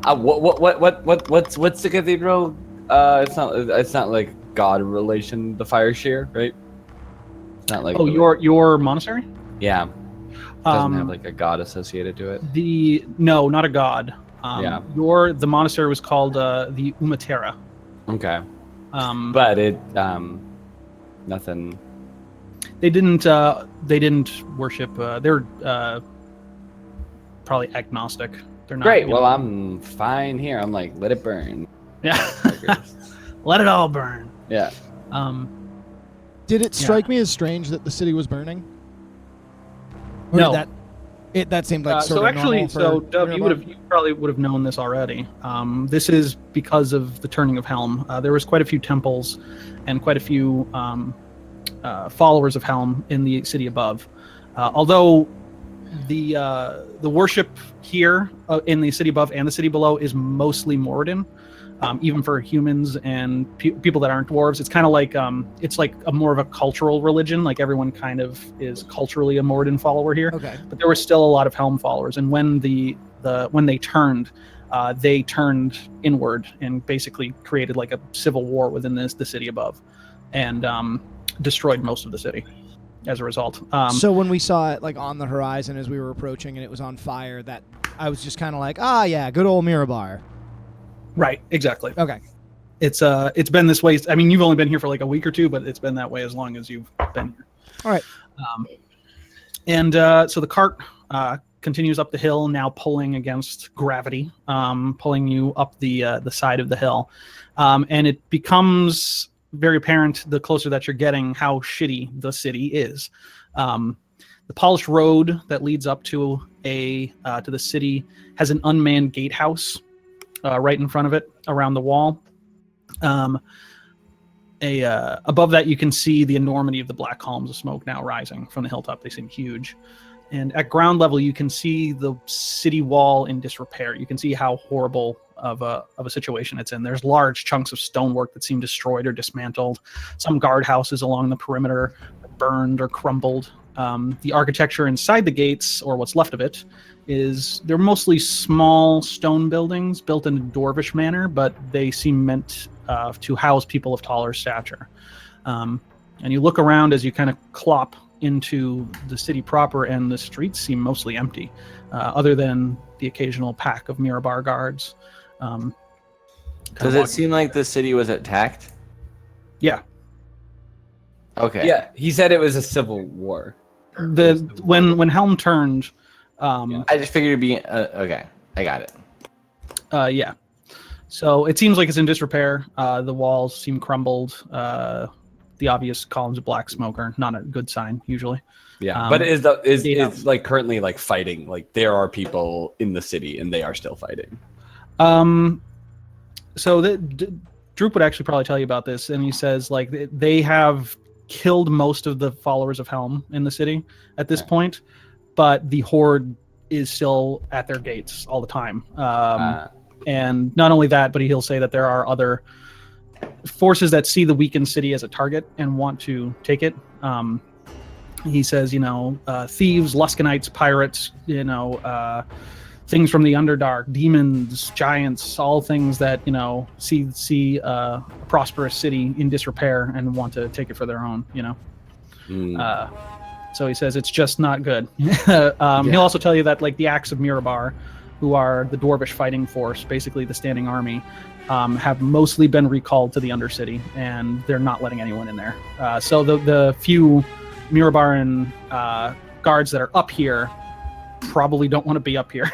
What's the cathedral? It's not like god relation, the fire shear, right? It's not like your monastery? yeah. Doesn't have like a god associated to it. No, not a god. Yeah. The monastery was called the Umatera. Okay. But It nothing. they didn't worship. They're probably agnostic. They're not. Great. Well, I'm fine here. I'm like, let it burn. Yeah. Let it all burn. Yeah. Did it strike me as strange that the city was burning? Or No. That seemed like sort so of actually, normal so for Dove, Mirabar? you probably would have known this already. This is because of the turning of Helm. There was quite a few temples and quite a few followers of Helm in the city above. Although the worship here in the city above and the city below is mostly Moradin. Even for humans and people that aren't dwarves, it's kind of like it's like a more of a cultural religion. Like everyone kind of is culturally a Moradin follower here. Okay. But there were still a lot of Helm followers, and when when they turned inward and basically created like a civil war within the city above, and destroyed most of the city as a result. So when we saw it like on the horizon as we were approaching and it was on fire, that I was just kind of like, yeah, good old Mirabar. Right, exactly. Okay. It's been this way. I mean, you've only been here for like a week or two, but it's been that way as long as you've been here. All right. So the cart continues up the hill, now pulling against gravity, pulling you up the side of the hill, and it becomes very apparent the closer that you're getting how shitty the city is. The polished road that leads up to to the city has an unmanned gatehouse right in front of it around the wall. Above that, you can see the enormity of the black columns of smoke now rising from the hilltop. They seem huge. And at ground level, you can see the city wall in disrepair. You can see how horrible of a situation it's in. There's large chunks of stonework that seem destroyed or dismantled. Some guardhouses along the perimeter are burned or crumbled. The architecture inside the gates, or what's left of it, they're mostly small stone buildings built in a dwarvish manner, but they seem meant to house people of taller stature. And you look around as you kind of clop into the city proper, and the streets seem mostly empty, other than the occasional pack of Mirabar guards. Does it seem like the city was attacked? Yeah. Okay. Yeah, he said it was a civil war. When Helm turned, I just figured it'd be okay. I got it. yeah. So it seems like it's in disrepair. The walls seem crumbled. The obvious columns of black smoke are not a good sign usually. Yeah, but is like currently like fighting? Like there are people in the city and they are still fighting. So Droop would actually probably tell you about this, and he says like they have killed most of the followers of Helm in the city at this point, but the horde is still at their gates all the time. And not only that, but he'll say that there are other forces that see the weakened city as a target and want to take it. He says, thieves, Luskanites, pirates, things from the Underdark, demons, giants, all things that, see a prosperous city in disrepair and want to take it for their own, So he says it's just not good. He'll also tell you that, like, the Axe of Mirabar, who are the Dwarvish fighting force, basically the standing army, have mostly been recalled to the Undercity, and they're not letting anyone in there. So the few Mirabaran guards that are up here probably don't want to be up here,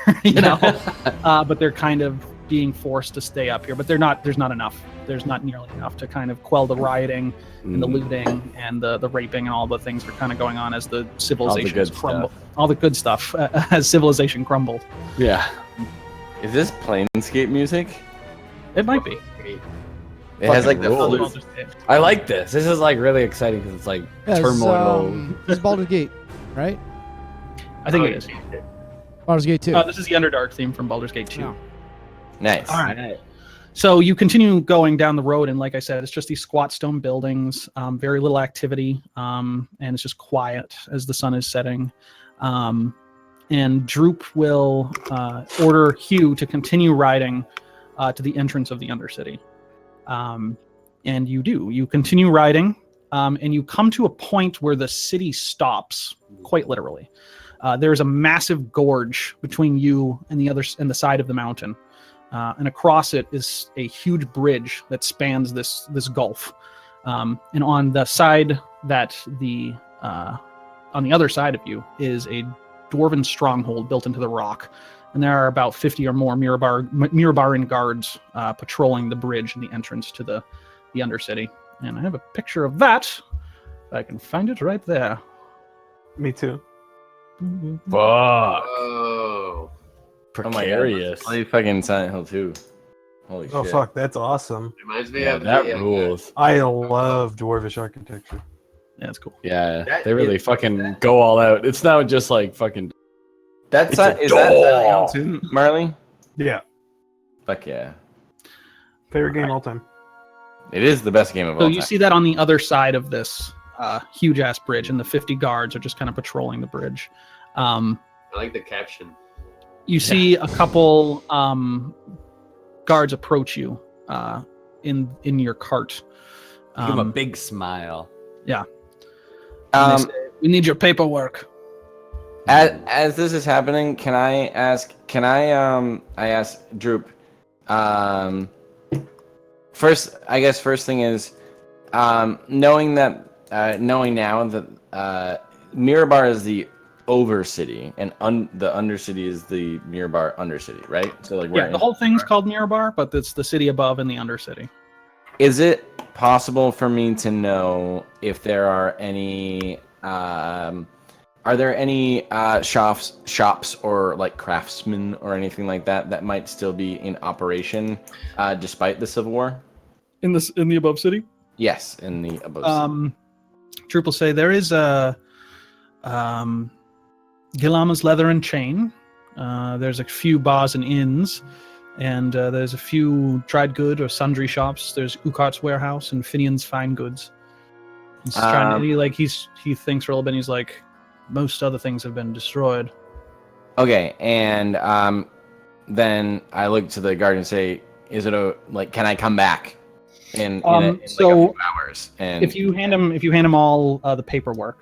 but they're kind of being forced to stay up here. But there's not enough. There's not nearly enough to kind of quell the rioting and the looting and the raping and all the things that are kind of going on as the civilization crumbled. All the good stuff as civilization crumbled. Yeah. Is this Planescape music? It might be. It has like the rules. flute. I like this. This is like really exciting because it's like turmoil. It's Baldur's Gate, right? I think it is. Baldur's Gate 2. This is the Underdark theme from Baldur's Gate 2. Oh. Nice. All right. So you continue going down the road, and like I said, it's just these squat stone buildings, very little activity, and it's just quiet as the sun is setting. And Droop will order Hugh to continue riding to the entrance of the Undercity. And you do. You continue riding, and you come to a point where the city stops, quite literally. There's a massive gorge between you and the side of the mountain. And across it is a huge bridge that spans this gulf. And on the side that on the other side of you is a dwarven stronghold built into the rock. And there are about 50 or more Mirabaran guards patrolling the bridge and the entrance to the Undercity. And I have a picture of that. If I can find it right there. Me too. Fuck. Oh. Precarious. Play fucking Silent Hill 2. Holy Oh shit. fuck, that's awesome. Reminds me Yeah, of that the, rules. I love dwarvish architecture. Yeah, that's cool. Yeah, That they really is- fucking go all out. It's not just like fucking. That's It's a is that door. Silent Hill 2, Marley? Yeah, Fuck yeah. favorite game all time. It is the best game of So all you time. see that on the other side of this huge ass bridge, and the 50 guards are just kind of patrolling the bridge. I like the caption. You see a couple guards approach you in your cart. Give him a big smile. And they say, we need your paperwork. As this is happening, I ask Droop, first thing is, knowing now that Mirabar is the Overcity and the Undercity is the Mirabar Undercity, right? So like Yeah, the whole thing's called Mirabar, but it's the city above and the Undercity. Is it possible for me to know if there are any shops or like craftsmen or anything like that that might still be in operation despite the Civil War? In the above city? Yes, in the above. Droop will say there is a Gilama's Leather and Chain. There's a few bars and inns, and there's a few dried good or sundry shops. There's Ukart's Warehouse and Finian's Fine Goods. He's trying to, he thinks for a little bit. And he's like, most other things have been destroyed. Okay, and then I look to the guard and say, "Is it can I come back in a few hours?" And if you hand him all the paperwork,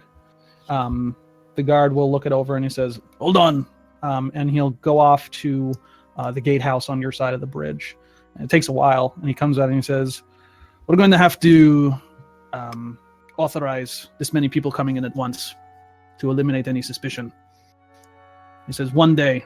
the guard will look it over and he says, "Hold on," and he'll go off to the gatehouse on your side of the bridge. And it takes a while, and he comes out and he says, "We're going to have to authorize this many people coming in at once to eliminate any suspicion." He says, "One day."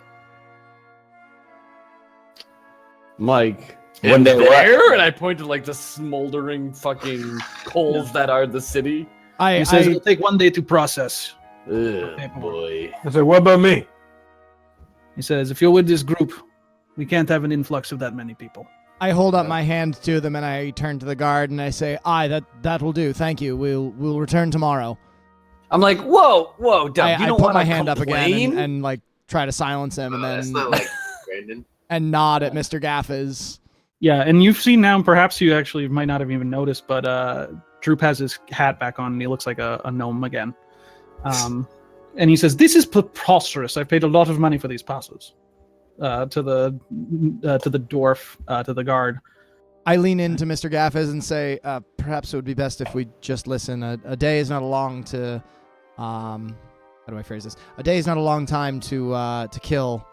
Mike. One day there, and I point to like the smoldering fucking coals that are the city. He says it'll take 1 day to process. Ugh, boy. I said, what about me? He says, if you're with this group, we can't have an influx of that many people. I hold up my hand to them and I turn to the guard and I say, "Aye, that will do. Thank you. We'll return tomorrow." I'm like, whoa, Dub, you I don't put want my to hand complain? up again and like try to silence him, and That's then not like Brandon. and nod at Mr. Gaffes. Yeah, and you've seen now, perhaps you actually might not have even noticed, but Droop has his hat back on and he looks like a gnome again. And he says, "This is preposterous. I've paid a lot of money for these passes." To the dwarf, to the guard. I lean into Mr. Gaffes and say, "Perhaps it would be best if we just listen. A day is not a long to, how do I phrase this? A day is not a long time to kill."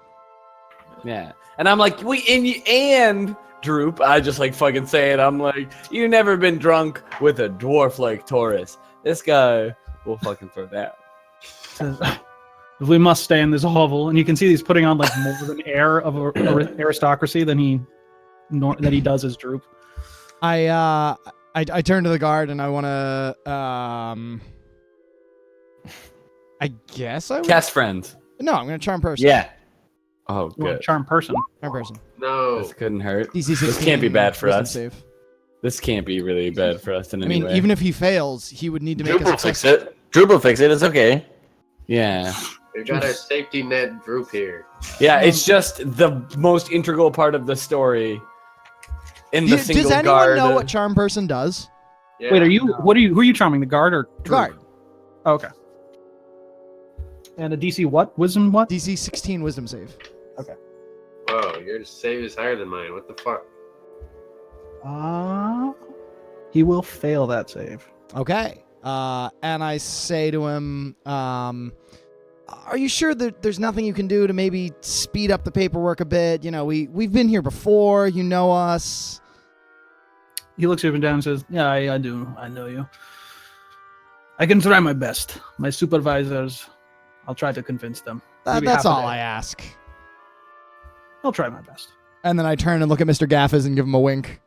Yeah, and I'm like, and Droop, I just like fucking say it. I'm like, you never been drunk with a dwarf like Taurus. This guy will fucking throw down. Says, "If we must stay in this hovel," and you can see he's putting on like more of an air of aristocracy than he does as Droop. I turn to the guard and I want to, I guess I would. Cast friends. No, I'm gonna charm person. yeah, Oh, You want good. to charm person. Charm person. No. This couldn't hurt. DC This 16 can't be bad for wisdom us. Save. This can't be really bad for us in I any mean, way. even if he fails, he would need to make Droop a will fix success. it. Droop will fix it. It's okay. Yeah. We've got our safety net Droop here. Yeah, it's just the most integral part of the story. In the single Does anyone guard. know what charm person does? Yeah. Wait, who are you charming? The guard or Droop? Guard. Oh, okay. And a DC what? Wisdom what? DC 16 wisdom save. Whoa, your save is higher than mine. What the fuck? He will fail that save. Okay. And I say to him, are you sure that there's nothing you can do to maybe speed up the paperwork a bit? You know, we've been here before. You know us. He looks up and down and says, "Yeah, I do. I know you. I can try my best. My supervisors, I'll try to convince them. Maybe That's half a all day. I ask." I'll try my best." And then I turn and look at Mr. Gaffes and give him a wink.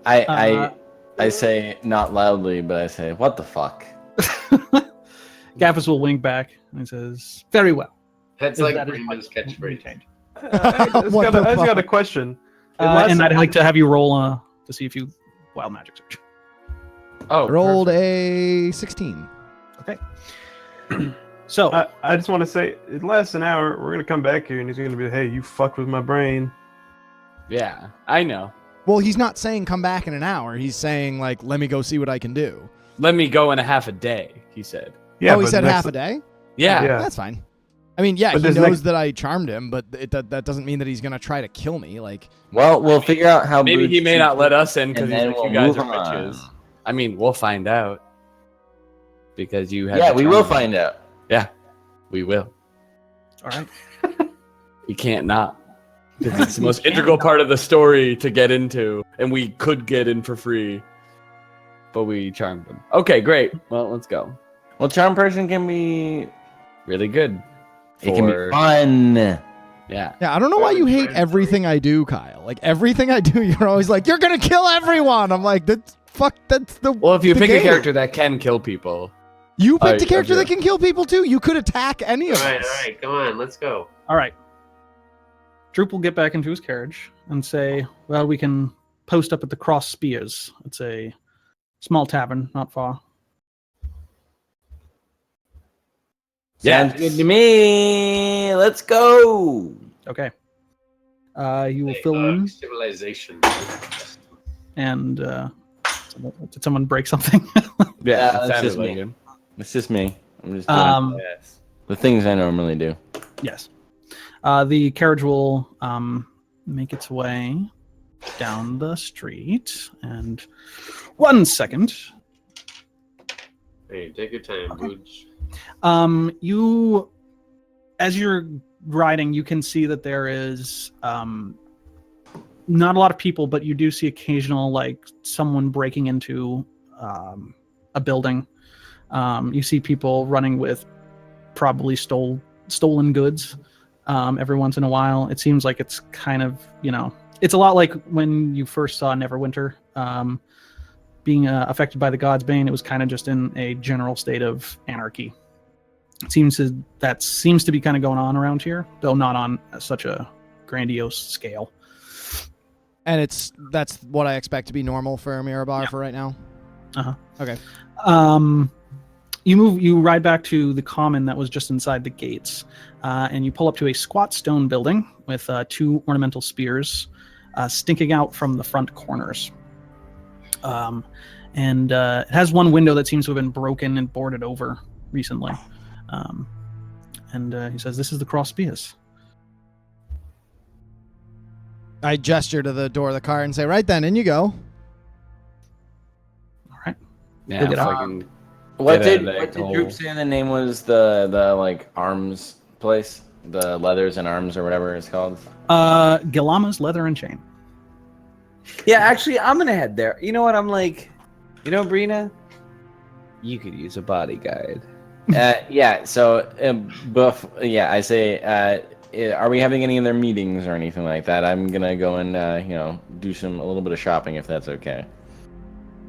I say not loudly, but I say, "What the fuck?" Gaffis will wink back and he says, "Very well." That's Is like that his Brandon's catchphrase. retained. I just What the got fuck? a question. And I'd like to have you roll to see if you wild magic search. Oh, Rolled a 16. So I just want to say, it lasts an hour. We're gonna come back here, and he's gonna be, "Hey, you fucked with my brain." Yeah, I know. Well, he's not saying come back in an hour. He's saying, like, let me go see what I can do. Let me go in a half a day, he said. Yeah, Oh, he but said next- half a day? Yeah. Yeah. That's fine. I mean, yeah, But he there's knows next- that I charmed him, but that doesn't mean that he's going to try to kill me. Like, Well, we'll figure out how. Maybe he may not let us in because and he's then like, we'll you guys move are on. bitches. I mean, we'll find out. Because you have. Yeah, the we will charm. find out. Yeah, we will. all right. We can't not. 'Cause it's the most integral part of the story to get into, and we could get in for free, but we charmed them. Okay, great. Well, let's go. Well, charm person can be. Really good. It can be For- fun. Yeah. Yeah, I don't know why you hate everything I do, Kyle. Like everything I do, you're always like, you're gonna kill everyone. I'm like, that's the. Well, if you the pick game. a character that can kill people, You picked a I character that agree. can kill people too. You could attack any of All us. right, come on, let's go. All right. Droop will get back into his carriage and say, well, we can post up at the Cross Spears. It's a small tavern, not far. Sounds good to me. Let's go. Okay. You will fill in, Civilization. and did someone break something? Yeah, it that's sounded just like me. him. It's just me. I'm just doing the things I normally do. Yes. The carriage will make its way down the street. And 1 second. Hey, take your time, Booch. You, as you're riding, you can see that there is not a lot of people, but you do see occasional, like, someone breaking into a building. You see people running with probably stolen goods every once in a while. It seems like it's kind of, it's a lot like when you first saw Neverwinter being affected by the God's Bane. It was kind of just in a general state of anarchy. That seems to be kind of going on around here, though not on such a grandiose scale. And that's what I expect to be normal for Mirabar for right now. Uh-huh. Okay. You ride back to the common that was just inside the gates, and you pull up to a squat stone building with 2 ornamental spears sticking out from the front corners. And it has one window that seems to have been broken and boarded over recently. And he says, "This is the Cross Spears." I gesture to the door of the car and say, "Right then, in you go." All right. Yeah, You'll get out. fucking. What Get did out of that hole. Droop say the name was the like arms place? The leathers and arms or whatever it's called. Gilama's Leather and Chain. Yeah, actually, I'm gonna head there. You know what? I'm like, Brina, you could use a bodyguard. Yeah, so I say are we having any other meetings or anything like that? I'm gonna go and do a little bit of shopping if that's okay.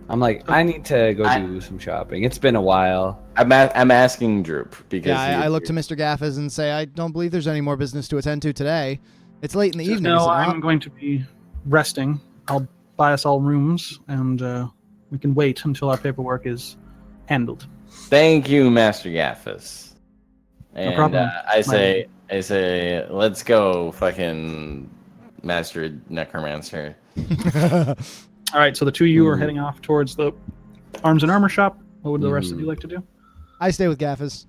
I'm like, I need to go do some shopping. It's been a while. I'm asking Droop because Yeah, I look to Mr. Gaffes and say, "I don't believe there's any more business to attend to today. It's late in the evening." is No, it I'm not? going to be resting. I'll buy us all rooms, and we can wait until our paperwork is handled. Thank you, Master Gaffes. And problem. I say, let's go, fucking Master Necromancer. All right, so the 2 of you are heading off towards the arms and armor shop. What would the rest of you like to do? I stay with Gaffes.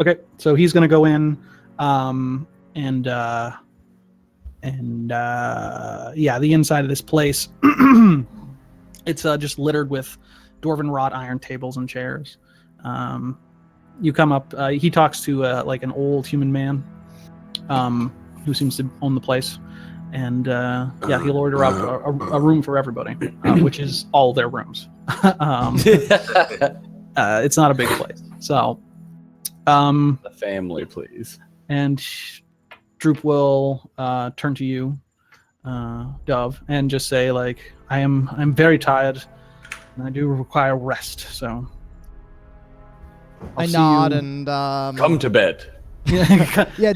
Okay, so he's going to go in, the inside of this place, it's just littered with dwarven wrought iron tables and chairs. You come up. He talks to like an old human man, who seems to own the place, and he'll order up a room for everybody, which is all their rooms. It's not a big place, so The family, please. and Droop will turn to you, Dove, and just say, like, I'm very tired, and I do require rest. So I see nod you- and Come to bed. yeah.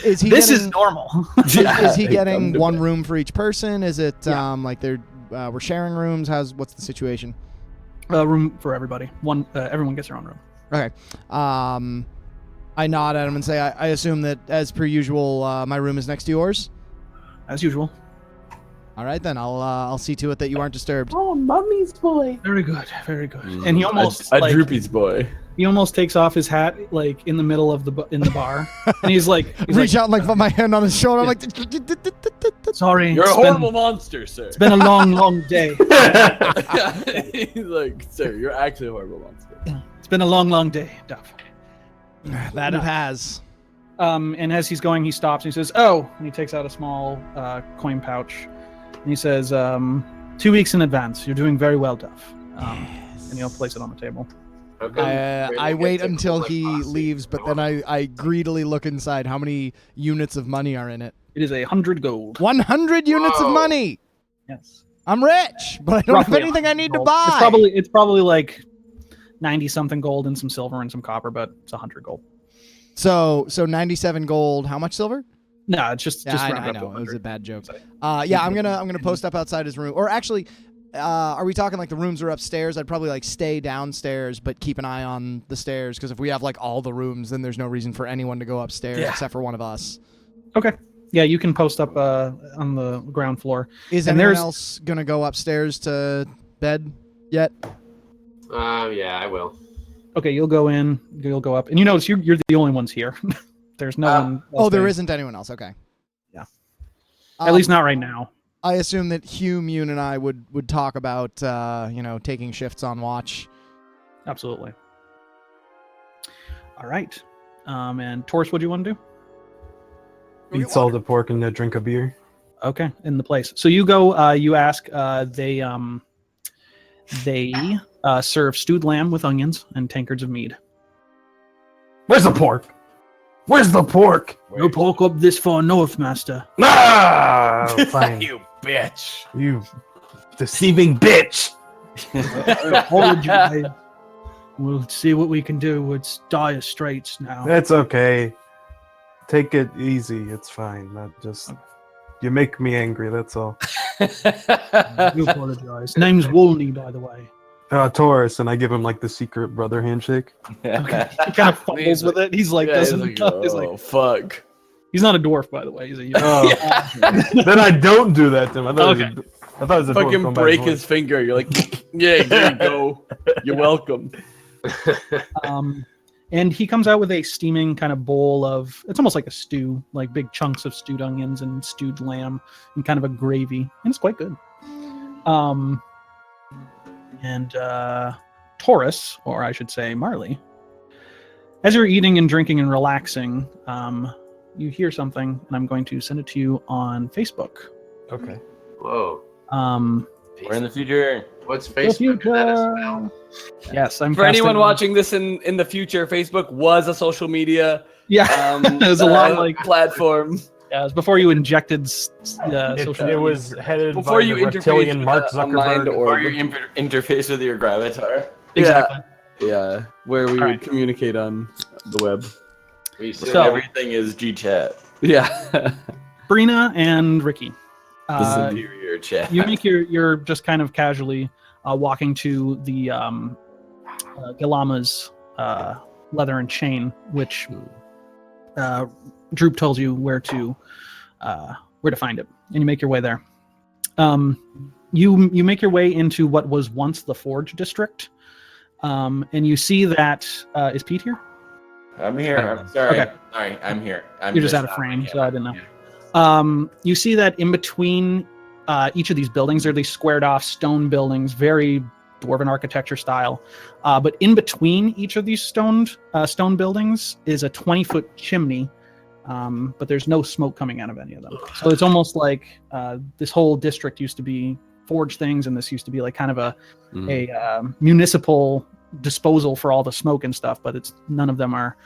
Is he this getting, is normal. is he Come getting to one bed. room for each person? Is it Yeah. like we're sharing rooms? What's the situation? Room for everybody. Everyone gets their own room. Okay. I nod at him and say, I assume that as per usual, my room is next to yours. As usual. All right, then I'll see to it that you aren't disturbed. Oh, mummy's boy. Very good, very good. And he almost a like, Droopy's boy. he almost takes off his hat like in the middle of the bar, and he's like, Reach out and like put my hand on his shoulder. I'm like, sorry, You're a it's horrible monster, sir. It's been a long, long day. He's like, sir, you're actually a horrible monster. It's been a long, long day, Dove. that it has. And as he's going, he stops and he says, "Oh," and he takes out a small coin pouch, and he says, 2 weeks in advance. You're doing very well, Dove." And he'll place it on the table. How come I Brandon wait gets a until cool, he like, posse? leaves, but then I greedily look inside how many units of money are in it. It is 100 gold. 100 units of Whoa. money. Yes. I'm rich, but I don't Roughly have anything I 100 need to gold. buy. It's probably like 90 something gold and some silver and some copper, but it's 100 gold. So 97 gold. How much silver? No, it's just Yeah, round I up to know. It was 100. a bad joke. Yeah, I'm gonna post up outside his room. Or actually, are we talking like the rooms are upstairs? I'd probably like stay downstairs, but keep an eye on the stairs because if we have like all the rooms, then there's no reason for anyone to go upstairs except for one of us. Okay. Yeah, you can post up on the ground floor. Is And anyone there's- else gonna go upstairs to bed yet? Yeah, I will. Okay, you'll go in. You'll go up, and you notice you're the only ones here. There's no one. Oh, there there isn't anyone else. Okay. Yeah. At least not right now. I assume that Hume, Yoon, and I would talk about taking shifts on watch. Absolutely. All right. And Taurus, what do you want to do? Eat salted pork and drink a beer. Okay, in the place. So you go. You ask. They serve stewed lamb with onions and tankards of mead. Where's the pork? Where's the pork? No pork up this far north, master. Ah, fine. You bitch. You deceiving bitch. I apologize. We'll see what we can do. It's dire straits now. That's okay. Take it easy. It's fine. That just you make me angry. That's all. I do apologize. Name's Wolney, by the way. Taurus, and I give him like the secret brother handshake. Okay. He kind of fumbles with it. He's like, He's doesn't. like, He's like, oh, fuck. he's not a dwarf, by the way. He's a. Oh, then I don't do that to him. I thought Okay. it was a dwarf Fucking going by break voice. his finger. You're like, yeah, there you go. You're welcome. And he comes out with a steaming kind of bowl of. It's almost like a stew, like big chunks of stewed onions and stewed lamb and kind of a gravy, and it's quite good. And Taurus, or I should say Marley, as you're eating and drinking and relaxing, you hear something, and I'm going to send it to you on Facebook. Okay. Whoa. We're in the future. What's The Facebook? Is that a future. spell? Yes, I'm For anyone casting- watching this in the future, Facebook was a social media Yeah, it was a lot like platform. yeah, it was before you injected social It media. was headed Before by you the interface reptilian with Mark a mind Zuckerberg. Or your interface with your gravatar. Exactly. Yeah, where we would Alright. communicate on the web. We see So- Everything is GChat. Yeah. Brina and Ricky. The Superior chat. You make you're just kind of casually walking to the Galama's leather and chain, which Droop tells you where to find it, and you make your way there. You make your way into what was once the Forge district, and you see that is Pete here? I'm here. I'm sorry. Okay. Sorry, I'm here. You're just out of frame, so I didn't know. You see that in between each of these buildings, there are these squared off stone buildings, very dwarven architecture style. But in between each of these stone buildings is a 20-foot chimney, but there's no smoke coming out of any of them. So it's almost like this whole district used to be forge things, and this used to be like kind of a municipal disposal for all the smoke and stuff, but it's none of them are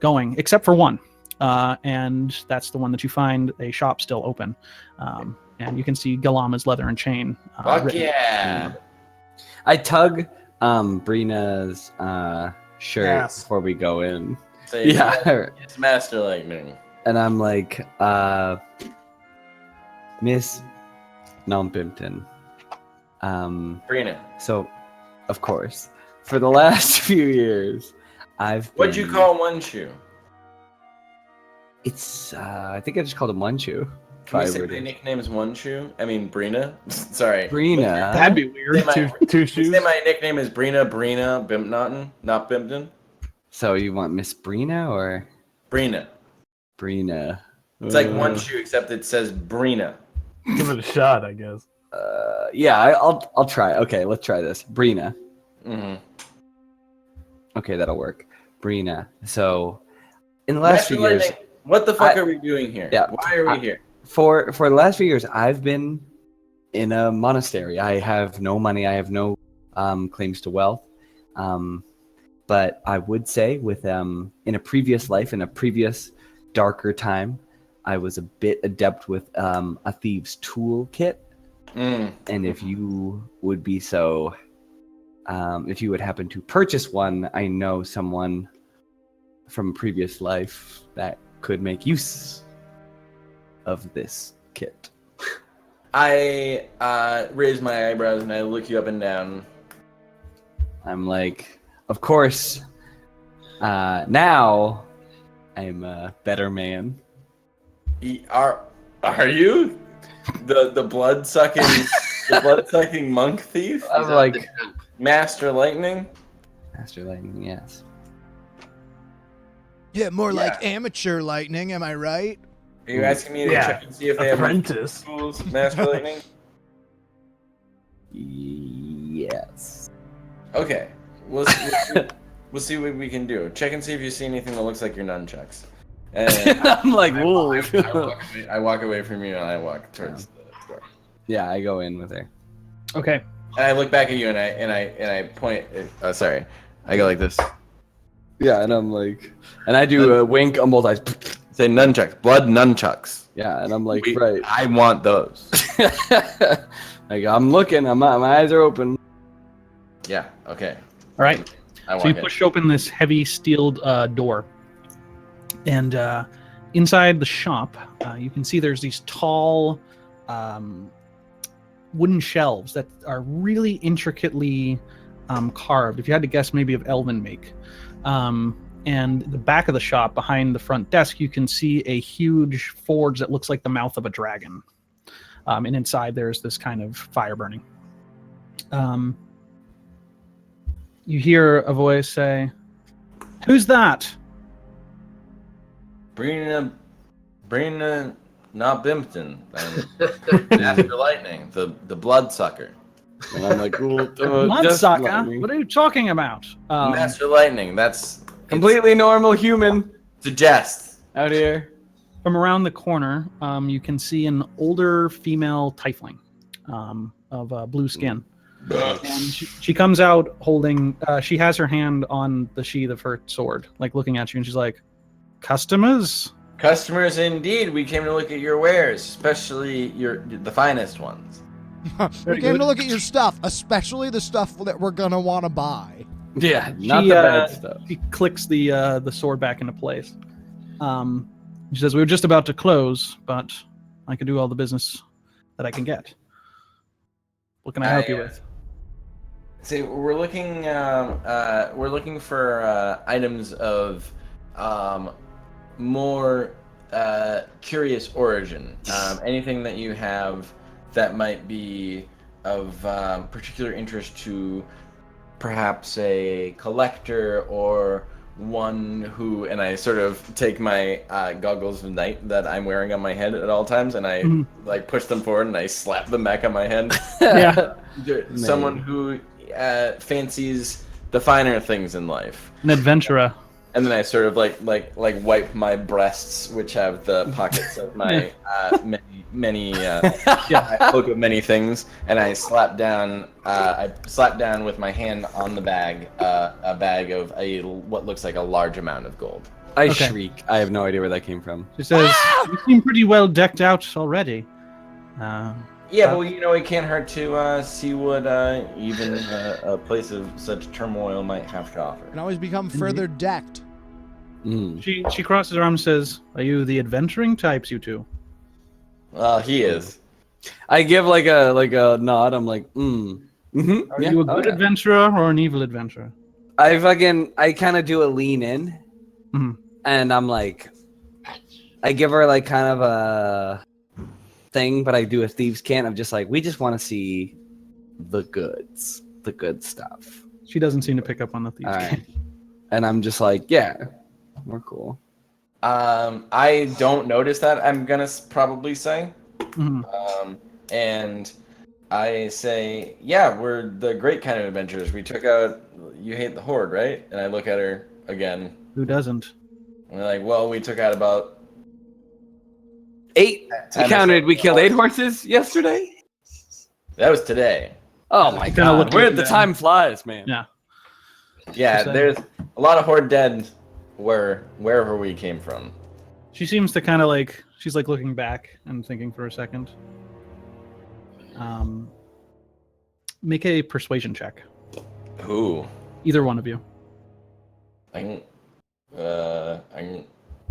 going except for one. And that's the one that you find a shop still open. And you can see Galama's leather and chain. Fuck written. yeah. I tug Brina's shirt Yes. before we go in. Say, Yeah. It's Master Lightning. And I'm like, Miss Nompimpton. Brina. So, of course, for the last few years, I've What'd you been- call one shoe? It's, I think I just called him Munchu. Can you say my nickname is One Shoe? I mean Brina. Sorry. Brina. That'd be weird. Say my, Two you shoes. say my nickname is Brina Bimpnaughton, not Bimpton. So you want Miss Brina or Brina. Brina? It's like one shoe except it says Brina. Give it a shot, I guess. Yeah, I'll try. Okay, let's try this. Brina. Mm-hmm. Okay, that'll work. Brina. So, in the last few years, What the fuck are we doing here? Yeah. Why are we here? for the last few years, I've been in a monastery. I have no money. I have no claims to wealth. But I would say with in a previous life, in a previous darker time, I was a bit adept with a thieves toolkit. And if you would be so, if you would happen to purchase one, I know someone from a previous life that could make use of this kit. I raise my eyebrows and I look you up and down. I'm like, of course, now I'm a better man. Are you the blood sucking monk thief? I'm like, Master Lightning. Master Lightning, yes. Yeah, more like amateur lightning, am I right? Are you asking me to Yeah. check and see if they have Apprentice. tools, Master Lightning? Yes. Okay, we'll see what we can do. Check and see if you see anything that looks like your nunchucks. And I'm like, whoa. I walk away from you and I walk towards the door. Yeah, I go in with her. Okay. And I look back at you and I point. Sorry, I go like this. Yeah, and I'm like, and I do a wink on both eyes. Say nunchucks, blood nunchucks. Yeah, and I'm like, right. I want those. Like, I'm looking, my eyes are open. Yeah. Okay. All right. I So you walk in. push open this heavy steel door, and inside the shop, you can see there's these tall wooden shelves that are really intricately carved. If you had to guess, maybe of elven make. And the back of the shop, behind the front desk, you can see a huge forge that looks like the mouth of a dragon. And inside there's this kind of fire burning. You hear a voice say, "Who's that?" Brina, not Bimpton. Master Lightning, the bloodsucker. And I'm like, well, Bloodsucker? lightning. What are you talking about? Master Lightning. That's Completely normal human It's a jest. out here. From around the corner, you can see an older female tiefling of blue skin. And she comes out holding, she has her hand on the sheath of her sword, like looking at you, and she's like, "Customers?" Customers indeed. We came to look at your wares, especially the finest ones. We came to look at your stuff, especially the stuff that we're gonna want to buy. Yeah, not She, the bad stuff. She clicks the sword back into place. She says, "We were just about to close, but I can do all the business that I can get. What can I help you with?" See, we're looking for items of more curious origin. Anything that you have that might be of particular interest to perhaps a collector or one who, and I sort of take my goggles of night that I'm wearing on my head at all times, and I like push them forward and I slap them back on my head. Yeah. Someone who fancies the finer things in life. An adventurer. And then I sort of like wipe my breasts, which have the pockets of my many cloak of many things, and I slap down. I slap down with my hand on the bag, a bag of what looks like a large amount of gold. I Okay. shriek. I have no idea where that came from. She says, "You seem pretty well decked out already." Yeah, but it can't hurt to see what even a place of such turmoil might have to offer. Can always become further decked. Mm. She crosses her arms and says, "Are you the adventuring types, you two?" He is. I give like a nod. I'm like, Mm-hmm. Are you a good adventurer or an evil adventurer? I kind of do a lean in, and I'm like, I give her like kind of a thing, but I do a thieves' cant of just like, we just want to see the goods, the good stuff. She doesn't seem to pick up on the thieves' All right. cant. And I'm just like, yeah, we're cool. I don't notice that, I'm gonna probably say. Mhm. And I say, yeah, we're the great kind of adventurers. We took out, you hate the horde, right? And I look at her again. Who doesn't? And they're like, well, we took out about 8. Ten I or counted. so. We killed 8 horses yesterday. That was today. Oh my Kinda god! looked Where like the that. time flies, man. Yeah. Yeah, So- a lot of horde dead wherever we came from. She seems to kind of like she's like looking back and thinking for a second. Make a persuasion check. Who? Either one of you.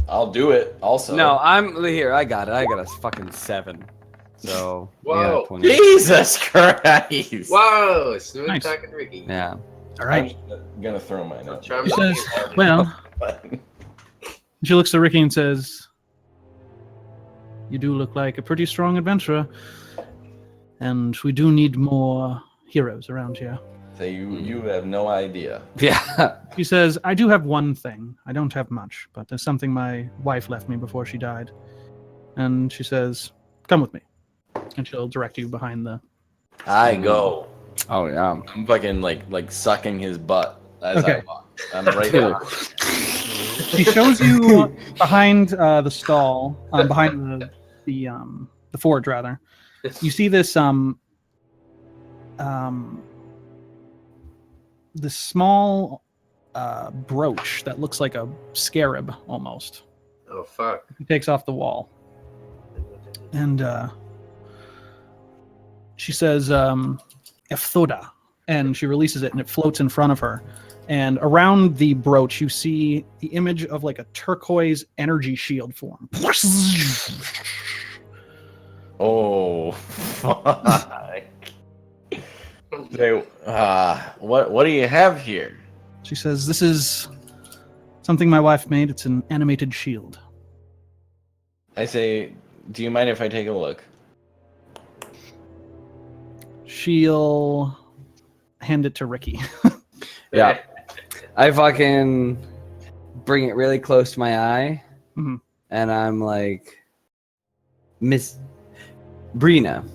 I'll do it. Also, No, I'm here. I got it. I got a fucking 7. So Whoa. yeah, 20. Jesus Christ! Whoa, smooth Nice. talking Ricky. Yeah. All right. I'm gonna throw mine out. Charm She says, Ricky. well, she looks to Ricky and says, you do look like a pretty strong adventurer, and we do need more heroes around here. So you have no idea. Yeah. She says, I do have one thing. I don't have much, but there's something my wife left me before she died. And she says, come with me. And she'll direct you behind the... I go. Oh yeah. I'm fucking like sucking his butt as Okay. I walk. I'm right there. She shows you behind the stall, behind the forge, rather. You see this this small brooch that looks like a scarab almost. Oh fuck. He takes off the wall, and she says, "Efthoda," and she releases it, and it floats in front of her. And around the brooch, you see the image of like a turquoise energy shield form. Oh, fuck. Say, what do you have here? She says, "This is something my wife made. It's an animated shield." I say, do you mind if I take a look? She'll hand it to Ricky. Yeah. I fucking bring it really close to my eye, Mhm. and I'm like, Miss Brina,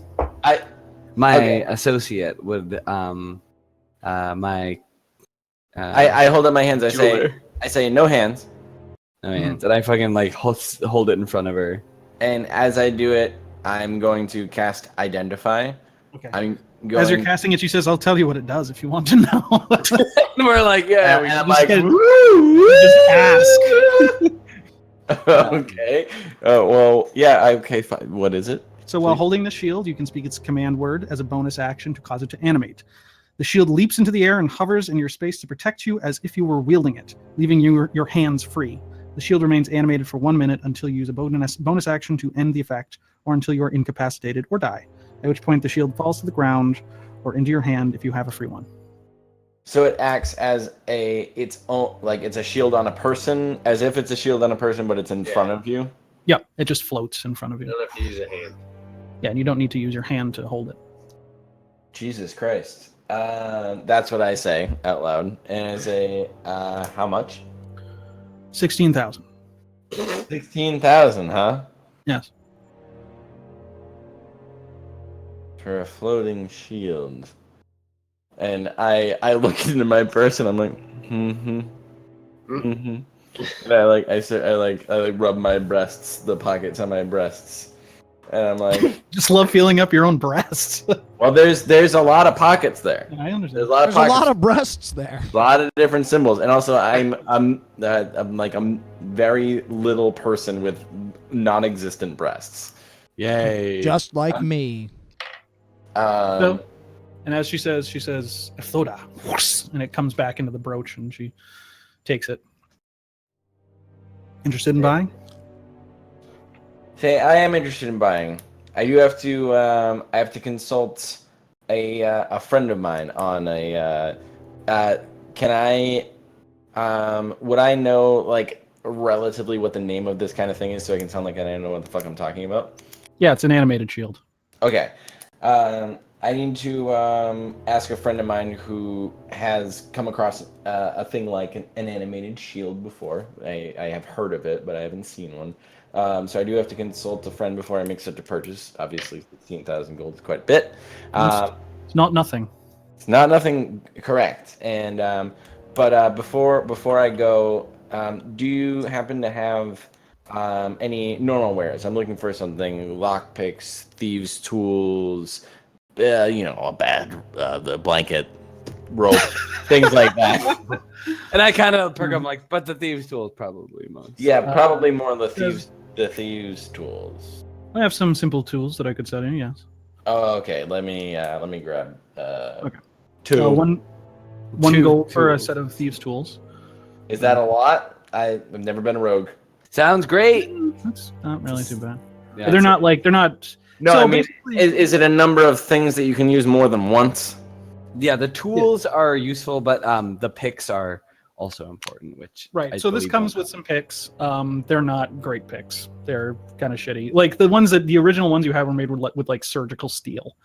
my Okay. associate with my I hold up my hands. I say no hands. and I fucking like hold it in front of her. And as I do it, I'm going to cast Identify. Okay. I'm going. As you're casting it, she says, "I'll tell you what it does if you want to know." We're like, yeah, and we I'm just like, get- "Woo!" just Okay. Well, yeah. Okay. Fine. What is it? So while holding the shield, you can speak its command word as a bonus action to cause it to animate. The shield leaps into the air and hovers in your space to protect you as if you were wielding it, leaving your hands free. The shield remains animated for 1 minute until you use a bonus action to end the effect, or until you are incapacitated or die, at which point the shield falls to the ground or into your hand if you have a free one. So it acts as its own, like it's a shield on a person, as if it's a shield on a person, but it's in front of you. Yeah, it just floats in front of You you. don't have to use a hand. Yeah, and you don't need to use your hand to hold it. Jesus Christ. That's what I say out loud. And I say, how much? 16,000. 16,000, huh? Yes. For a floating shield. And I look into my purse and I'm like, And I rub my breasts, the pockets on my breasts. And I'm like, Just love feeling up your own breasts. well, there's a lot of pockets there. I understand. There's a lot of There's a pockets. lot of breasts there. A lot of different symbols, and also I'm like a very little person with non-existent breasts. Yay. Just like me. So, and as she says, "Efthoda," and it comes back into the brooch, and she takes it. Interested in buying? Say, I am interested in buying. I do have to. I have to consult a friend of mine on a. Can I? Would I know like relatively what the name of this kind of thing is, so I can sound like I don't know what the fuck I'm talking about? Yeah, it's an animated shield. Okay. I need to ask a friend of mine who has come across a thing like an animated shield before. I have heard of it, but I haven't seen one. So I do have to consult a friend before I make such a purchase. Obviously, 16,000 gold is quite a bit. It's not nothing. It's not nothing correct. And but before I go, do you happen to have any normal wares? I'm looking for something: lockpicks, thieves' tools, a bed, the blanket, rope, things like that. And I kind of perk up like, but the thieves' tool is probably most. Yeah, probably more the thieves' tools. I have some simple tools that I could set in. Yes. Oh, okay. Let me grab Okay. two. One Two gold for a tools. set of thieves' tools. Is that a lot? I've never been a rogue. Sounds great. That's not really too bad. Yeah, They're not like they're not. No, So I mean, basically- is it a number of things that you can use more than once? Yeah, the tools are useful, but the picks are also important. Which Right. I So this believe comes don't with some picks. They're not great picks. They're kind of shitty. Like the ones the original ones you have were made with like surgical steel.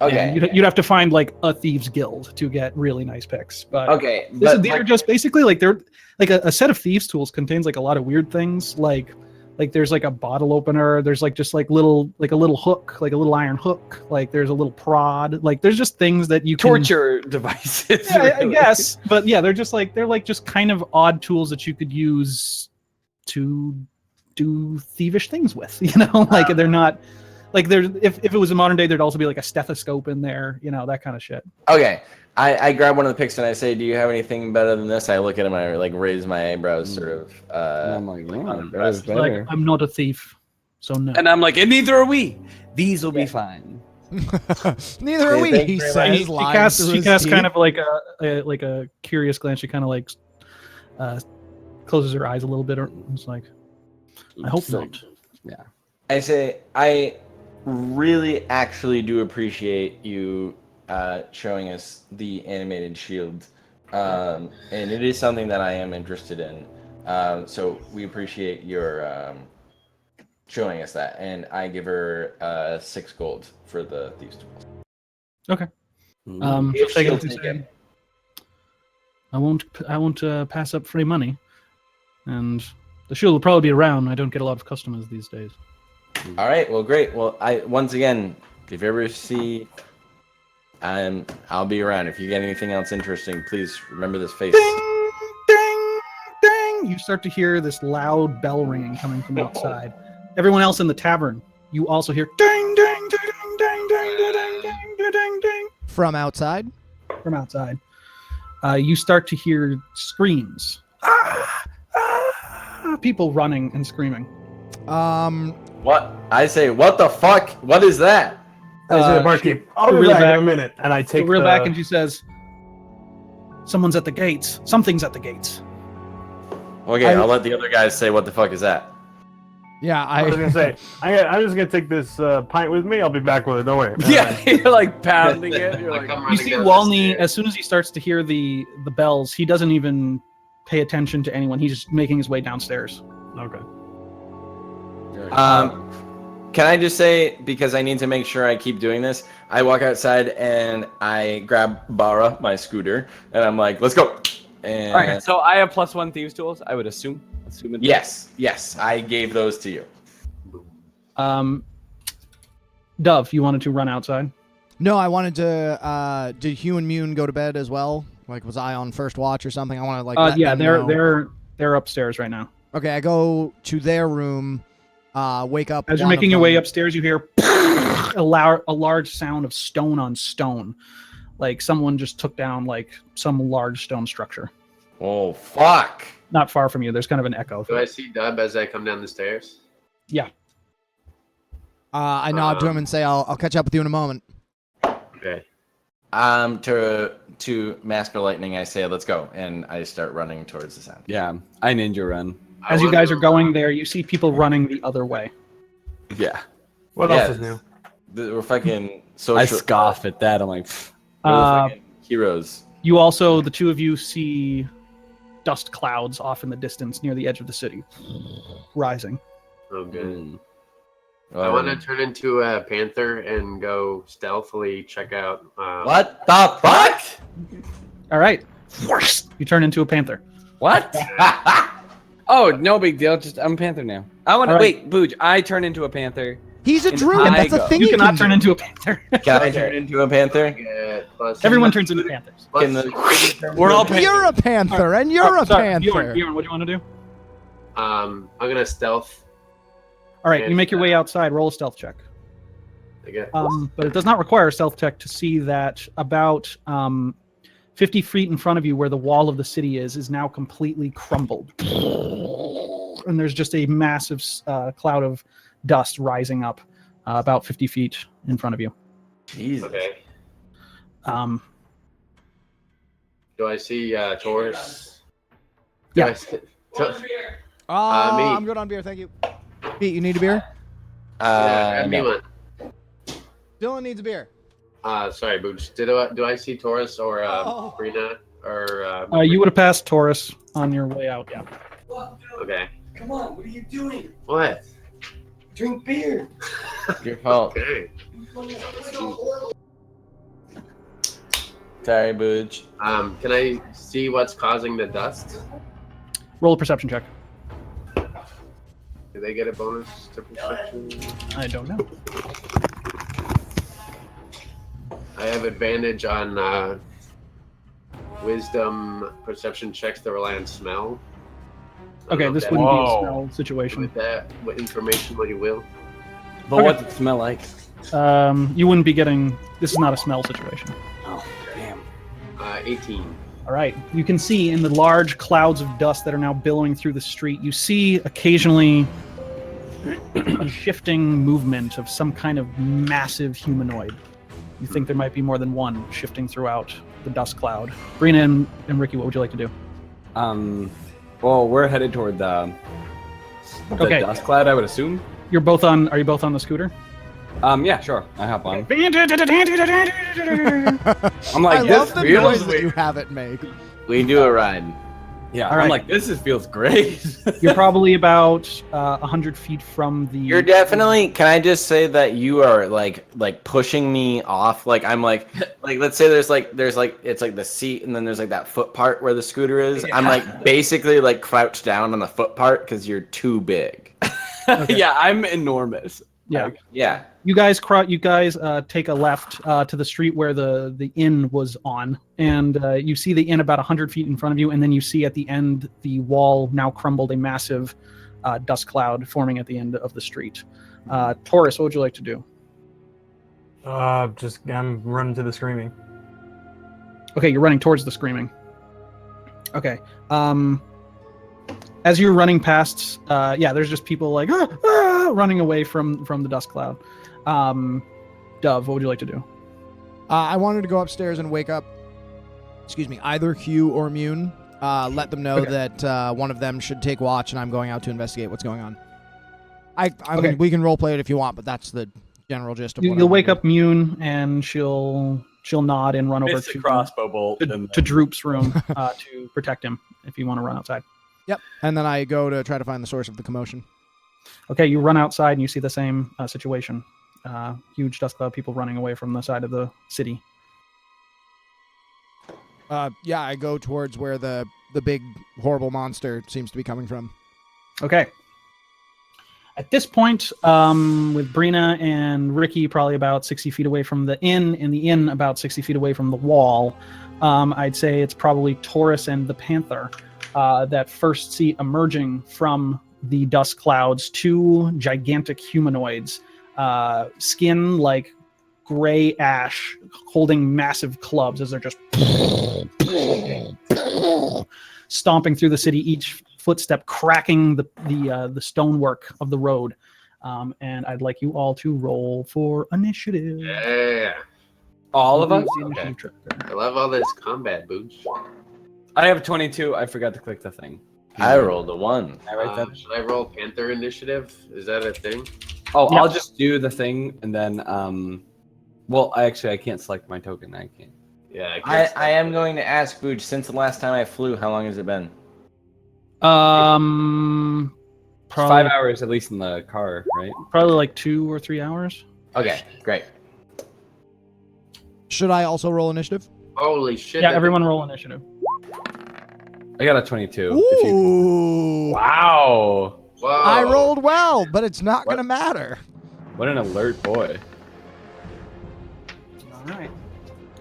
Okay. And you'd have to find like a thieves guild to get really nice picks. But Okay. these are just basically like they're like a set of thieves tools contains like a lot of weird things like there's like a bottle opener, there's like just like a little hook, like a little iron hook, like there's a little prod, like there's just things that you can torture devices. Yeah, I really. guess, but yeah, they're just kind of odd tools that you could use to do thievish things with, you know. Like they're not like there's if it was a modern day, there'd also be like a stethoscope in there, you know, that kind of shit. Okay. I grab one of the picks and I say, "Do you have anything better than this?" I look at him and I like raise my eyebrows, sort of. And I'm like, yeah, unimpressed. better. Like I'm not a thief, so no. And I'm like, and neither are we. These will be fine. Neither are we, Thank he you very says. She lying casts through his teeth. kind of like a curious glance. She kind of like closes her eyes a little bit. It's like, I hope not. I say, I really actually do appreciate you showing us the animated shield. And it is something that I am interested in. So we appreciate your showing us that. And I give her 6 gold for the thieves tools. Okay. If She'll take she'll it and take say, it. I won't pass up free money, and the shield will probably be around. I don't get a lot of customers these days. All right. Well, great. Well, once again, if you ever see, I'll be around. If you get anything else interesting, please remember this face. Ding, ding, ding! You start to hear this loud bell ringing coming from outside. Everyone else in the tavern, you also hear ding, ding, ding, ding, ding, ding, ding, ding, ding, ding From outside. from outside. You start to hear screams. People running and screaming. What? I say, what the fuck? What is that? I say to the barkeep, I'll be reel back back. in a minute. And I take Reel the... back and she says, someone's at the gates. Something's at the gates. Okay, I'll let the other guys say, what the fuck is that? Yeah, I was gonna say, I'm just gonna take this pint with me. I'll be back with it. Don't worry. Yeah, you're like pounding it. You're like, You see Walney, as soon as he starts to hear the bells, he doesn't even pay attention to anyone. He's just making his way downstairs. Okay. Can I just say, because I need to make sure I keep doing this, I walk outside and I grab Bara, my scooter, and I'm like, let's go. And all right, so I have +1 thieves tools. I would assume. yes, I gave those to you. Dove, you wanted to run outside? No, I wanted to. Did Hugh and Mune go to bed as well? Like, was I on first watch or something? I want to like. let Yeah, them know. they're upstairs right now. Okay, I go to their room. Wake up. As you're one making of your way them. upstairs, you hear a large sound of stone on stone, like someone just took down like some large stone structure. Oh, fuck. Not far from you. There's kind of an echo. Do I see Dub as I come down the stairs? Yeah. I nod to him and say, "I'll catch up with you in a moment." Okay. To Master Lightning, I say, let's go, and I start running towards the sound. Yeah, I ninja run. As you guys are going there, you see people running the other way. Yeah. What else is new? We're fucking social. I scoff at that. I'm like, pfft. We're the fucking heroes. You also, the two of you, see dust clouds off in the distance near the edge of the city, rising. Oh, good. mm. I want to turn into a panther and go stealthily check out. What the fuck? All right. You turn into a panther. What? Oh, no big deal. Just I'm a panther now. I want to All right. wait, Booj. I turn into a panther. He's a And druid. I That's a go. thing. You he cannot can turn do. into a panther. Can I turn into a panther? Get plus Everyone turns into panthers. plus Can the- We're all panthers. You're a panther, and you're a Sorry, panther. Bjorn, what do you want to do? I'm gonna stealth. All right, you make your way outside. Roll a stealth check. I get But it does not require a stealth check to see that about 50 feet in front of you, where the wall of the city is now completely crumbled. And there's just a massive cloud of dust rising up about 50 feet in front of you. Jesus. Okay. Um, Do I see Taurus? Yeah. Do I see- So- me. I'm good on beer, thank you. Pete, you need a beer? grab me No. one. Dylan needs a beer. Sorry, Booch. Do I see Taurus or Oh. Brina or? you would have passed Taurus on your way out. Yeah. Okay. Come on, what are you doing? What? Drink beer. Your fault. Okay. Sorry, Booch. Can I see what's causing the dust? Roll a perception check. Do they get a bonus to perception? I don't know. I have advantage on wisdom perception checks that rely on smell. Okay, this wouldn't be a smell situation. With that, what information will you will? But Okay. what does it smell like? You wouldn't be getting. This is not a smell situation. Oh, damn. 18. All right. You can see in the large clouds of dust that are now billowing through the street, you see occasionally a shifting movement of some kind of massive humanoid. You think there might be more than one shifting throughout the dust cloud. Brina and Ricky, what would you like to do? Well, we're headed toward the Okay. dust cloud, I would assume. You're both on. Are you both on the scooter? Yeah, sure. I hop on. I'm I like, love this the feels noise that weird. you have it make. We do a ride. Yeah, All I'm right. like, this feels great. You're probably about 100 feet from the. You're definitely. Can I just say that you are like pushing me off? Like I'm like let's say there's like it's like the seat and then there's like that foot part where the scooter is. I'm like basically like crouched down on the foot part because you're too big. Yeah, I'm enormous. Yeah. Yeah. You guys take a left to the street where the inn was on, and you see the inn about 100 feet in front of you, and then you see at the end the wall now crumbled, a massive dust cloud forming at the end of the street. Taurus, what would you like to do? I'm running to the screaming. Okay, you're running towards the screaming. Okay. As you're running past, there's just people like running away from the dust cloud. Dove, what would you like to do? I wanted to go upstairs and wake up, either Hugh or Mune. Let them know that one of them should take watch, and I'm going out to investigate what's going on. I mean, we can roleplay it if you want, but that's the general gist of what You'll wake up Mune, and she'll nod and run over It's a to crossbow bolt. to Droop's room to protect him if you want to run outside. Yep, and then I go to try to find the source of the commotion. Okay, you run outside and you see the same situation. Huge dust cloud, people running away from the side of the city. I go towards where the big horrible monster seems to be coming from. Okay. At this point, with Brina and Ricky probably about 60 feet away from the inn, and the inn about 60 feet away from the wall, I'd say it's probably Taurus and the Panther that first see emerging from the dust clouds, two gigantic humanoids, skin like gray ash, holding massive clubs as they're just stomping through the city, each footstep cracking the stonework of the road. And I'd like you all to roll for initiative. Yeah. All of us? The initiative tracker. I love all this combat, Booch. I have 22. I forgot to click the thing. I rolled a 1. I write that. Should I roll Panther Initiative? Is that a thing? Oh, Yeah. I'll just do the thing and then well, I can't select my token. I can't. Yeah, I am going to ask Booch, since the last time I flew, how long has it been? Probably, It's 5 hours at least in the car, right? probably like 2 or 3 hours. Okay, great. Should I also roll initiative? Holy shit. Yeah, that- everyone roll initiative. I got a 22. If you... Ooh! Wow. Whoa. I rolled well, but it's not going to matter. What an alert boy. All right.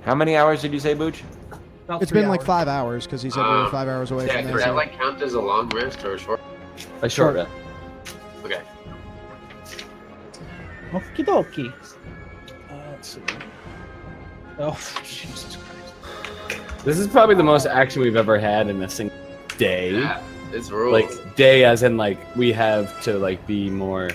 How many hours did you say, Booch? About It's 3 been like hours. 5 hours because he said we were 5 hours away Yeah, from does this. that like count as a long rest or a short? A short rest. Okay. Okie dokie. Let's see. Oh, Jesus Christ. This is probably the most action we've ever had in a single day. Yeah, it's rules. Like day, as in like we have to like be more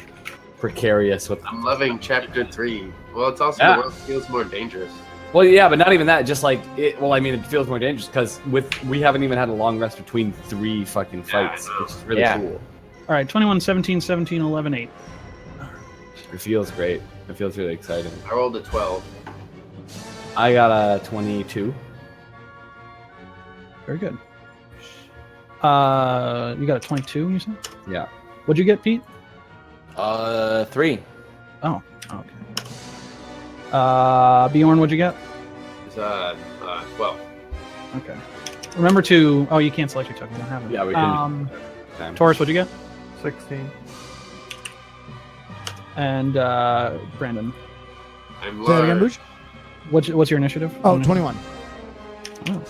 precarious with. I'm loving chapter 3. Well, it's also Yeah. the world feels more dangerous. Well, yeah, but not even that. Just like it. Well, I mean, it feels more dangerous because we haven't even had a long rest between 3 fucking fights, which is really cool. All right, 21, 17, 17, 11, 8. It feels great. It feels really exciting. I rolled a 12. I got a 22. Very good. You got a 22, you said? Yeah. What'd you get, Pete? 3. Oh, okay. Bjorn, what'd you get? It's 12. Okay. Remember to... Oh, you can't select your token. You don't have it. Yeah, we can. Taurus, what'd you get? 16. And Brandon, I'm Say that again, large. Booch? what's your initiative? Oh, 21.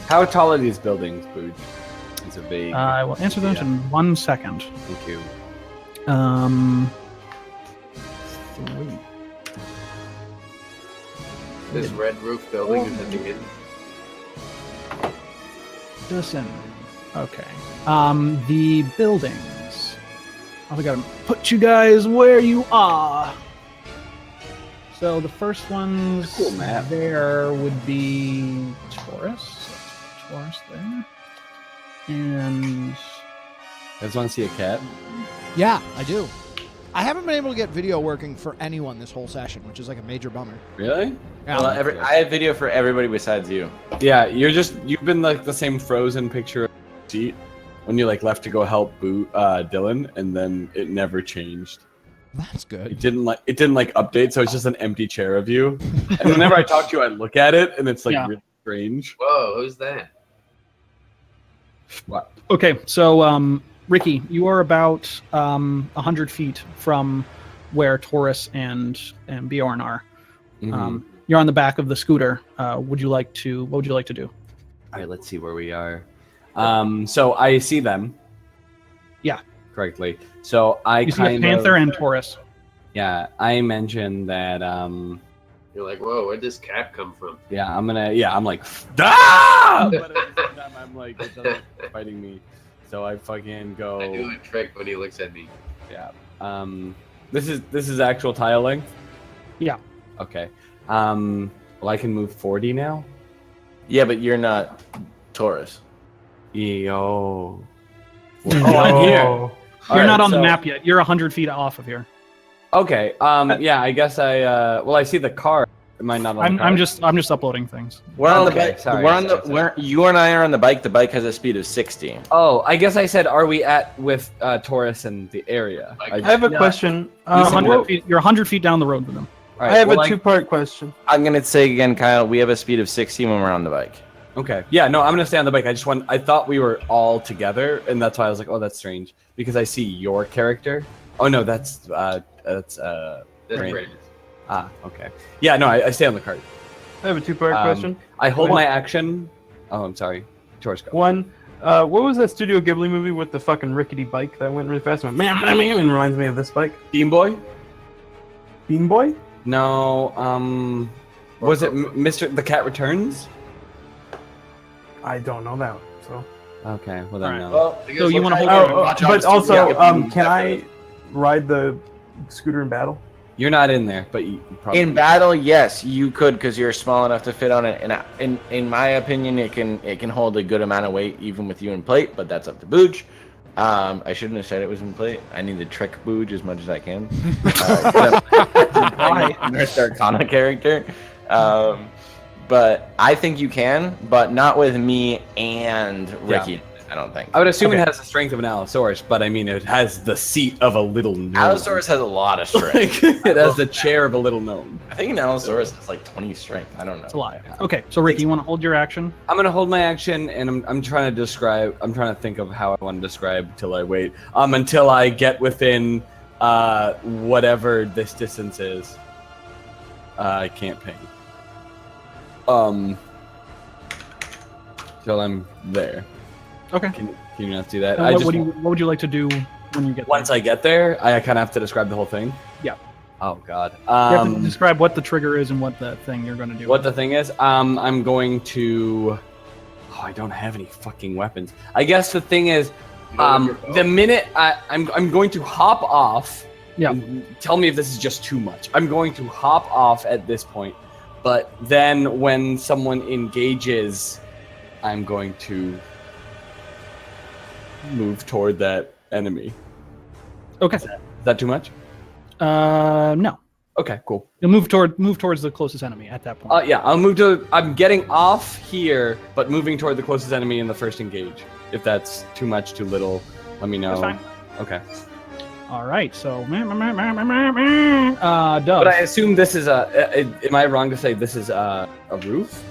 How tall are these buildings, Booge? It's a big. I will answer those in 1 second. Thank you. 3. This red roof building is at the end. Listen. Okay. The buildings. I gotta put you guys where you are. So the first ones Cool map. there would be Taurus. Taurus there. And You guys want to see a cat? Yeah, I do. I haven't been able to get video working for anyone this whole session, which is like a major bummer. Really? Yeah. Well, I have video for everybody besides you. Yeah, you've been like the same frozen picture of the seat when you like left to go help Dylan, and then it never changed. That's good. It didn't like update, so it's just an empty chair of you. And whenever I talk to you, I look at it, and it's like really strange. Whoa, who's that? What? okay, so Ricky, you are about 100 feet from where Taurus and Bjorn are. Mhm. You're on the back of the scooter. What would you like to do? All right, let's see where we are. So I see them. Yeah. Correctly. So You see a panther and Taurus. Yeah, I mentioned that. You're like, whoa, where'd this cat come from? Yeah, I'm like, ah! But at the same time, I'm like, it doesn't fighting me. So I fucking go. I do a trick when he looks at me. Yeah. This is actual tile length. Yeah. Okay. Well, I can move 40 now. Yeah, but you're not Taurus. Yo. Oh, I'm here. You're Alright, not on the so- map yet. You're 100 feet off of here. Okay. Yeah, I guess I see the car. Am I not on the car? I'm just uploading things. We're on the Okay, bike. sorry, We're on sorry, the. We're, you and I are on the bike. The bike has a speed of 60. Oh, I guess I said, are we at with Taurus in the area? I have a question. You're 100 feet down the road with them. All I right, have well, a two-part question. I'm gonna say again, Kyle. We have a speed of 60 when we're on the bike. Okay. Yeah, no, I'm gonna stay on the bike. I thought we were all together, and that's why I was like, oh, that's strange because I see your character. Oh no, that's That's Brandon. great. Ah, okay. Yeah, no, I stay on the cart. I have a two-part question. I hold What? my action. Oh, I'm sorry. Taurus, go. One, what was that Studio Ghibli movie with the fucking rickety bike that went really fast? And went, and reminds me of this bike. Beam Boy? Bean Boy? No. Was it Mr. The Cat Returns? I don't know that one. So. Okay. Well then, All right. no. Well, So you want to hold But also, Yeah, can I ride the scooter in battle? You're not in there, but you probably. in battle, yes, you could because you're small enough to fit on it. And in my opinion, it can hold a good amount of weight even with you in plate. But that's up to Booge. I shouldn't have said it was in plate. I need to trick Booge as much as I can. North Arcana character. But I think you can, but not with me and Ricky. I don't think. I would assume Okay. it has the strength of an Allosaurus, but I mean, it has the seat of a little gnome. Allosaurus has a lot of strength. Like, it has the chair of a little gnome. I think an Allosaurus has like 20 strength. I don't know. It's a lot. Okay, so Ricky, you want to hold your action? I'm gonna hold my action, and I'm trying to think of how I want to describe till I wait. Until I get within whatever this distance is. I can't ping. Till I'm there. Okay. Can you not do that? And I what, just what would you like to do when you get once there? I get there, I kind of have to describe the whole thing. Yeah. Oh God. You have to describe what the trigger is and what the thing you're going to do. What the thing is, I'm going to Oh, I don't have any fucking weapons. I guess the thing is, You don't have your bow? the minute I'm going to hop off. Yeah. Tell me if this is just too much. I'm going to hop off at this point, but then when someone engages, I'm going to move toward that enemy. Okay. Is that too much? No. Okay, cool. You'll move towards the closest enemy at that point. Yeah, I'm getting off here, but moving toward the closest enemy in the first engage. If that's too much, too little, let me know. That's fine. Okay. All right. So, Dove. But I assume this is am I wrong to say this is a roof?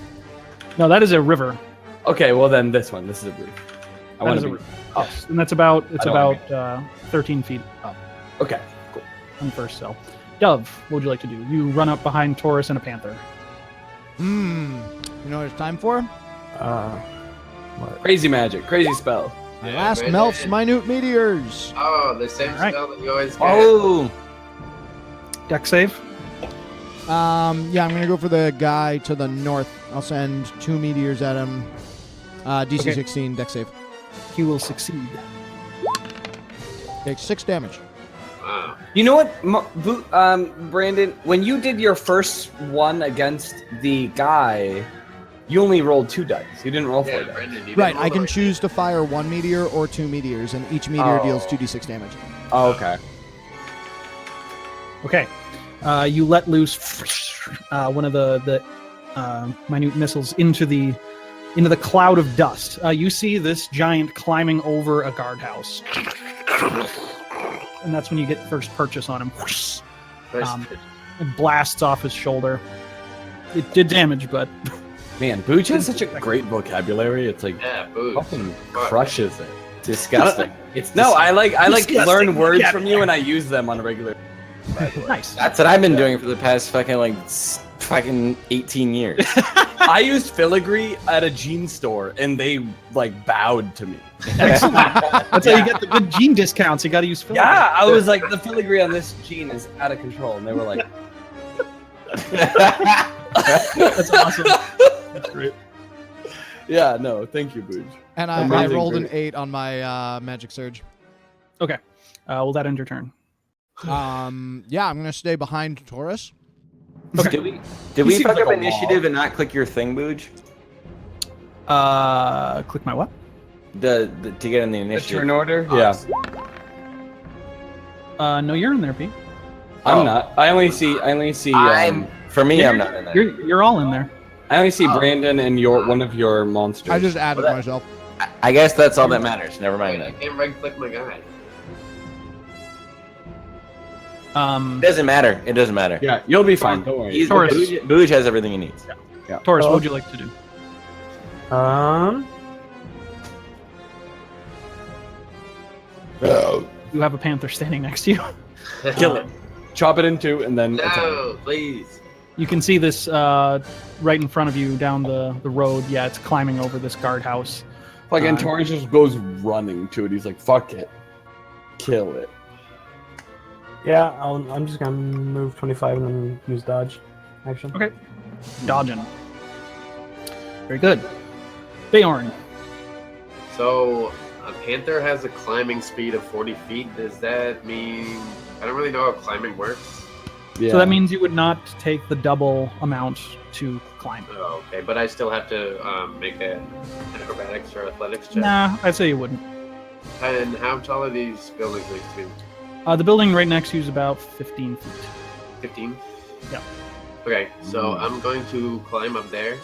No, that is a river. Okay, well then this one. This is a roof. I That want is to a be river. up. Yes. And that's about I don't wanna 13 feet up Okay, cool. on the first cell. Dove, what would you like to do? You run up behind Taurus and a panther. You know what it's time for? What? Crazy magic, crazy spell. My Yeah, last right melts there. minute meteors. Oh, the same Alright. spell that you always get. Oh, Deck save. Yeah, I'm gonna go for the guy to the north. I'll send 2 meteors at him. DC Okay. 16 deck save. He will succeed. Takes 6 damage. Wow. you know what, Brandon? When you did your first one against the guy, you only rolled 2 dice. You didn't roll 4 Yeah, dice. Brendan, you Right, didn't I roll can the- choose to fire 1 meteor or 2 meteors, and each meteor Oh. deals 2d6 damage. Oh, okay. Okay. You let loose one of the minute missiles into the cloud of dust. You see this giant climbing over a guardhouse, and that's when you get first purchase on him. First- It blasts off his shoulder. It did damage, but Man, Booch has such a great vocabulary. It's like yeah, booze. fucking Fuck. crushes it. Disgusting. It's no, I like Disgusting learn words from vocabulary. you and I use them on a regular. nice. That's what I've been doing for the past fucking 18 years. I used filigree at a jean store and they like bowed to me. Excellent. That's how you get the good gene discounts. You got to use filigree. Yeah, I was like, the filigree on this jean is out of control, and they were like, That's awesome. "That's great." Yeah, no, thank you, Booch. And I Amazing rolled an group. 8 on my magic surge. Okay. Will that end your turn? Yeah, I'm gonna stay behind Taurus. Did we seems fuck like up a initiative wall. and not click your thing, Booj? Click my what? The to get in the The initiative. turn order? Yeah. No, you're in there, Pete. I'm Oh. not. I only see. For me, I'm not in there. You're all in there. I only see Brandon and one of your monsters. I just added Well, that- myself. I guess that's all that matters. Never mind I that. can't right click my guy. Um, It doesn't matter. It doesn't matter. Yeah, you'll be fine. Don't worry. He's, Taurus. Booj has everything he needs. Taurus, Oh. what would you like to do? You have a panther standing next to you. Kill it. Chop it in 2, and then attack. No, please. You can see this right in front of you down the road. Yeah, it's climbing over this guardhouse. Fucking Torrance just goes running to it. He's like, "Fuck it, kill it." Yeah, I'm just gonna move 25 and then use dodge action. Okay. Dodging. Very good. Bayorn. So, a panther has a climbing speed of 40 feet. Does that mean... I don't really know how climbing works. Yeah. So that means you would not take the double amount to climb. Oh, okay. But I still have to make an acrobatics or athletics check. Nah, I'd say you wouldn't. And how tall are these buildings next to me? The building right next to you is about 15 feet. 15? Yeah. Okay, so I'm going to climb up there.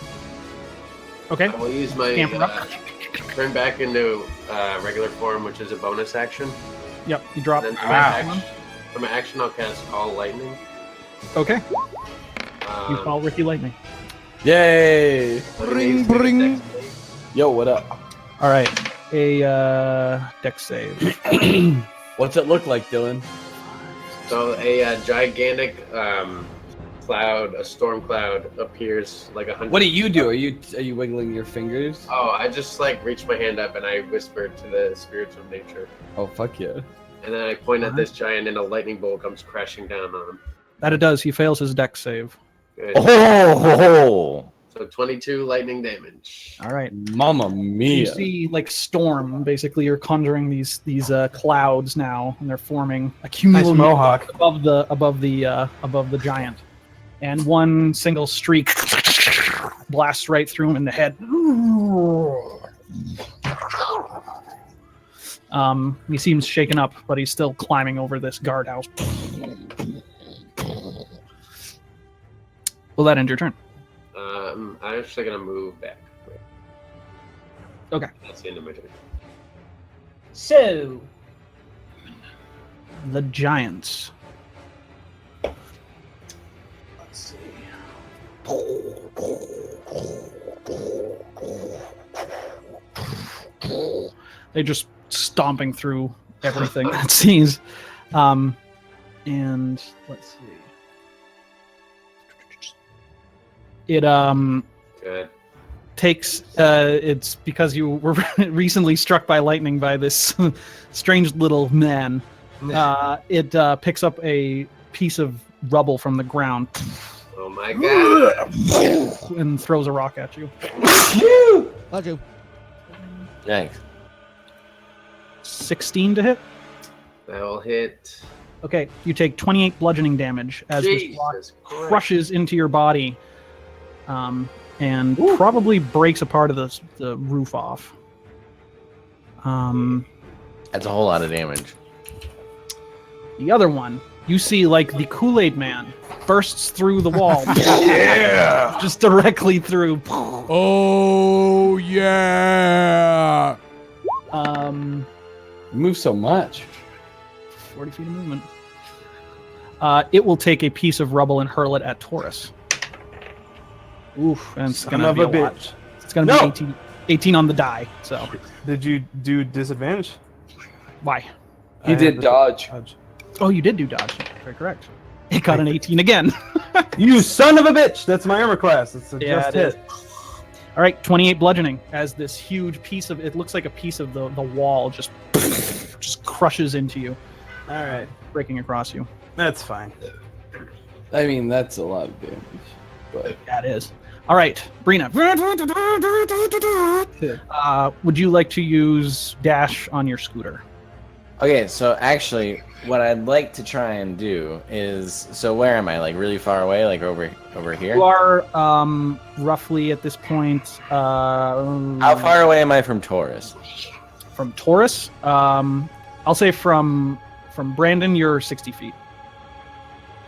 Okay. I will use my Scamper up. turn back into regular form, which is a bonus action. Yep. You drop. And then for my action, I'll cast Call Lightning. Okay. You Um, call Ricky Lightning. Yay! but it Bring, needs to be a bring. dex save. Yo, what up? All right. A dex save. What's it look like, Dylan? So a gigantic cloud, a storm cloud, appears like 100. What do you do? Are you wiggling your fingers? Oh, I just like reach my hand up and I whisper to the spirits of nature, Oh fuck yeah! and then I point at this giant, and a lightning bolt comes crashing down on him. That it does. He fails his dex save. Good. Oh, So 22 lightning damage. All right. Mamma You mia. see, like storm. Basically, you're conjuring these clouds now, and they're forming a cumulus mohawk. above the giant, and one single streak blasts right through him in the head. He seems shaken up, but he's still climbing over this guardhouse. Will that end your turn? I'm actually gonna move back. Okay. That's the end of my turn. So, The giants. let's see. They're just stomping through everything it sees. And let's see. It Good. takes it's because you were recently struck by lightning by this strange little man. It picks up a piece of rubble from the ground Oh my god. and throws a rock at you. Love you. Thanks. 16 to hit. That will hit. Okay, you take 28 bludgeoning damage as this rock Jesus Christ. crushes into your body, and probably breaks a part of the roof off. That's a whole lot of damage. The other one, you see, like the Kool-Aid Man bursts through the wall. Yeah. Just directly through. Oh yeah. You move so much. 40 feet of movement. It will take a piece of rubble and hurl it at Taurus. Oof, and it's Son gonna of be a a lot. bitch. It's gonna be 18 on the die. So Did you do disadvantage? why? He I did had dodge. Oh, you did do dodge. Very correct. It got an 18 again. You son of a bitch! That's my armor class. It's a Yeah, just it is. hit. All right, 28 bludgeoning as this huge piece of it looks like a piece of the wall just crushes into you, All right, breaking across you. that's fine. I mean, that's a lot of damage. But That is. All right, Brina. Would you like to use dash on your scooter? Okay, so actually, what I'd like to try and do is, so where am I? Like really far away, like over here? You are roughly at this point. How far away am I from Taurus? From Taurus? I'll say from Brandon, you're 60 feet.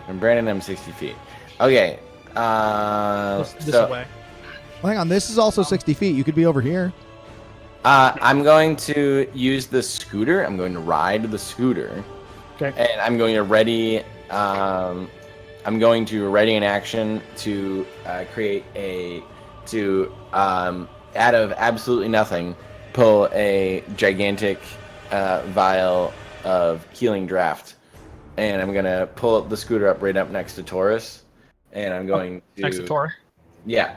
From Brandon, I'm 60 feet. Okay. This So way. Well, hang on. This is also 60 feet. You could be over here. I'm going to use the scooter. I'm going to ride the scooter. Okay. And I'm going to ready. I'm going to ready an action to create out of absolutely nothing, pull a gigantic vial of healing draft, and I'm gonna pull the scooter up right up next to Taurus, and I'm going to Next to Tor. yeah,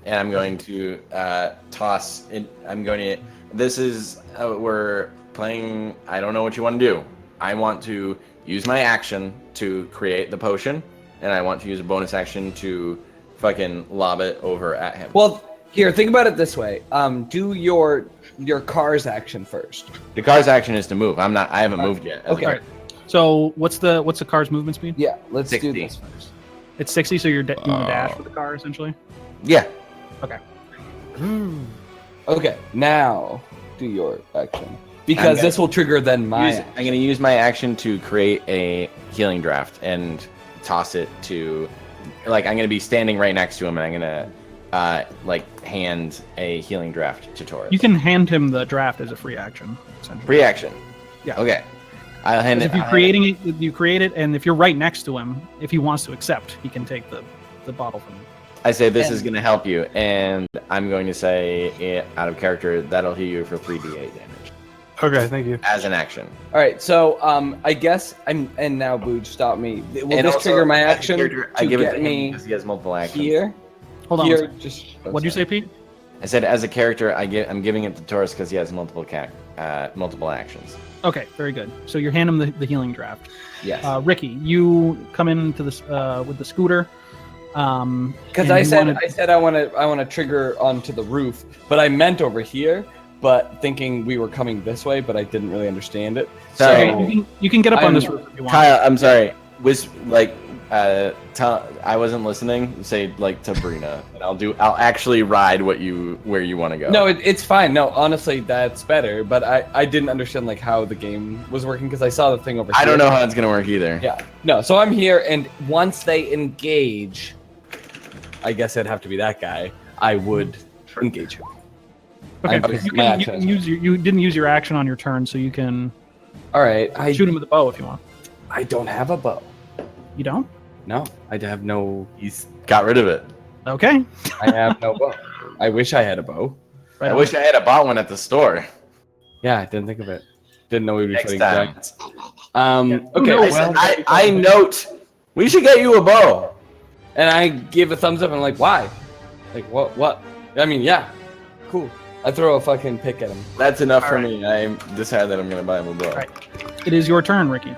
and I'm going to toss it. This is we're playing. I don't know what you want to do. I want to use my action to create the potion, and I want to use a bonus action to fucking lob it over at him. well, here, think about it this way. Do your car's action first. The car's action is to move. I haven't moved yet. Okay. All right. So what's the car's movement speed? Yeah, let's 60. do this first. It's 60, so you want to dash with the car essentially. Yeah. Okay, now do your action. Because this will trigger then my action. I'm gonna use my action to create a healing draft and toss it to, like, I'm gonna be standing right next to him, and I'm gonna hand a healing draft to Taurus. You can hand him the draft as a free action. Essentially. free action. Yeah. Okay. I'll hand it. If you create it, and if you're right next to him, if he wants to accept, he can take the bottle from you. I say this is gonna help you, and I'm going to say out of character that'll heal you for 3d8 damage Okay, thank you. as an action. All right, so I guess and now Booj, stop me. Will And this also, trigger my as a action character, I to give it get to him me because he has multiple actions. here? Hold on. Here, just What'd you say, Pete? I said as a character, I'm giving it to Taurus because he has multiple actions. Okay, very good. So you hand him the healing draft. Yes. Ricky, you come into this with the scooter. Because and I you said wanted- I want to trigger onto the roof, but I meant over here. But thinking we were coming this way, but I didn't really understand it. So- Okay, So you can get up on I'm- this roof if you want. Kyle, I'm sorry. Was like, I wasn't listening. Say like to Brina, and I'll actually ride where you want to go. no, it's fine. No, honestly, that's better. But I didn't understand like how the game was working because I saw the thing over here. I don't know how it's gonna work either. Yeah. No, so I'm here, and once they engage, I guess it'd have to be that guy. I would engage him. Okay, I- you my can, you action can is- use you didn't use your action on your turn, so you can All right. shoot him with a bow if you want. I don't have a bow. You don't? No, I have no. He's got rid of it. Okay. I have no bow. I wish I had a bow. Right I on. wish I had bought one at the store. Yeah, I didn't think of it. Didn't know we'd be Next fighting time. giants. Who Okay. knows? Well, I note. We should get you a bow. and I give a thumbs up. And I'm like, why? Like, what? What? I mean, yeah, cool. I throw a fucking pick at him. That's enough for All me. I decided that I'm gonna buy him a bow. Right. It is your turn, Ricky.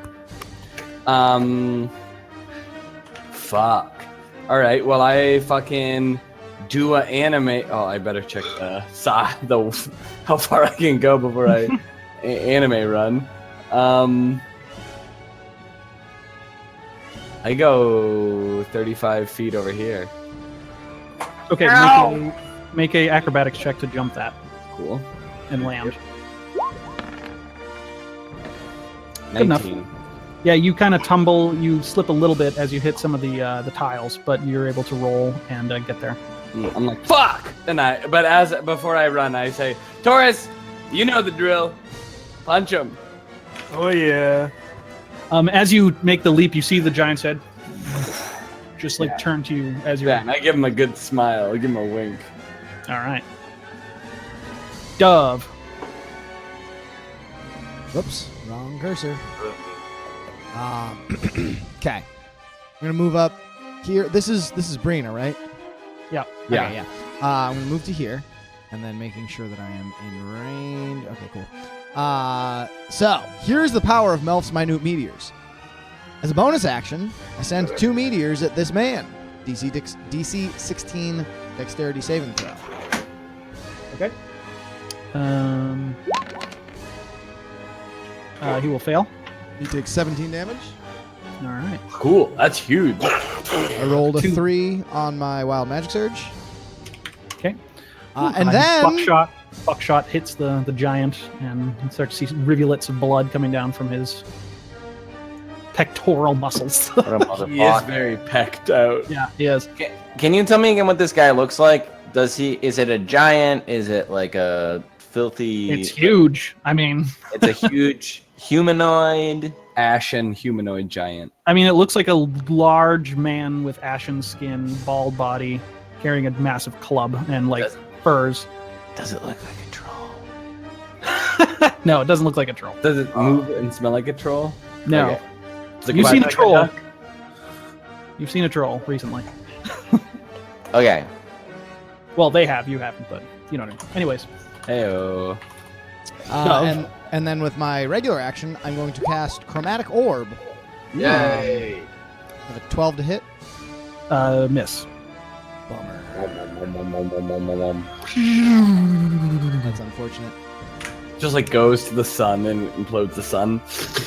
Fuck. All right. Well, I fucking do a anime. Oh, I better check the how far I can go before I anime run. I go 35 feet over here. Okay, make a acrobatics check to jump that Cool. and land. Good enough. 19. Yeah, you kind of tumble, you slip a little bit as you hit some of the tiles, but you're able to roll and get there. I'm like, fuck! And before I run, I say, Taurus, you know the drill. Punch him. Oh yeah. As you make the leap, you see the giant's head just like turn to you as you're. Yeah, and I give him a good smile. I give him a wink. All right. Dove. Whoops, wrong cursor. Okay, I'm gonna move up here. This is Brina, right? Yeah. Yeah. Okay, yeah. I'm gonna move to here, and then making sure that I am in range. Okay, cool. So here's the power of Melf's minute meteors. As a bonus action, I send 2 meteors at this man. DC 16 dexterity saving throw. Okay. He will fail. He takes 17 damage. All right. Cool. That's huge. I rolled a 3 on my wild magic surge. Okay. And then buckshot hits the giant, and you start to see rivulets of blood coming down from his pectoral muscles. What a He is motherfucker. very pecked out. Yeah, he is. Can you tell me again what this guy looks like? Is it a giant? Is it like a filthy? It's huge. I mean, It's a huge humanoid. Ashen humanoid giant. it looks like a large man with ashen skin, bald body, carrying a massive club and like Does- furs. Does it look like a troll? No, it doesn't look like a troll. Does it move and smell like a troll? No. Okay. Does it You've quack seen a like troll. duck? You've seen a troll recently. Okay. Well, they have. You haven't, but you know what I mean. Anyways. Heyo. and then with my regular action, I'm going to cast Chromatic Orb. Yay! With a 12 to hit. Miss. Bummer. That's unfortunate. Just like goes to the sun and implodes the sun.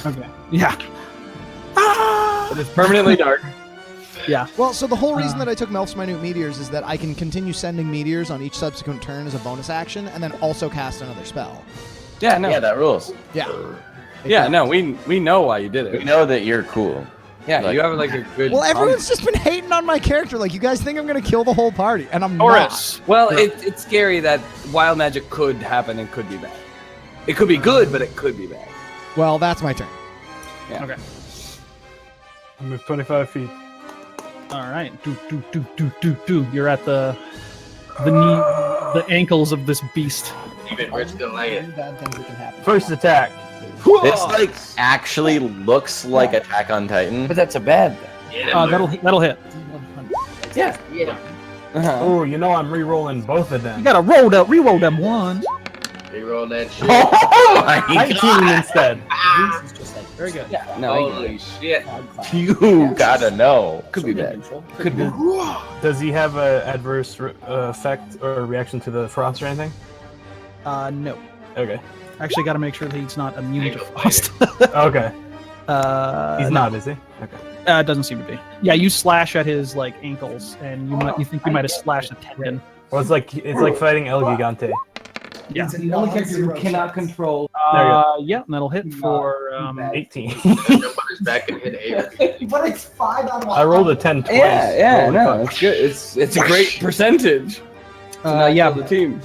Okay. Yeah. It is permanently dark. Yeah. Well, so the whole reason that I took Melf's Minute Meteors is that I can continue sending meteors on each subsequent turn as a bonus action, and then also cast another spell. Yeah, no. Yeah, that rules. Yeah. Yeah, no, we know why you did We it. know that you're cool. Yeah, Like- you have like a good. Well, everyone's just been hating on my character. Like, you guys think I'm going to kill the whole party, and I'm Taurus. Well, it's scary that wild magic could happen and could be bad. It could be good, but it could be bad. not. Well, that's my turn. Yeah. Okay. I moved 25 feet. All right. Do. You're at the knee, the ankles of this beast. We're still laying. Bad things that can happen. First attack. This like actually looks like Attack on Titan. But that's a bad thing. That'll hit. Yeah. Uh-huh. Oh, you know I'm re-rolling both of You them. gotta re-roll them ones. Reroll that shit. Oh my 19 god! instead. This is just like Very good. Yeah, no, I get Holy it. shit. You gotta know. Could be bad. Could be. Does he have a adverse effect or reaction to the frost or anything? No. Okay. Actually, got to make sure that he's not immune to Angle frost. Okay. He's no. not, is he? Okay. It doesn't seem to be. Yeah, you slash at his like ankles, and you think you might have slashed a tendon. Well, it's like fighting El Gigante. Yeah. It's the only character who cannot control. There you Yeah, and that'll hit for 18. Jump on his back and hit A. But it's 5 out of I rolled a 10 twice. Yeah, Holy no, fuck. it's good. It's a great percentage. yeah. The team.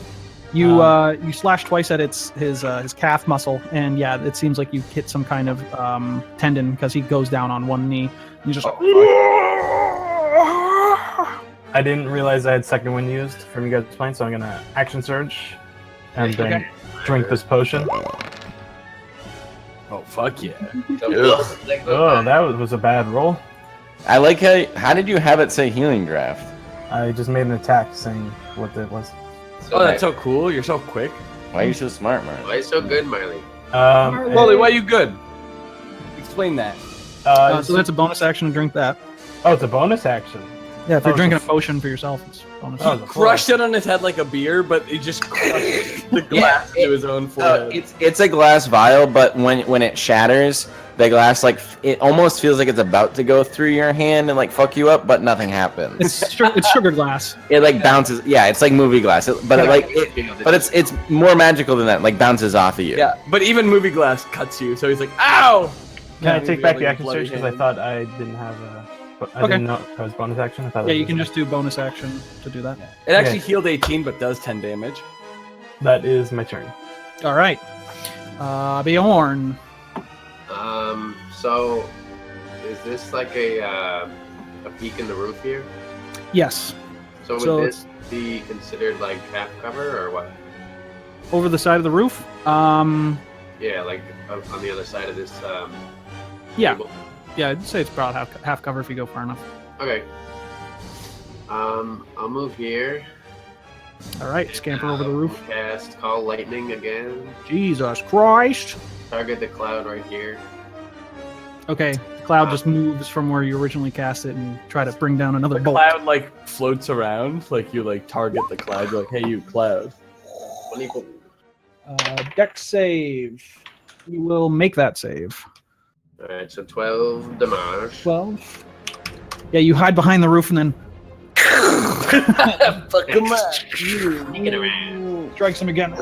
You slash twice at his calf muscle, and yeah, it seems like you hit some kind of tendon because he goes down on one knee. And he's just like, I didn't realize I had second wind used from you guys playing, so I'm gonna action surge and then drink this potion. Oh fuck yeah! Oh, that was a bad roll. I like how did you have it say healing draft? I just made an attack saying what it was. Oh, that's so cool. You're so quick. Why are you so smart, Mark? Why are you so good, Marley? Lolly, why are you good? Explain that. so that's a bonus action to drink that. Oh, it's a bonus action. Yeah, if you're Oh, drinking a so- potion for yourself, it's bonus. Oh, action. the Crushed it on his head like a beer, but he just crushed the glass to his own forehead. It's a glass vial, but when it shatters, the glass it almost feels like it's about to go through your hand and like fuck you up, but nothing happens. It's sugar glass. It like bounces. Yeah, it's like movie glass, it's more magical than that. Like bounces off of you. Yeah, but even movie glass cuts you, so he's like, "Ow!" Can I Yeah, take we back got, the like, a action bloody surge because I hand. thought I didn't have a. But I Okay. didn't know that was bonus action. I thought Yeah, it you was can just do bonus action to do that. It actually Okay. healed 18, but does 10 damage. That is my turn. All right, Bjorn. So is this like a peak in the roof here? Yes, So would So this be considered like half cover or what? over the side of the roof. Yeah, like on the other side of this. Yeah, table? yeah, I'd say it's about half cover if you go far enough. Okay. I'll move here. All right, scamper over the roof. Cast Call Lightning again. Jesus Christ. Target the cloud right here. Okay, the cloud just moves from where you originally cast it and try to bring down another The bolt. cloud like floats around, like you like target the cloud. You're like, "Hey, you cloud." 24. Dex save. You will make that save. All right, so 12 damage. 12. Yeah, you hide behind the roof and then Fuck him up. Sneaking around. strikes him again.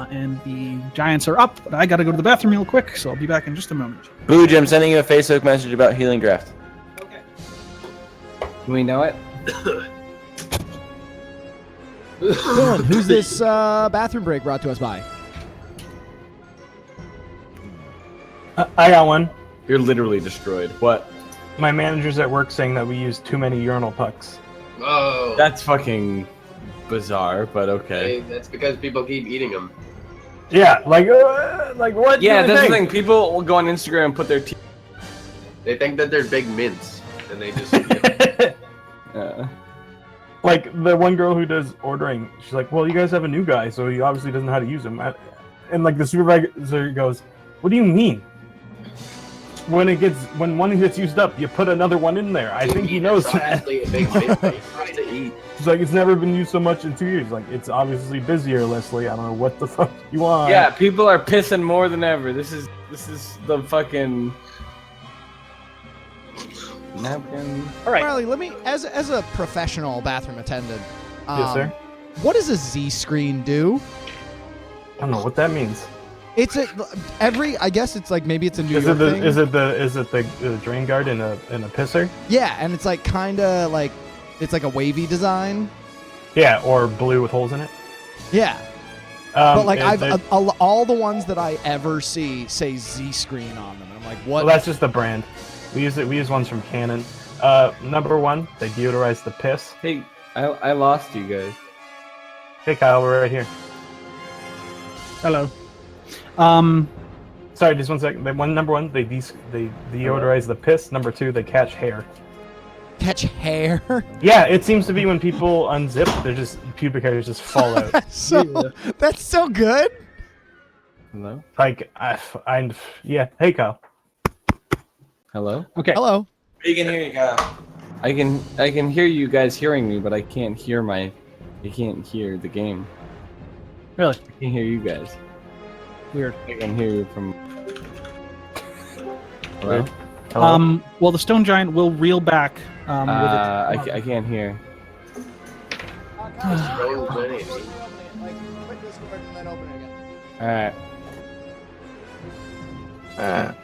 And the giants are up, but I gotta go to the bathroom real quick, so I'll be back in just a moment. Booge, I'm sending you a Facebook message about healing draft. Do we know it? Dylan, who's this bathroom break brought to us by? I got one. You're literally destroyed. What? My manager's at work saying that we use too many urinal pucks. Oh, That's fucking bizarre, but okay. that's because people keep eating them. Yeah, like what? Yeah, do they that's the think? thing. People will go on Instagram and put their teeth. They think that they're big mints, and they just. Like the one girl who does ordering, she's like, "Well, you guys have a new guy, so he obviously doesn't know how to use them." And like the supervisor goes, "What do you mean? When one gets used up, you put another one in there. I think he knows It's that." obviously a big mint that you're supposed to eat. She's like, "It's never been used so much in 2 years. Like, it's obviously busier, Leslie. I don't know what the fuck you want." Yeah, people are pissing more than ever. This is the fucking napkin. All right. Marley, let me, as a professional bathroom attendant, Yes, sir. what does a Z screen do? I don't know what that means. It's I guess it's like maybe it's a New Is York it the thing. is it the drain guard in a pisser? Yeah, and it's like kind of like it's like a wavy design. Yeah, or blue with holes in it. Yeah, but like it- all the ones that I ever see say Z screen on them. And I'm like, what? Well, that's just the brand. We use ones from Canon. Number one, they deodorize the piss. Hey, I lost you guys. Hey Kyle, we're right here. Hello. Sorry, just 1 second. Number one, they deodorize the piss. Number two, they catch hair. Catch hair. Yeah, it seems to be when people unzip, they're just pubic hairs just fall out. so that's so good. Hello? Like, yeah. Hey, Kyle. Hello? Okay. Hello. You can hear you, Kyle. I can hear you guys hearing me, but I can't hear I can't hear the game. Really I can't hear you guys. weird. I can hear you from. Hello? Hello? Well, the stone giant will reel back. With I can't hear. Stone giant. Quit Discord and then open it again. All right.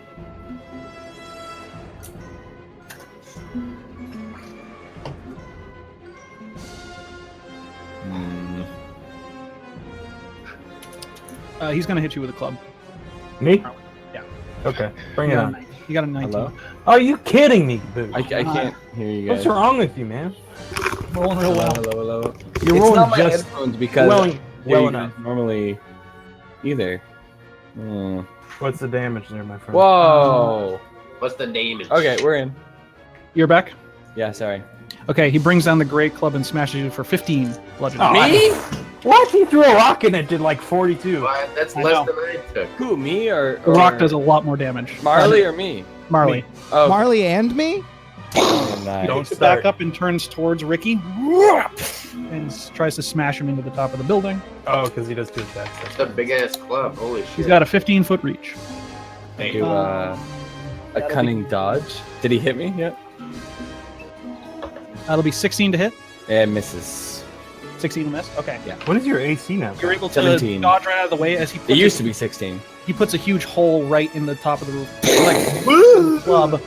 He's gonna hit you with a club. Me? Yeah. Okay, bring it on. You got a 19. Hello? Are you kidding me, Boo? I can't hear you guys. What's wrong with you, man? Rolling real well. Hello. You're It's rolling not my just headphones because well, I hear well you enough. guys normally either. Hmm. What's the damage there, my friend? Whoa. What's the name? Okay, we're in. You're back. Yeah, sorry. Okay, he brings down the great club and smashes you for 15 bludgeoning. Oh, Me? What? He threw a rock and it did like 42. That's I less know. than I took. Who, me or The rock does a lot more damage. Marley or me? Marley. Oh, Marley and me? nice. Don't Picks it start. back up and turns towards Ricky and tries to smash him into the top of the building. Oh, because he does two attacks. It's a big ass club. Holy shit. He's got a 15-foot reach. Do a cunning dodge. Did he hit me yet? That'll be 16 to hit. It misses. 16 to miss. Okay. What is your AC now? You're able to 17. dodge right out of the way as he It puts, used to be 16. he puts a huge hole right in the top of the roof. Like club.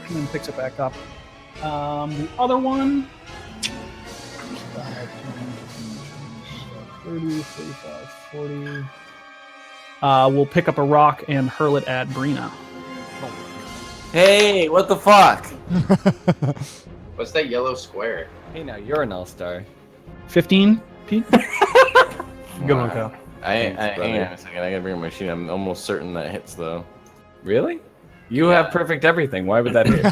And then picks it back up. The other one. 30, 35, 40. We'll pick up a rock and hurl it at Brina. Hey, what the fuck? What's that yellow square? Hey, now you're an all-star. 15, Pete? Good one, Kyle. Hang brother. on a second. I gotta bring my machine. I'm almost certain that hits though. Really? You have perfect everything. Why would that hit?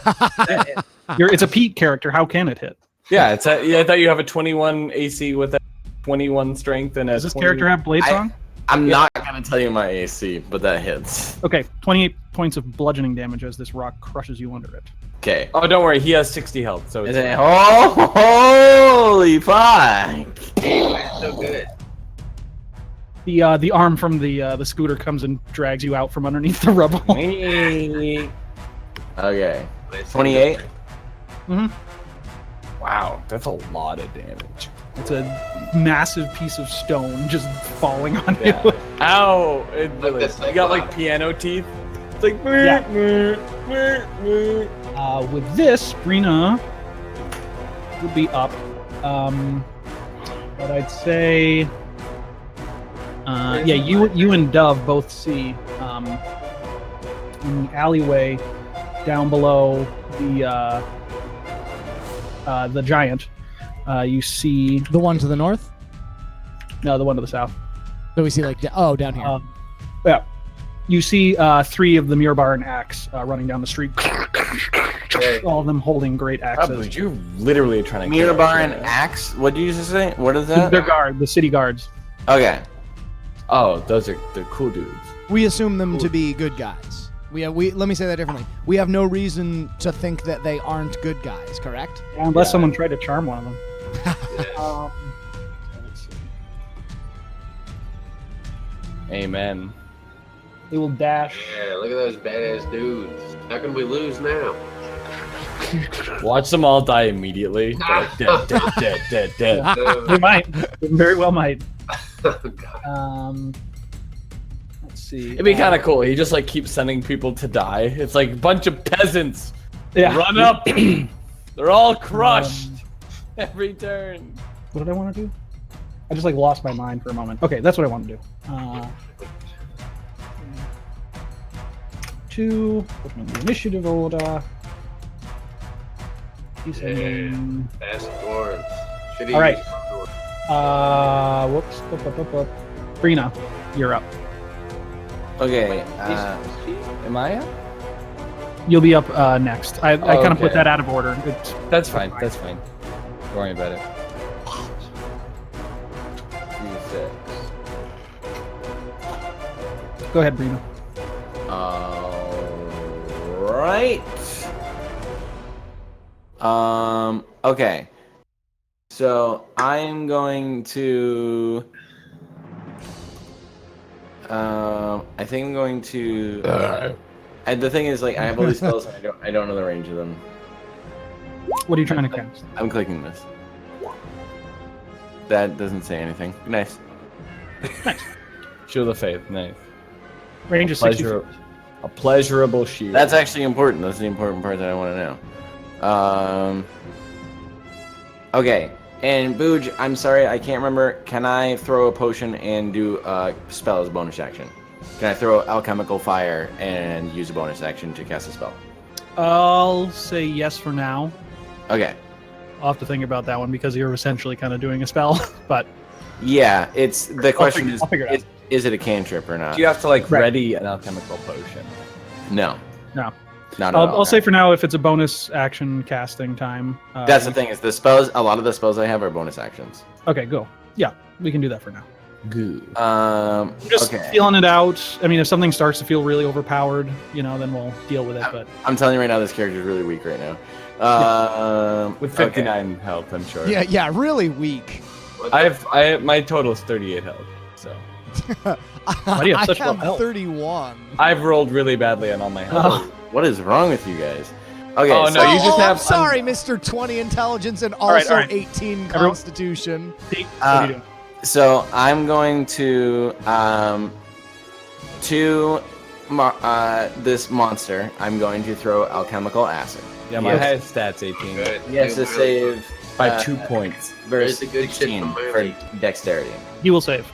It's a Pete character. How can it hit? Yeah, I thought you have a 21 AC with a 21 strength and a Does this 20 character have Blade Song? I'm not gonna tell you my AC, but that hits. Okay, 28 points of bludgeoning damage as this rock crushes you under it. Okay. Oh, don't worry. He has 60 health, so it's fine. Oh, holy fuck! So good. The arm from the scooter comes and drags you out from underneath the rubble. Okay. 28? Wow, that's a lot of damage. It's a massive piece of stone just falling on Yeah. you. Ow! It Like really, this, you got like piano teeth. It's like Yeah. With this, Brina would be up. But I'd say, you and Dove both see in the alleyway down below the giant. You see The one to the north? no, the one to the south. So we see like down here. Yeah. You see 3 of the Mirbar and Axe running down the street. All of them holding great axes. You're literally trying to kill Mirabar us, and man. Axe? What did you just say? What is that? They're the city guards. Okay. Oh, those are the cool dudes. We assume them to be good guys. We let me say that differently. We have no reason to think that they aren't good guys, correct? Unless Yeah. someone tried to charm one of them. Amen. They will dash. Yeah, look at those badass dudes. How can we lose now? Watch them all die immediately. Dead, dead. They might. They very well might. Oh, God. Let's see. It'd be kind of cool. He just like keeps sending people to die. It's like a bunch of peasants. Yeah. Run up. They're all crushed every turn. What did I want to do? I just like lost my mind for a moment. Okay, that's what I want to do. 2. Put them in the initiative order. Descending. Fast dwarves. Shitty All right. dwarves. Whoops. Brina, you're up. Okay. Am I up? You'll be up next. I kind of put Okay. that out of order. That's fine. That's fine. Don't worry about it. 2, 6. Go ahead, Brina. Right. Okay. So I'm going to. I think I'm going to. And the thing is, like, I have all these spells, and I don't know the range of them. What are you trying to cast? I'm clicking this. That doesn't say anything. Nice. Shield of Faith, nice. Range is 60 feet. A pleasurable shield. That's actually important. That's the important part that I want to know. Okay. And Booj, I'm sorry, I can't remember. Can I throw a potion and do a spell as a bonus action? Can I throw alchemical fire and use a bonus action to cast a spell? I'll say yes for now. Okay. I'll have to think about that one because you're essentially kind of doing a spell, but Yeah, it's the question I'll figure it out. is it a cantrip or not? Do you have to like Right. ready an alchemical potion? No. No. Not at all. I'll say for now if it's a bonus action casting time. That's the thing is the spells. A lot of the spells I have are bonus actions. Okay, go. Yeah, we can do that for now. Good. I'm just Okay. feeling it out. I mean, if something starts to feel really overpowered, then we'll deal with it. But I'm telling you right now, this character is really weak right now. With okay. 59 health, I'm sure. Yeah, really weak. My total is 38 health. So Why do you have I such low have health? 31. I've rolled really badly on all my health. What is wrong with you guys? Okay. Oh, so no, you just have I'm sorry, Mr. 20 intelligence and also right, all right. 18 Everyone- constitution. Pete, what are you doing? So I'm going to this monster. I'm going to throw alchemical acid. Yeah, my Yes. highest stats 18. Good. He has to save By 2 points. verse There's a good shit 16 from for Murphy. dexterity. He will save.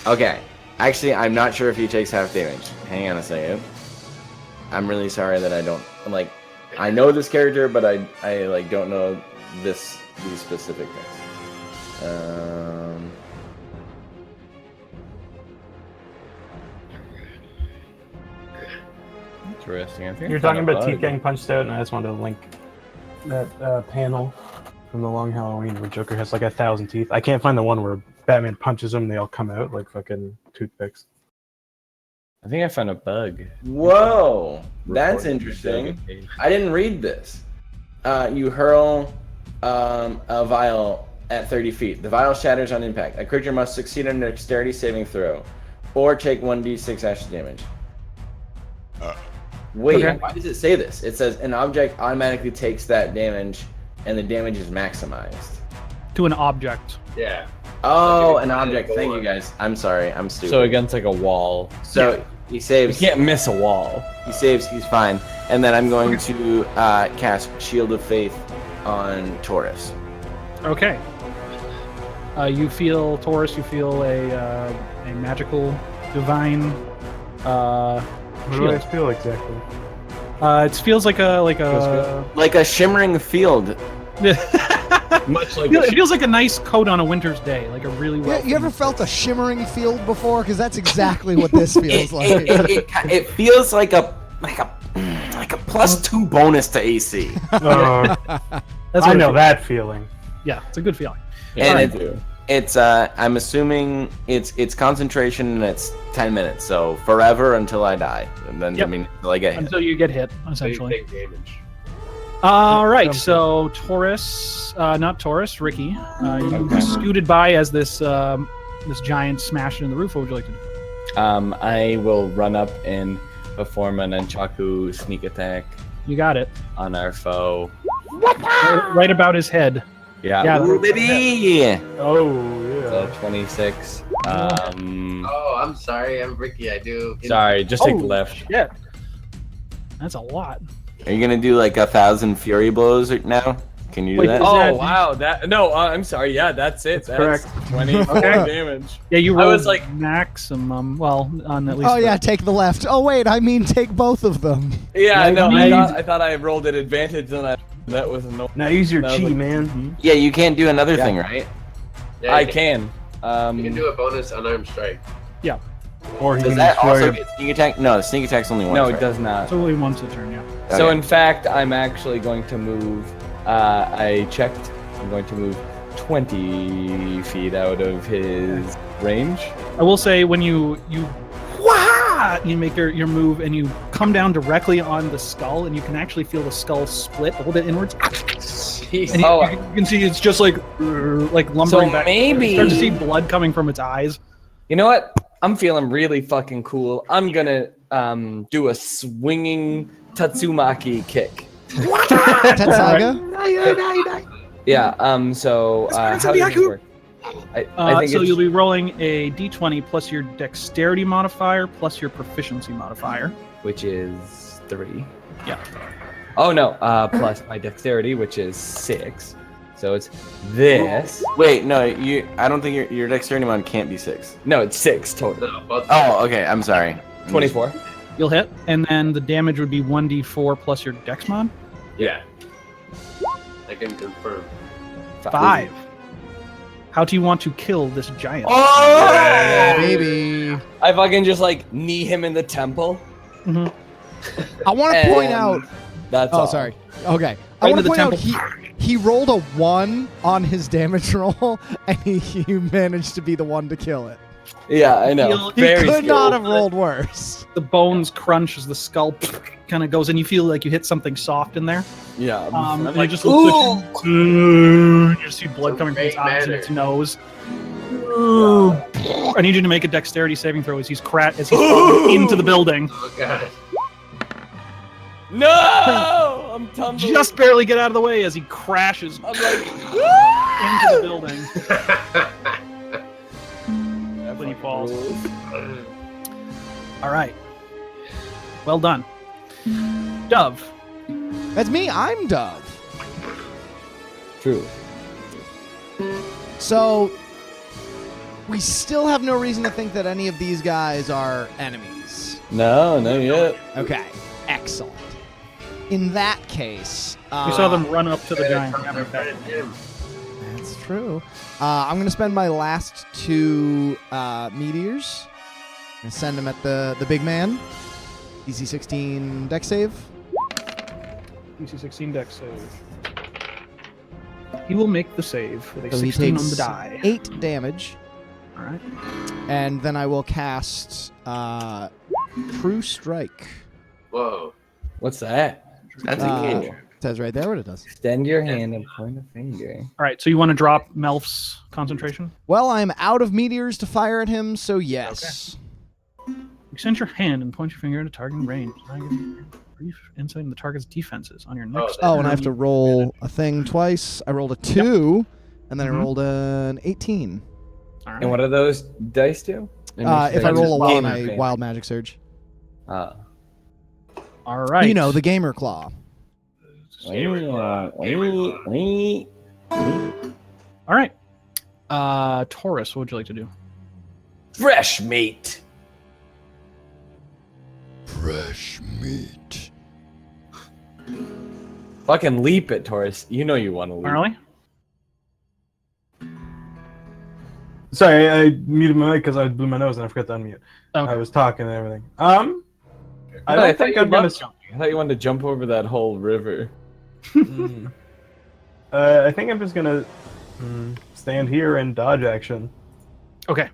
Okay. Actually, I'm not sure if he takes half damage. Hang on a second. I'm really sorry that I don't like. I know this character, but I like don't know these specific things. Interesting. I think You're I found talking a about bug. teeth getting punched out, and I just wanted to link that panel from the Long Halloween where Joker has like 1,000 teeth. I can't find the one where Batman punches them; they all come out like fucking toothpicks. I think I found a bug. Whoa, that's Reported interesting. bug. I didn't read this. You hurl a vial at 30 feet. The vial shatters on impact. A creature must succeed on a dexterity saving throw, or take 1d6 acid damage. Wait, Okay. why does it say this? It says an object automatically takes that damage, and the damage is maximized. To an object. Yeah. Oh, Like an if it's object. a Thank door. you guys. I'm sorry. I'm stupid. So against like a wall. So he You saves. can't miss a wall. He saves. He's fine. And then I'm going to cast Shield of Faith on Taurus. Okay. You feel, Taurus, you feel a magical, divine What do I shield. feel exactly? It feels like a Like a shimmering field. Much like it feels like a nice coat on a winter's day, like a really well. You ever felt a shimmering field before? Because that's exactly what this feels like. It feels like a +2 bonus to AC. That's I what it know feels. that feeling. Yeah, it's a good feeling. And Alright. it's I'm assuming it's concentration and it's 10 minutes, so forever until I die. And then Yep. I mean until I get hit. Until you get hit, So you essentially. take damage. All right, so Taurus, not Taurus, Ricky, you scooted by as this this giant smashed into the roof. What would you like to do? I will run up and perform an Nunchaku sneak attack You got it. on our foe. Right about his head. Yeah. Yeah. Ooh, baby! Oh So yeah. 26. Oh, I'm sorry. I'm Ricky. I do. Sorry, just take Oh, left. Yeah. That's a lot. Are you gonna do like 1,000 fury blows now? Can you do Wait, that? is that- Oh wow, that no, I'm sorry. Yeah, that's it. That's correct. 24 damage. Yeah, you I rolled was like- maximum. Well, on at least. Oh yeah, take the left. Oh wait, I mean take both of them. Yeah, no, Like, I thought I rolled an advantage and that was no. Now use your That was chi, like- man. Yeah, you can't do another Yeah. thing, right? Yeah, I you can. You can do a bonus unarmed strike. Or he Does can that destroy also your- get sneak attack? No, sneak attack's only once. No, right? it does not. It's only once a turn, yeah. So Okay. in fact, I'm actually going to move. I checked. I'm going to move 20 feet out of his range. I will say when you You make your move, and you come down directly on the skull, and you can actually feel the skull split a little bit inwards. And you can see it's just like lumbering back. Maybe You start to see blood coming from its eyes. You know what? I'm feeling really fucking cool. I'm gonna do a swinging Tatsumaki kick. Tetsaga? Yeah. So how does this work? I think so it's, you'll be rolling a d20 plus your dexterity modifier plus your proficiency modifier, which is 3. Yeah. Oh no. Plus my dexterity, which is 6. So it's this. Wait, no, I don't think your dexterity mod can't be 6. No, it's 6 total. Oh, okay. I'm sorry. 24. You'll hit, and then the damage would be 1d4 plus your dex mod. Yeah. I can confirm. 5. How do you want to kill this giant? Oh, Baby. I fucking just like knee him in the temple. Mm-hmm. I want to point out. That's Oh, all. sorry. Okay. I Right want into to the point out temple. he rolled a 1 on his damage roll, and he managed to be the one to kill it. Yeah, I know. He Very could scary. not have rolled worse. The bones crunch as the skull kind of goes, and you feel like you hit something soft in there. Yeah. And like, it just looks like you just see blood coming from its Great eyes and manner. its nose. I need you to make a dexterity saving throw as he's falling into the building. Oh god. No! I'm tumbling. Just barely get out of the way as he crashes I'm like, into the building. When he falls. All right. Well done. Dove. That's me. I'm Dove. True. So we still have no reason to think that any of these guys are enemies. No, not yet. Okay. Excellent. In that case, We saw them run up to the giant. That's true. I'm going to spend my last 2 meteors. I'm going to send them at the big man. DC 16 dex save. DC 16 dex save. He will make the save with a So he 16 on takes the die. 8 damage. All right. And then I will cast True Strike. Whoa. What's that? That's Uh, a It says right there what it does. Extend your hand and point a finger. All right. So you want to drop Melf's concentration? Well, I'm out of meteors to fire at him, so yes. Extend your hand and point your finger at a target in range. Brief insight in the target's defenses on your next. Oh, and I have to roll a thing twice. I rolled a 2, and then I rolled an 18. All right. And what do those dice do? If I That's roll a just 1, gamer I fan. Wild Magic Surge. All right. You know, the Gamer Claw. All right. Taurus, what would you like to do? Fresh meat. Fresh meat. Fucking leap it, Taurus. You know you want to leap. Marley? Sorry, I muted my mic because I blew my nose and I forgot to unmute. Okay. I was talking and everything. I don't thought think you I'm gonna. loved jumping. I thought you wanted to jump over that whole river. I think I'm just gonna stand here and dodge action. Okay.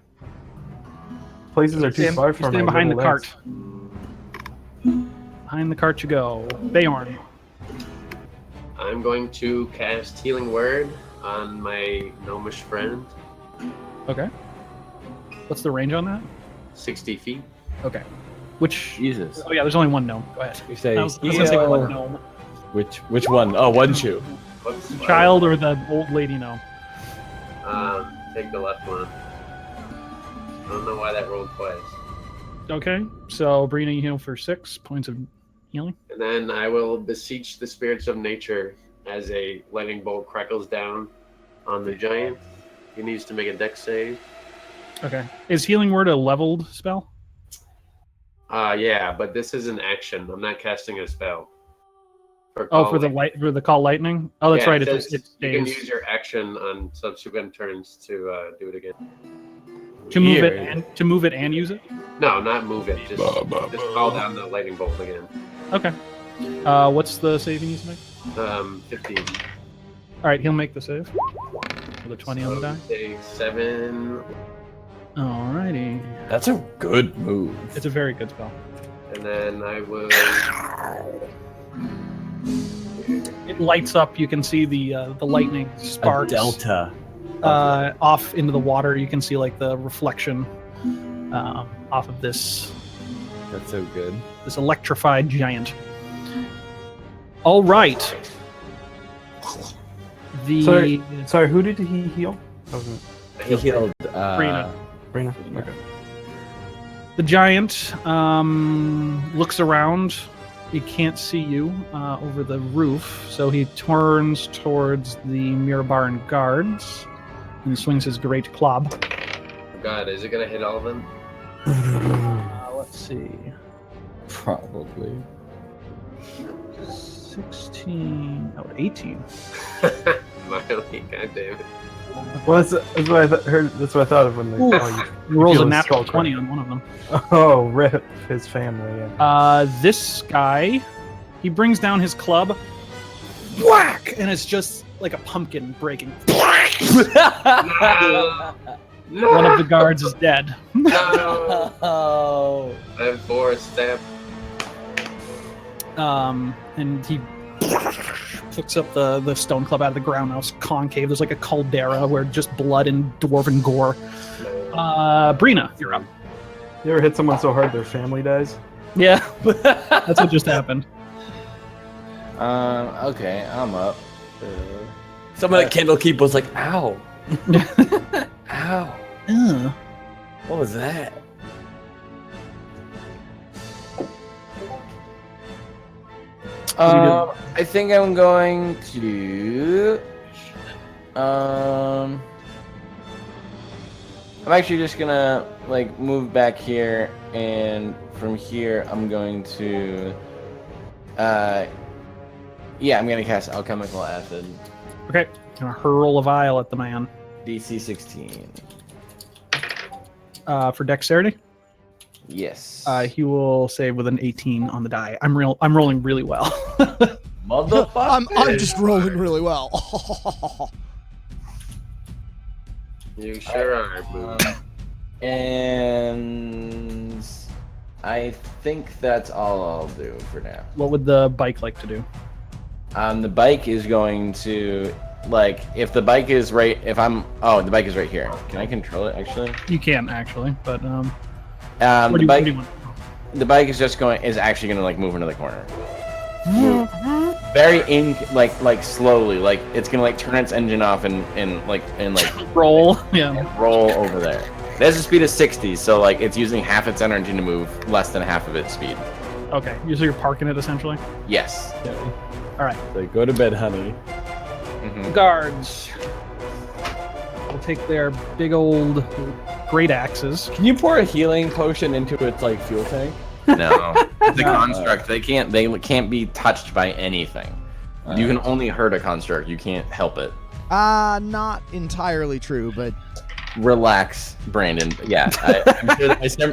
Places are too Stand, far you from stand my behind the little cart. legs. Behind the cart you go. Bayorn. I'm going to cast Healing Word on my gnomish friend. Okay. What's the range on that? 60 feet. Okay. Which? Jesus. Oh yeah, there's only one gnome. Go ahead. You say, I was gonna say "Heal." one gnome. Which one? Oh, one shoe. Whoops. Child or the old lady gnome? Take the left one. I don't know why that rolled twice. Okay. So Brina, you heal for 6 points of healing. And then I will beseech the spirits of nature as a lightning bolt crackles down on the giant. He needs to make a dex save. Okay. Is healing word a leveled spell? Yeah, but this is an action. I'm not casting a spell. For call the call lightning. Oh, that's Yeah, right. it It says you can stays. use your action on subsequent turns to do it again. To move it Weird. and use it. No, not move it. Just call down the lightning bolt again. Okay. What's the save he needs to make? 15. All right, he'll make the save with a 20 on the die. Say 7. Alrighty. That's a good move. It's a very good spell. And then I will. It lights up. You can see the lightning sparks. A delta. Off into the water. You can see like the reflection off of this That's so good. this electrified giant. All right. Sorry, who did he heal? That wasn't He healed Brina. Brina. Okay. The giant looks around. He can't see you over the roof, so he turns towards the Mirabaran guards and swings his great club. God, is it gonna hit all of them? Let's see. Probably. 16. Oh, 18. Finally, God damn it. Well, that's what I heard. That's what I thought of when they Ooh. you Rolls feel a his natural skull 20 crack. on one of them. Oh, rip his family. Yeah. This guy, he brings down his club, whack, and it's just like a pumpkin breaking. No! One of the guards is dead. No! Oh. I have 4 step. And he picks up the stone club out of the ground. Now it's concave. There's like a caldera where just blood and dwarven gore. Brina, you're up. You ever hit someone so hard their family dies? Yeah, that's what just happened. Okay, I'm up. Someone at Candlekeep was like, ow. Ow. Ugh. What was that? I think I'm going to. I'm actually just gonna like move back here, and from here I'm going to. Yeah, I'm gonna cast alchemical acid. Okay, gonna hurl a vial at the man. DC 16. For dexterity, Yes. he will save with an 18 on the die. I'm rolling really well. Motherfucker. I'm just rolling really well. You sure are, boo. And I think that's all I'll do for now. What would the bike like to do? The bike is going to, like, if the bike is right, if I'm, oh, the bike is right here. Can I control it, actually? You can actually, but what The do bike, you want? the bike is actually going to, like, move into the corner. Move. Very like slowly, like, it's going to, like, turn its engine off and Roll, yeah. roll over there. It has a speed of 60, so, like, it's using half its energy to move less than half of its speed. Okay, so you're parking it essentially. Yes. All right. Like, go to bed, honey. Mhm. Guards will take their big old great axes. Can you pour a healing potion into its, like, fuel tank? No, it's a construct. They can't be touched by anything. You can only hurt a construct. You can't help it. Not entirely true, but Relax, Brandon. Yeah,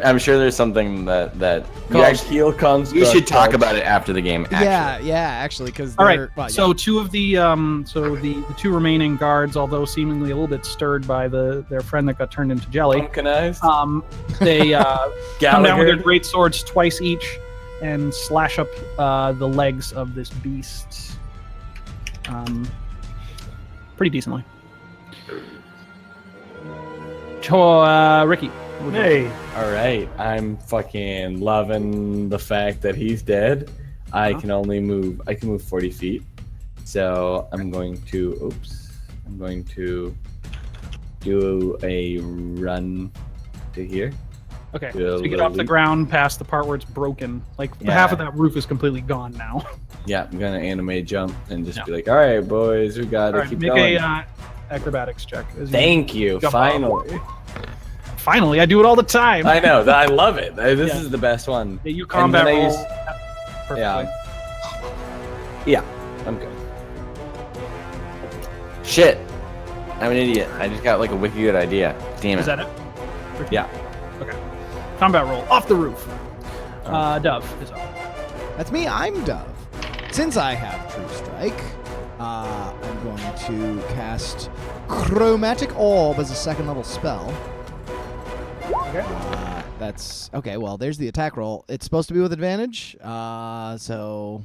I'm sure there's something that you actually, heal construct. we should talk about it after the game. Actually. yeah, actually, because All right. well, yeah. So two of the the two remaining guards, although seemingly a little bit stirred by their friend that got turned into jelly, Pumpkinized. they come down with their great swords twice each and slash up the legs of this beast pretty decently. Ricky. what would you- Hey, All right, I'm fucking loving the fact that he's dead. I can only move. I can move 40 feet. So I'm going to. Oops. I'm going to do a run to here. Okay. Do a So you get little off the leap. ground past the part where it's broken. Like Yeah. half of that roof is completely gone now. Yeah, I'm gonna animate jump and just be like, "All right, boys, we gotta All right, keep make going." a acrobatics check. as Thank you. jump Finally, Finally, I do it all the time. I know. I love it. This Yeah. is the best one. Yeah, you combat then I roll. use- Perfectly. Yeah, I'm good. Shit, I'm an idiot. I just got like a wicked good idea. Damn it. Is that it? Yeah. Okay. Combat roll off the roof. Dove is up. That's me. I'm Dove. Since I have True Strike, I'm going to cast Chromatic Orb as a second level spell. Okay. That's okay. Well, there's the attack roll. It's supposed to be with advantage. So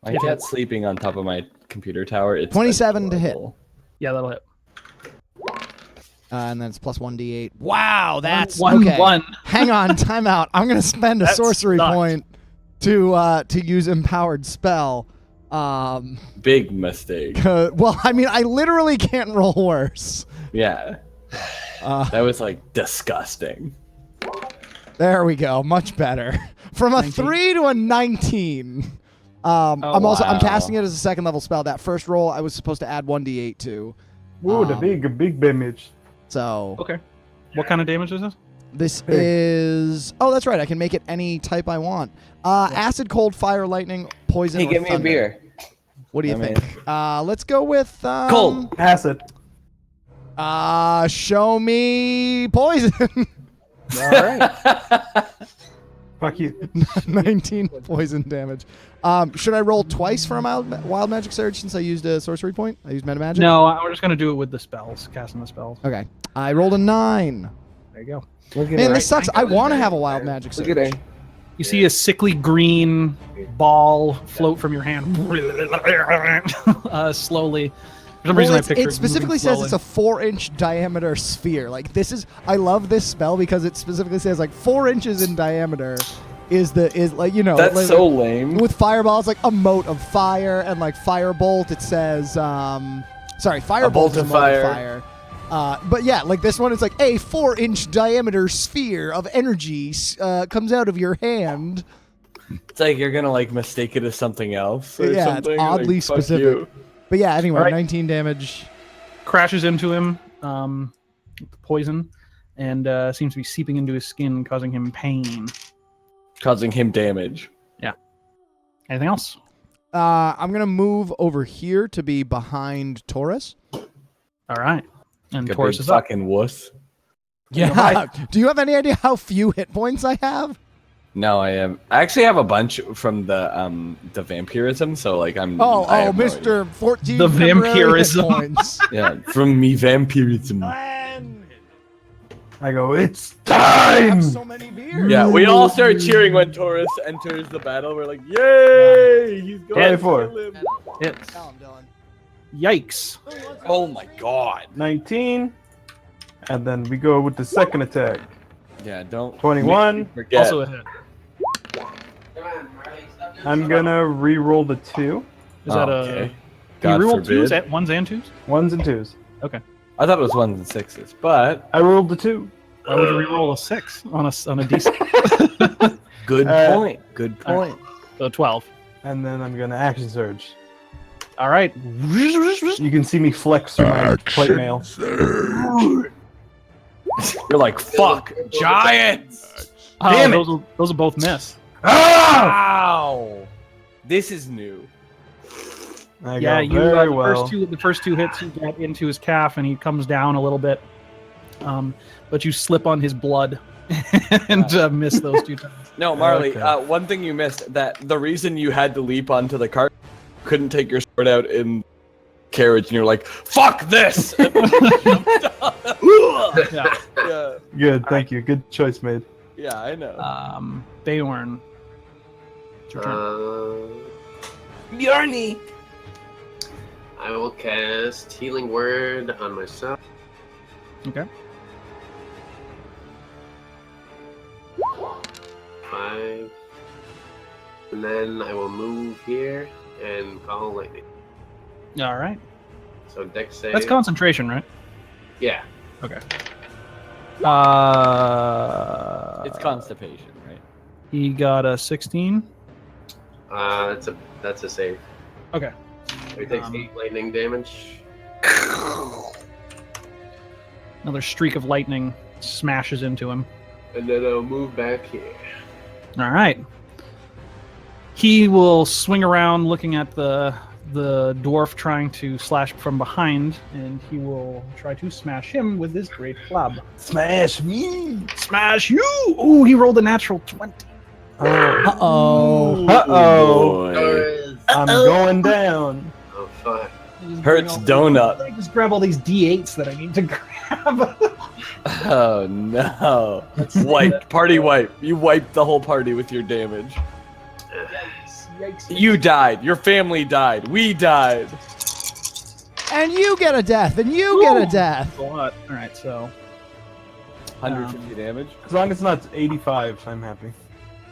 My cat's sleeping on top of my computer tower. It's 27 to hit. adorable. Yeah, that'll hit. And then it's plus 1d8. Wow, that's One, okay. one. Hang on, time out. I'm gonna spend a That sorcery sucked. point to use empowered spell. Big mistake. Well, I mean, I literally can't roll worse. Yeah. That was like disgusting. There we go, much better. From a 19. 3 to a 19. I'm wow. casting it as a second level spell. That first roll, I was supposed to add 1d8 to. Ooh, the big damage. So Okay. What kind of damage is this? this Big. is. Oh, that's right. I can make it any type I want. Acid, cold, fire, lightning, poison. Hey, or give me a thunder. beer. What do you I think? Let's go with Cold. Acid. Show me poison. All right. Fuck you. 19 poison damage. Should I roll twice for a wild magic surge since I used a sorcery point? I used meta magic. No, we're just gonna do it with the spells, casting the spells. Okay. I rolled a 9. There you go. Look at Man, her. this sucks. I want to have a wild magic Look surge. at her. You see a sickly green ball float from your hand, slowly. For some reason, I picture it specifically says it's a 4-inch diameter sphere. Like this is, I love this spell because it specifically says like 4 inches in diameter is like, you know. That's like, so lame. With fireball, it's like a mote of fire, and like firebolt, it says, sorry, firebolt bolt is a of mote of fire. fire. But yeah, like this one, it's like a 4-inch diameter sphere of energy comes out of your hand. It's like you're gonna like mistake it as something else. Or Yeah, it's something. oddly like, fuck specific. you. But yeah, anyway, All right. 19 damage. crashes into him, with the poison, and seems to be seeping into his skin, causing him pain. Causing him damage. Anything else? I'm gonna move over here to be behind Taurus. All right. And Like a Taurus big is up. fucking wuss. Yeah. Do you have any idea how few hit points I have? No, I actually have a bunch from the vampirism, so like I have no idea. Mr. 14 The temporary hit vampirism. points. Yeah, from me vampirism. I go, it's I have time! so many beers. Yeah, we all start cheering when Taurus enters the battle. We're like, yay! He's going to 24. kill him. Hits. Tell him, Dylan. Yikes. Oh my god. 19. And then we go with the second attack. Yeah, don't 21. make me forget. Also a hit. I'm gonna re-roll the 2. Is that okay. a... You God reroll forbid. twos, ones and twos? 1s and 2s. I thought it was 1s and 6s, but I rolled the 2. Why would you reroll a 6 on a d6? good point. Good point. So 12. And then I'm gonna action surge. All right. You can see me flex through my plate mail. You're like, fuck, giants! Damn it. Those will both miss. Ow! This is new. I Yeah, go you very the well. first two hits you get into his calf and he comes down a little bit, but you slip on his blood and miss those 2 times. No, Marley, Okay. one thing you missed, that the reason you had to leap onto the cart, couldn't take your sword out in carriage, and you're like, fuck this! Yeah. yeah, Good, thank you. Good choice made. yeah, I know. Beorn. It's your turn. Bjarni. I will cast Healing Word on myself. Okay. 5. And then I will move here and call lightning. All right. So dex save. That's concentration, right? Yeah. Okay. It's constipation, right? He got a 16. That's a save. Okay. So he takes 8 lightning damage. Another streak of lightning smashes into him. And then I'll move back here. All right. He will swing around looking at the dwarf trying to slash from behind, and he will try to smash him with his great club. Smash me! Smash you! Ooh, he rolled a natural 20. Uh-oh. Uh-oh. Boy. I'm going down. Oh, fuck. Hurts donut. Just grab all these D8s that I need to grab. Oh no! Wipe, party wipe. You wiped the whole party with your damage. Yikes. You died. Your family died. We died. And you get a death, and you get a death. A lot. All right, so 150 damage. As long as it's not 85, I'm happy.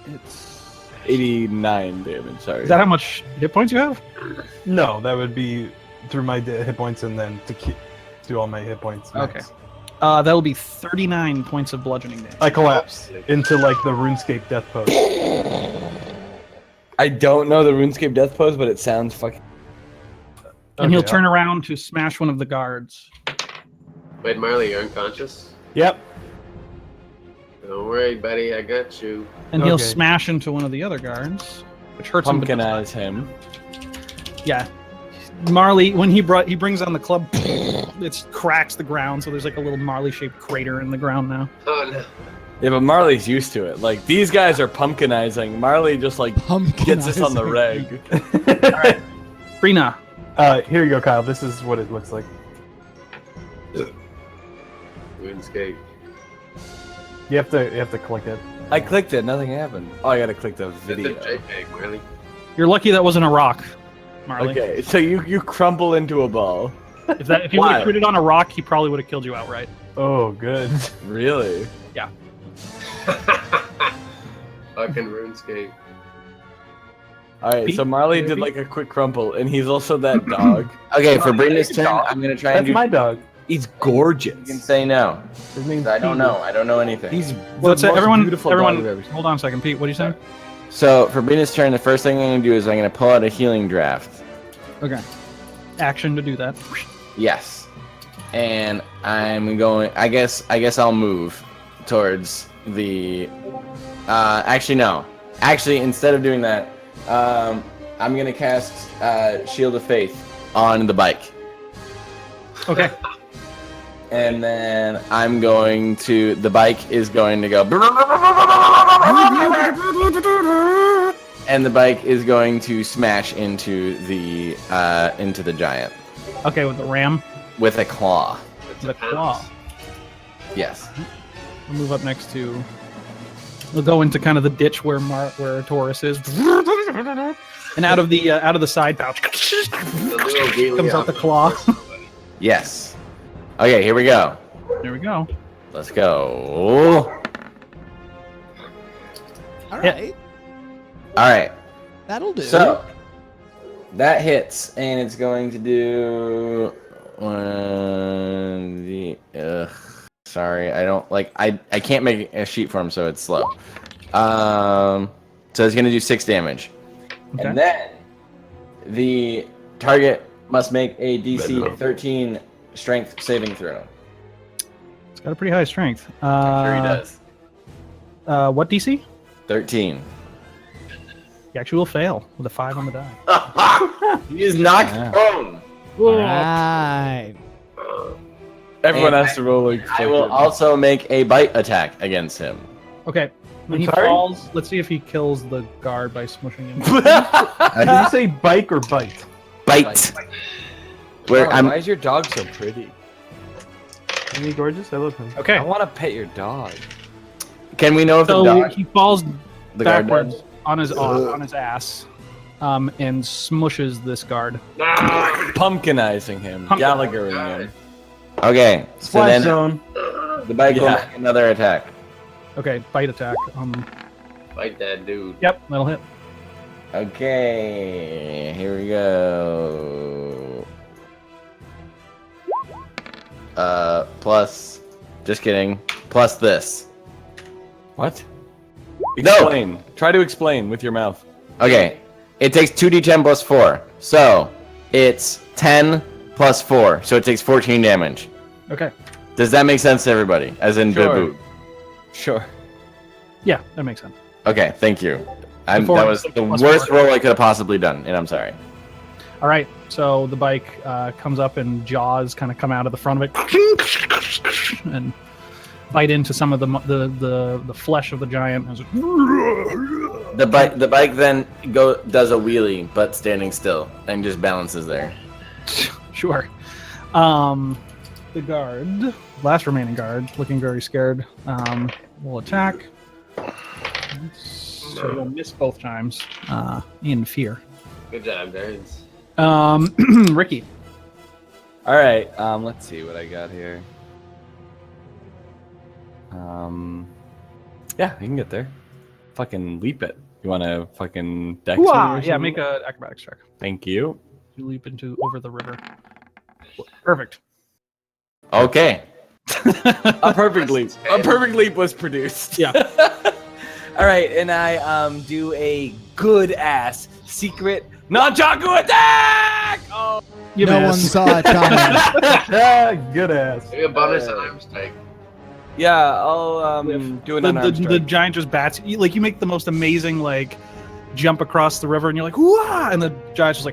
It's 89 damage. Sorry. is that how much hit points you have? No, that would be through my hit points and then to do all my hit points. max. Okay. That will be 39 points of bludgeoning damage. I collapse into like the RuneScape death pose. I don't know the RuneScape death pose, but it sounds fucking. And he'll Okay, turn around to smash one of the guards. Wait, Marley, you're unconscious? Yep. Don't worry, buddy, I got you. And he'll Okay. smash into one of the other guards, which hurts him. but does not- Pumpkinize him. Yeah. Marley, when he brings on the club, it cracks the ground, so there's like a little Marley-shaped crater in the ground now. Oh no. Yeah, but Marley's used to it. Like, these guys are pumpkinizing. Marley just, like, gets us on the reg. Brina, Here you go, Kyle. This is what it looks like. RuneScape. You have to click it. I clicked it. Nothing happened. Oh, I gotta click the It's a video. JPEG, Marley. you're lucky that wasn't a rock, Marley. Okay, so you crumple into a ball. If you would Why? have critted on a rock, he probably would have killed you outright. Oh, good. Really? Fucking RuneScape. Alright, so Marley did like a quick crumple, and he's also that dog. Okay, for Brina's turn, I'm gonna try and That's do. my dog. He's You can gorgeous. say no. His name's I don't Pete. know. I don't know anything. He's Well, let's say most everyone, beautiful dog I've ever everyone, seen. hold on a second, Pete. What are you saying? So for Brina's turn, the first thing I'm gonna do is I'm gonna pull out a healing draft. Okay. Action to do that. Yes. And I'm going. I guess I'll move towards the. Actually, no. Actually, instead of doing that, I'm gonna cast Shield of Faith on the bike, Okay. and then I'm going to. The bike is going to go. And the bike is going to smash into the giant Okay, with the ram, with a claw. It's the a claw. Yes. We'll move up next to. We'll go into kind of the ditch where Taurus is, and out of the side pouch The little wheelie comes out the off claw. Yes. Okay, here we go. There we go. Let's go. All right. All right. That'll do. So that hits, and it's going to do sorry, I don't like. I can't make a sheet for him, so it's slow. So it's going to do 6 damage, Okay. and then the target must make a DC 13 Strength saving throw. It's got a pretty high strength. I'm sure he does. What DC? 13. He actually will fail with a 5 on the die. He is knocked prone. All right. Everyone And has to roll like. I will also make a bite attack against him. Okay. When he sorry? falls, let's see if he kills the guard by smushing him. Did you say bike or bite? Bite. Where Wow, I'm. why is your dog so pretty? Isn't he gorgeous? I love him. Okay. I want to pet your dog. Can we know if the So dog, he falls the guard backwards dead? on his ass, and smushes this guard. Pumpkinizing him, Gallaghering him. Okay, so Splash then zone. the bike will Yeah. make another attack. Okay, bite attack. Fight that dude. Yep, that'll hit. Okay, here we go. Plus, just kidding. Plus this. What? No. Explain. Try to explain with your mouth. Okay, it takes 2d10 plus 4. So, it's 10 plus 4. So it takes 14 damage. Okay. Does that make sense to everybody? As in Sure. Babu? Sure. Yeah, that makes sense. Okay, thank you. That Before- was the plus worst 4. roll I could have possibly done, and I'm sorry. All right, so the bike comes up and jaws kind of come out of the front of it and bite into some of the flesh of the giant. The bike then does a wheelie, but standing still, and just balances there. Sure. The guard, last remaining guard, looking very scared, will attack. So you'll miss both times in fear. Good job, nerds. Ricky. All right. Let's see what I got here. Yeah, you can get there. Fucking leap it. You want to fucking dex me or Yeah, something? make a acrobatics check. Thank you. You leap into over the river. Perfect. Okay. A perfect leap. A perfect leap was produced. Yeah. All right, and I do a good ass secret nunchaku attack. Oh, You no one miss. saw it coming. Good ass. Maybe a bonus arm strike. yeah. I'll do an unarmed The strike. giant just bats. You make the most amazing like jump across the river, and you're like, "Whoa!" And the giant's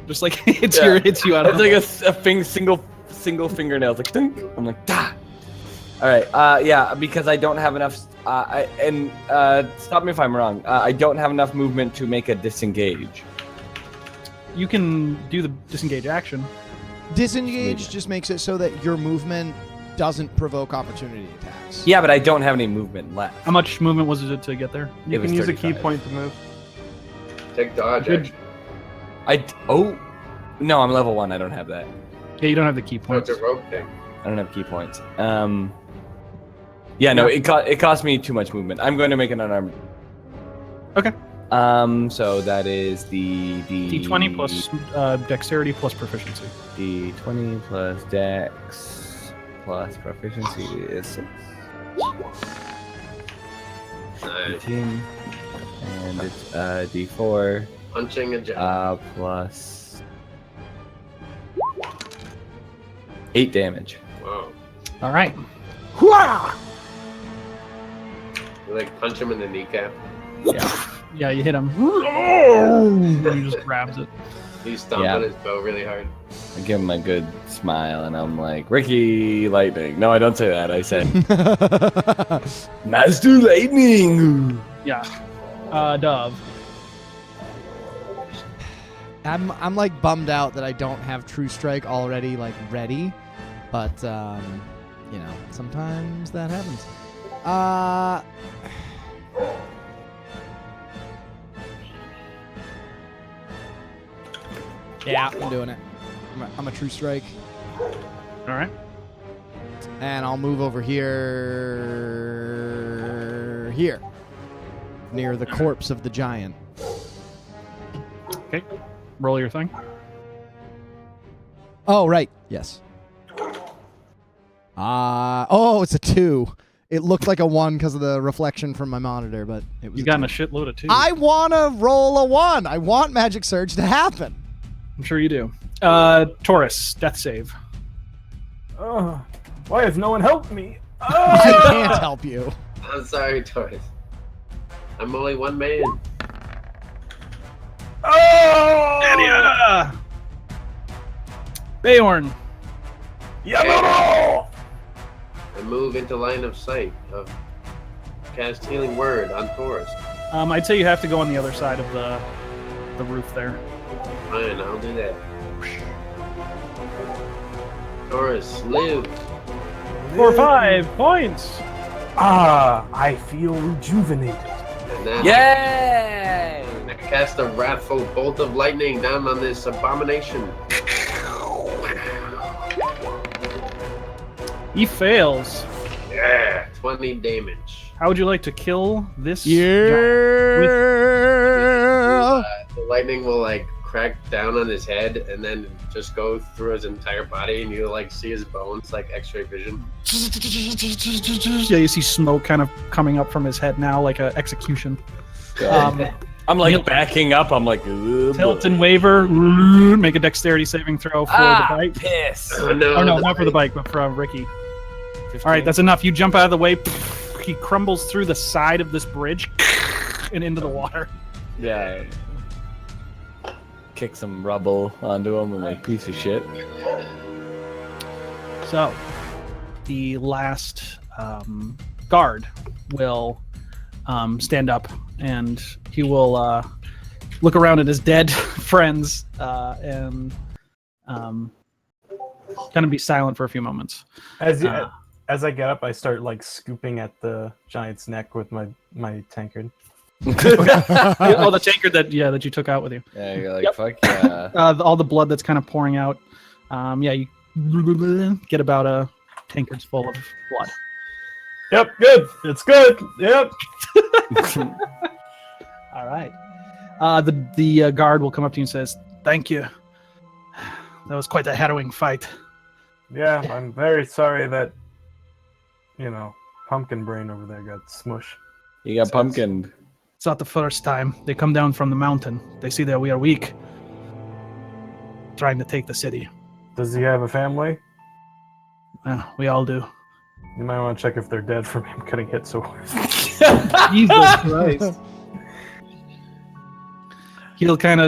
just like hits you out of It's like a single fingernail. It's like ding. I'm like da. All right. Yeah, because I don't have enough. Stop me if I'm wrong. I don't have enough movement to make a disengage. You can do the disengage action. Disengage just makes it so that your movement doesn't provoke opportunity attacks. Yeah, but I don't have any movement left. How much movement was it to get there? You It was can use a key 35. point to move. Take dodge. Good. Action. No, I'm level 1. I don't have that. Yeah, you don't have the key Oh, points. it's a rogue thing. I don't have key points. Yeah, no, it cost me too much movement. I'm going to make an unarmed. Okay. So that is the D20 plus dexterity plus proficiency. D20 plus dex plus proficiency is 6. Nice. 18. And it's D4 Punching a giant. plus 8 damage. Wow. All right. You like punch him in the kneecap. Yeah, you hit him. He just grabs it. He stomped Yeah. on his bow really hard. I give him a good smile and I'm like, Ricky Lightning. No, I don't say that. I say, Master Lightning. Yeah. Dove. I'm like bummed out that I don't have True Strike already like ready, but you know, sometimes that happens. Yeah, I'm doing it. I'm a True Strike, All right. and I'll move over here, near the corpse of the giant. Okay. Roll your thing. Oh, right. Yes. Oh, it's a 2. It looked like a 1 because of the reflection from my monitor, but it was. You've gotten a shitload of 2s. I want to roll a 1. I want Magic Surge to happen. I'm sure you do. Taurus, death save. Why has no one helped me? I can't help you. I'm sorry, Taurus. I'm only one man. Anya! Bayorn. I move into line of sight of cast healing word on Taurus. I'd say you have to go on the other side of the roof there. Fine, I'll do that. Taurus, live. For 5 points. I feel rejuvenated. And then Yay! I cast a wrathful bolt of lightning down on this abomination. He fails. Yeah, 20 damage. How would you like to kill this? Yeah. The lightning will like crack down on his head and then just go through his entire body, and you like see his bones like X-ray vision. Yeah, you see smoke kind of coming up from his head now, like a execution. I'm like backing up. I'm like, Tilt and waver. Make a dexterity saving throw for the bite. piss. Oh no! Oh no, not for the bike, but for Ricky. All right, that's enough. You jump out of the way. He crumbles through the side of this bridge and into the water. Yeah. Kick some rubble onto him. I'm like, piece of shit. So, the last guard will stand up, and he will look around at his dead friends and kind of be silent for a few moments. As I get up, I start like scooping at the giant's neck with my tankard. Oh, the tankard that you took out with you. Yeah, you're like, Yep. fuck yeah. All the blood that's kind of pouring out. You get about a tankard's full of blood. Yep, good. It's good. Yep. All right. The guard will come up to you and says, "Thank you. That was quite a harrowing fight." Yeah, I'm very sorry that pumpkin brain over there got smushed. You got pumpkined. It's not the first time. They come down from the mountain. They see that we are weak, trying to take the city. Does he have a family? We all do. You might want to check if they're dead from him getting hit so hard. Jesus Christ. He'll kind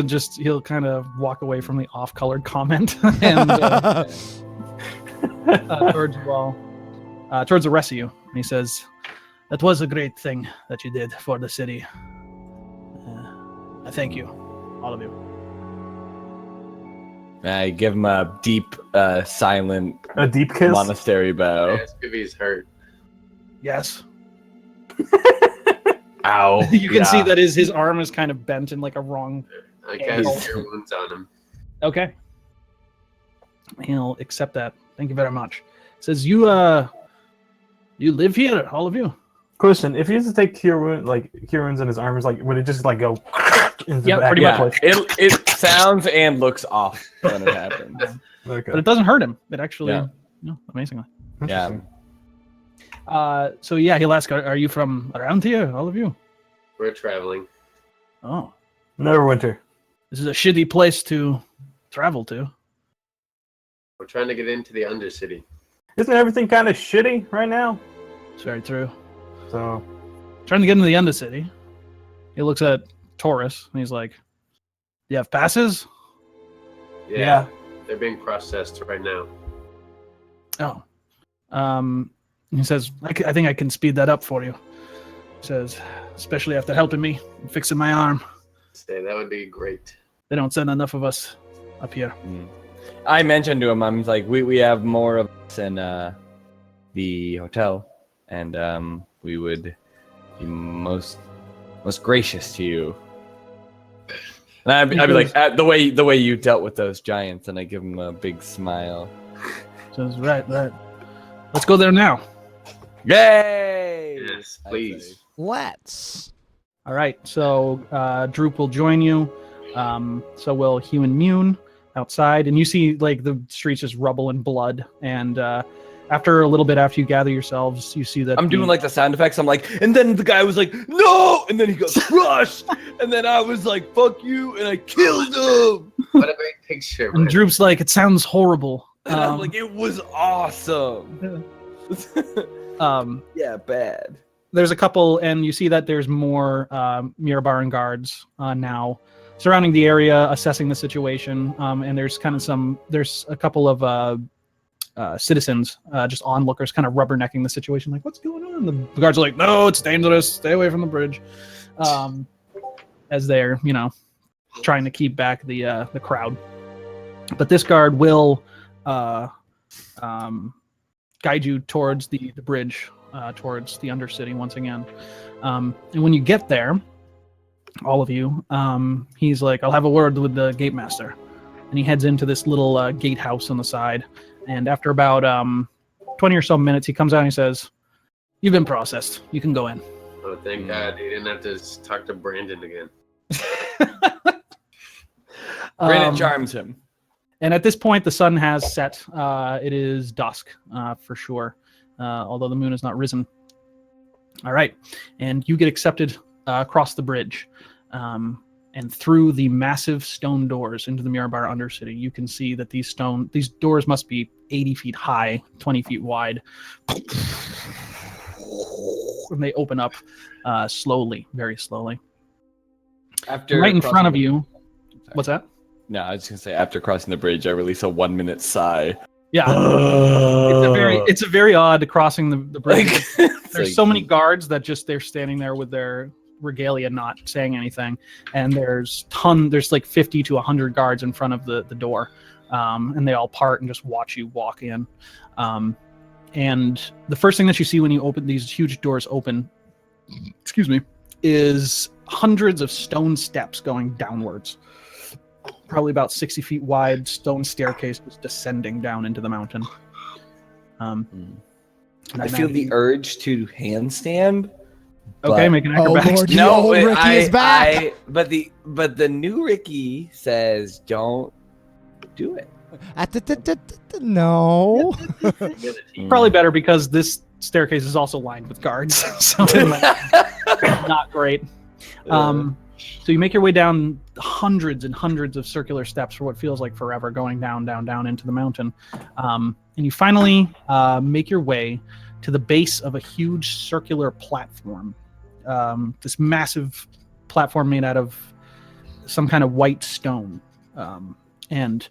of walk away from the off-colored comment and towards the rest of you. And he says, "That was a great thing that you did for the city. I thank you, all of you." I give him a deep, silent A deep kiss? monastery bow. Ask if he's hurt. Yes. Ow. You can see that his arm is kind of bent in like a wrong. I cast Cure Wounds on him. Okay. He'll accept that. Thank you very much. Says you live here, all of you? Question: if he used to take cure wounds in his arms, would it just go into the back pretty of much. the place? It sounds and looks off when it happens. Okay. But it doesn't hurt him. It actually, Yeah. amazingly. Yeah. So yeah, he'll ask, "Are you from around here, all of you?" We're traveling. Oh, Neverwinter. this is a shitty place to travel to. We're trying to get into the Undercity. Isn't everything kind of shitty right now? It's very true. So Trying to get into the Undercity. He looks at Taurus and he's like, "Do you have passes?" Yeah. They're being processed right now. Oh. He says, I think I can speed that up for you. He says, especially after helping me and fixing my arm. Say that would be great. They don't send enough of us up here. I mentioned to him, I'm like, we have more of us in the hotel, and we would be most gracious to you. And I'd be like, the way you dealt with those giants, and I give him a big smile. Says, right. Let's go there now. Yay! Yes, please. Let's. All right, so Droop will join you. So will Hugh and Mune outside, and you see the streets just rubble and blood. And after a little bit, after you gather yourselves, you see that I'm doing the sound effects. I'm like, and then the guy was like, no, and then he goes, crushed, and then I was like, fuck you, and I killed him. What a great picture. And Droop's like, it sounds horrible. And I'm like, it was awesome. Yeah, bad. There's a couple, and you see that there's more Mirabaran guards now surrounding the area, assessing the situation. And there's there's a couple of citizens, just onlookers, kind of rubbernecking the situation, like, what's going on? The guards are like, no, it's dangerous. Stay away from the bridge. As they're, trying to keep back the crowd. But this guard will guide you towards the bridge, towards the Undercity once again. And when you get there, all of you, he's like, I'll have a word with the gate master. And he heads into this little gatehouse on the side. And after about 20 or so minutes, he comes out and he says, "You've been processed. You can go in." Oh, thank God. He didn't have to talk to Brandon again. Brandon charms him. And at this point, the sun has set. It is dusk, for sure, although the moon has not risen. All right. And you get accepted across the bridge. And through the massive stone doors into the Mirabar Undercity, you can see that these doors must be 80 feet high, 20 feet wide. And they open up slowly, very slowly. Right in front of you. What's that? No, I was just gonna say, after crossing the bridge, I release a 1 minute sigh. Yeah, it's a very odd crossing the bridge. There's so many guards that they're standing there with their regalia, not saying anything, and there's like 50 to 100 guards in front of the door, and they all part and just watch you walk in. And the first thing that you see when you open these huge doors open, excuse me, is hundreds of stone steps going downwards. Probably about 60 feet wide, stone staircases descending down into the mountain. I feel the urge to handstand. Okay, but- make an Oh, acrobatics. Lord, the No, old wait, Ricky is back. but the new Ricky says don't do it. No. Probably better because this staircase is also lined with guards, so not great. So you make your way down hundreds and hundreds of circular steps for what feels like forever, going down, down, down into the mountain, and you finally make your way to the base of a huge circular platform. This massive platform made out of some kind of white stone, and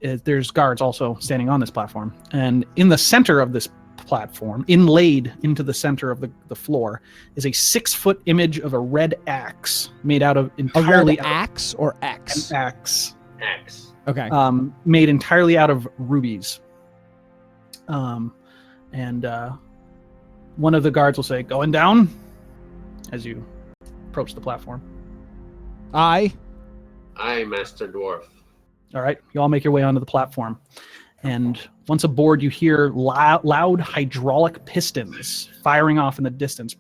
there's guards also standing on this platform. And in the center of this platform, inlaid into the center of the floor, is a 6-foot image of a red axe made out of A entirely red axe or X? an axe, Axe. Okay. made entirely out of rubies. And one of the guards will say, "Going down," as you approach the platform. I. Master Dwarf. All right, you all make your way onto the platform, and once aboard, you hear loud hydraulic pistons firing off in the distance,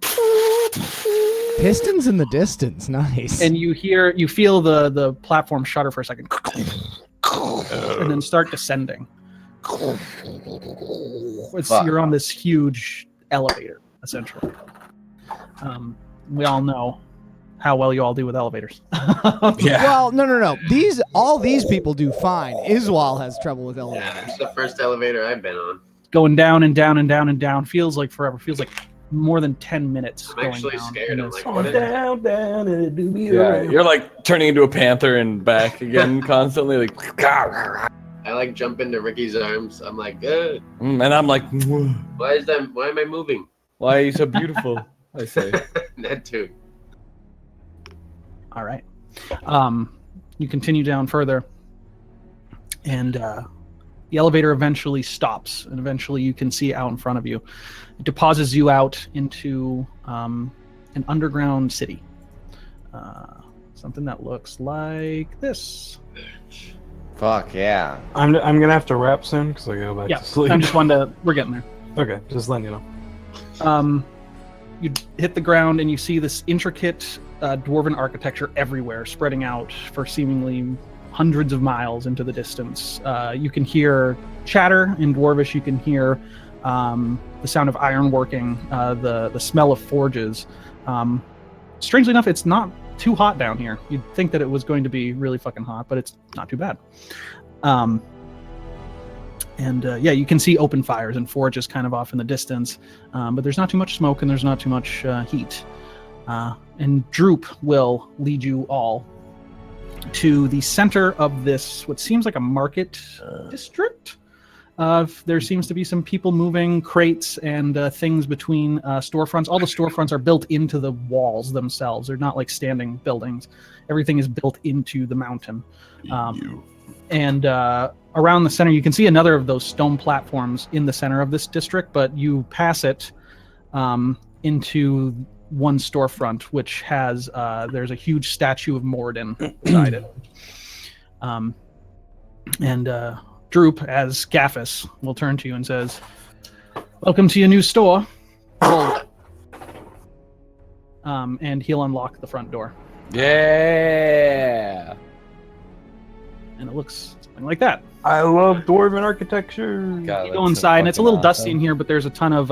Pistons in the distance. Nice. and you feel the platform shudder for a second, and then start descending. You're on this huge elevator, essentially. We all know how well you all do with elevators. Well, no. All these people do fine. Iswal has trouble with elevators. Yeah, it's the first elevator I've been on. Going down and down and down and down feels like forever. Feels like more than 10 minutes. I'm going actually down. scared. And I'm it's- like, what is Down, down, and it do be Yeah, alright. you're like turning into a panther and back again constantly, like, I like jump into Ricky's arms. I'm like, good. and I'm like, Why am I moving? why are you so beautiful? I say. That too. All right. You continue down further, and the elevator eventually stops, and eventually you can see out in front of you. It deposits you out into an underground city. Something that looks like this. Fuck yeah. I'm gonna have to wrap soon because I go back Yeah, to sleep. I'm just wanting to. We're getting there. Okay, just letting you know. You hit the ground and you see this intricate dwarven architecture everywhere, spreading out for seemingly hundreds of miles into the distance. You can hear chatter in Dwarvish. You can hear the sound of iron working, the smell of forges. Strangely enough, it's not too hot down here. You'd think that it was going to be really fucking hot, but it's not too bad. Yeah, you can see open fires and forges kind of off in the distance, but there's not too much smoke and there's not too much heat. And Droop will lead you all to the center of this, what seems like a market district. There seems to be some people moving crates and things between storefronts. All the storefronts are built into the walls themselves. They're not like standing buildings. Everything is built into the mountain. And around the center, you can see another of those stone platforms in the center of this district, but you pass it into one storefront, which has there's a huge statue of Moradin beside it. Droop, as Gaffis, will turn to you and says, "Welcome to your new store." And he'll unlock the front door. Yeah. And it looks something like that. I love dwarven architecture. God, You that's go so inside, and it's a little fucking dusty in awesome. here, but there's a ton of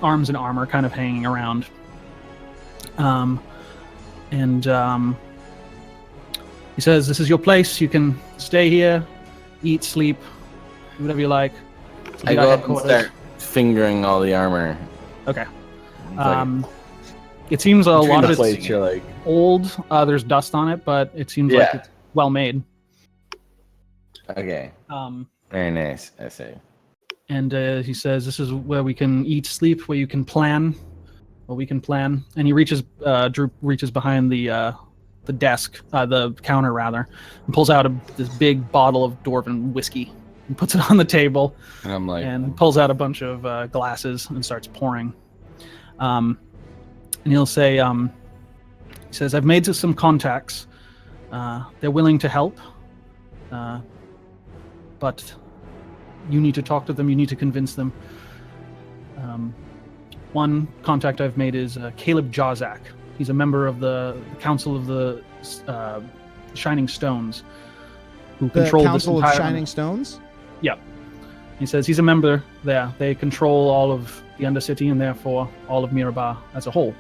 arms and armor kind of hanging around. He says, "This is your place. You can stay here, eat, sleep, do whatever you like. I go up and start fingering all the armor. Okay. Like, It seems a Between lot the of plates, it's you're like, old. There's dust on it, but it seems like Yeah. it's well made. Okay. Um, Very nice. I see. And he says, "This is where we can eat, sleep, where you can plan, where we can plan." And he reaches, Droop reaches behind the the desk, the counter rather, and pulls out this big bottle of dwarven whiskey and puts it on the table. And I'm like, and pulls out a bunch of glasses and starts pouring. And he'll say, he says, "I've made some contacts. They're willing to help, but you need to talk to them. You need to convince them. One contact I've made is Caleb Jazak. He's a member of the Council of the Shining Stones, who The control Council this of entire... Shining Stones? Yep. He says he's a member there. They control all of the Undercity and therefore all of Mirabar as a whole.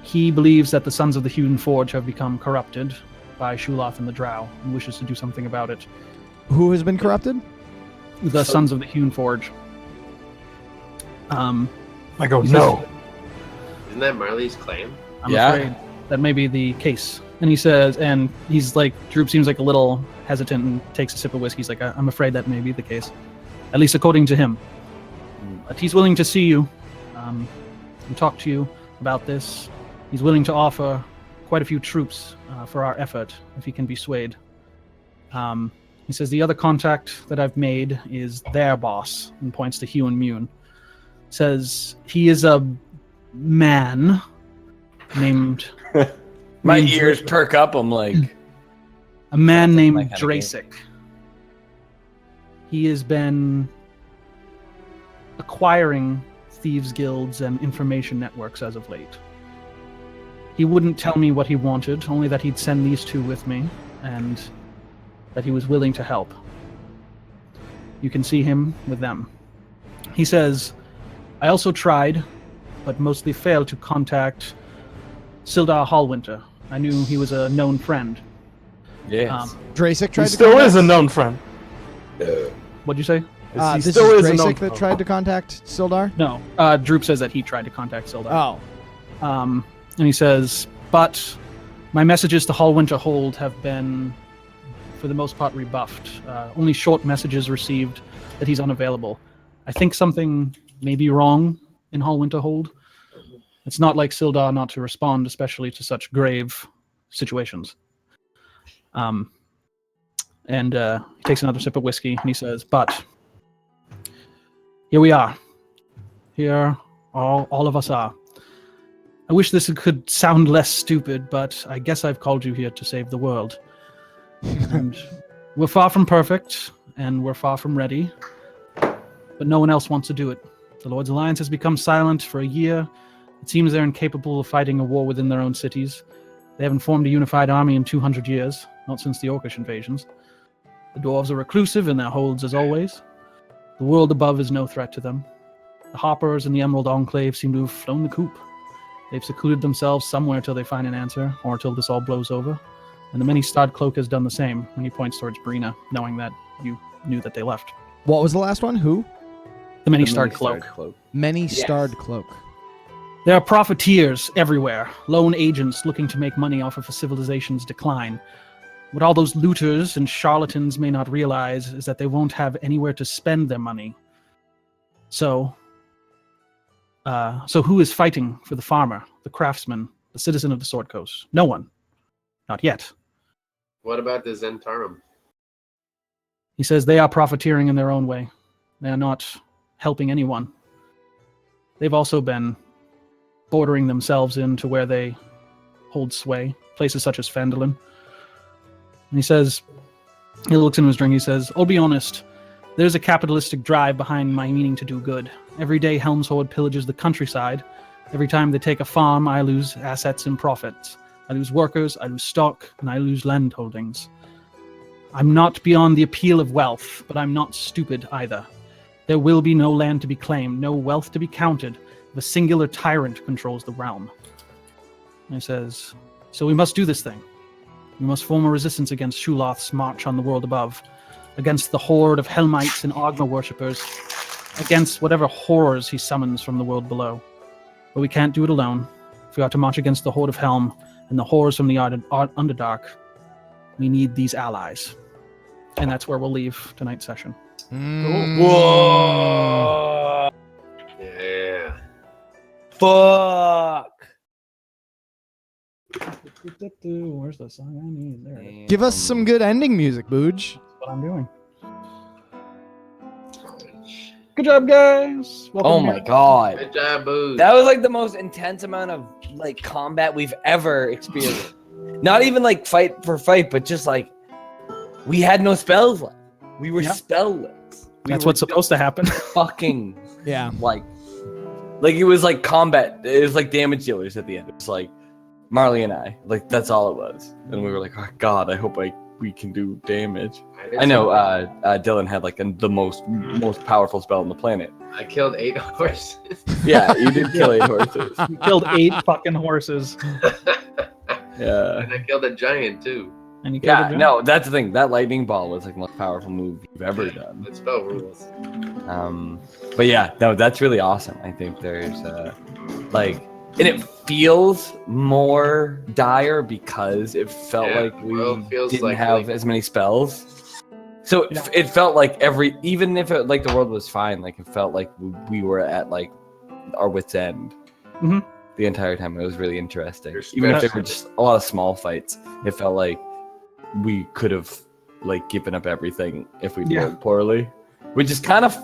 He believes that the Sons of the Hewn Forge have become corrupted by Shulath and the Drow and wishes to do something about it. Who has been corrupted? The Sons of the Hewn Forge. I go, He no. says- Isn't that Marley's claim? I'm Yeah. afraid that may be the case. And he says, and he's like, Droop seems like a little hesitant and takes a sip of whiskey. He's like, I'm afraid that may be the case. At least according to him. But he's willing to see you and talk to you about this. He's willing to offer quite a few troops for our effort, if he can be swayed. He says the other contact that I've made is their boss, and points to Hugh and Mune. Says he is a man named... my named ears perk up. I'm like, a man named my kind of game. Drasic. He has been acquiring thieves' guilds and information networks as of late. He wouldn't tell me what he wanted, only that he'd send these two with me, and that he was willing to help. You can see him with them. He says, I also tried, but mostly failed to contact Sildar Hallwinter. I knew he was a known friend. yes. Drasic tried He to still contact? is a known friend. What'd you say? He This still is is a known Drasic that friend. tried to contact Sildar? No. Droop says that he tried to contact Sildar. Oh. And he says, but my messages to Hallwinter Hold have been, for the most part, rebuffed. Only short messages received that he's unavailable. I think something may be wrong in Hallwinter Hold. It's not like Sildar not to respond, especially to such grave situations. And he takes another sip of whiskey, and he says, but here we are. Here all of us are. I wish this could sound less stupid, but I guess I've called you here to save the world. And we're far from perfect, and we're far from ready, but no one else wants to do it. The Lord's Alliance has become silent for a year. It seems they're incapable of fighting a war within their own cities. They haven't formed a unified army in 200 years, not since the Orcish invasions. The dwarves are reclusive in their holds as always. The world above is no threat to them. The Hoppers and the Emerald Enclave seem to have flown the coop. They've secluded themselves somewhere till they find an answer, or till this all blows over. And the Many-Starred Cloak has done the same, when he points towards Brina, knowing that you knew that they left. What was the last one? Who? The Many-Starred Cloak. Many-starred cloak. There are profiteers everywhere, lone agents looking to make money off of a civilization's decline. What all those looters and charlatans may not realize is that they won't have anywhere to spend their money. So who is fighting for the farmer, the craftsman, the citizen of the Sword Coast? No one. Not yet. What about the Zentarum? He says they are profiteering in their own way. They are not helping anyone. They've also been bordering themselves into where they hold sway, places such as Phandalin. And he says, he looks into his drink, he says, I'll be honest, there's a capitalistic drive behind my meaning to do good. Every day Helm's Horde pillages the countryside. Every time they take a farm, I lose assets and profits. I lose workers, I lose stock, and I lose land holdings. I'm not beyond the appeal of wealth, but I'm not stupid either. There will be no land to be claimed, no wealth to be counted, if a singular tyrant controls the realm. And he says, so we must do this thing. We must form a resistance against Shulath's march on the world above, against the horde of Helmites and Ogma worshippers, against whatever horrors he summons from the world below. But we can't do it alone. If we are to march against the horde of Helm and the horrors from the Underdark, we need these allies. And that's where we'll leave tonight's session. Whoa! Yeah. Fuck! Where's the song I need? There it is. Give us some good ending music, Booj. That's what I'm doing. Good job, guys. Welcome Oh here. my god. Good job, Booze. That was like the most intense amount of like combat we've ever experienced. Not even like fight for fight, but just like we had no spells left. We were Yeah. spellless. That's what's supposed to happen. Fucking Yeah. like it was like combat. It was like damage dealers at the end. It was like Marley and I. Like that's all it was. And we were like, oh god, I hope we can do damage. I know Dylan had like the most powerful spell on the planet. I killed 8 horses. Yeah, you did kill 8 horses. You killed 8 fucking horses, Yeah. And I killed a giant too. and you killed a Yeah, giant. no, that's the thing. That lightning ball was like the most powerful move you've ever done. That spell rules. But yeah, no, that's really awesome. I think there's like, and it feels more dire because it felt Yeah, like we well, it feels didn't like- have as many spells. So it felt like even if it, like the world was fine, like it felt like we were at like our wits' end Mhm. the entire time. It was really interesting. You're Even if special. there were just a lot of small fights, it felt like we could have like given up everything if we Yeah. rolled poorly, which is kind of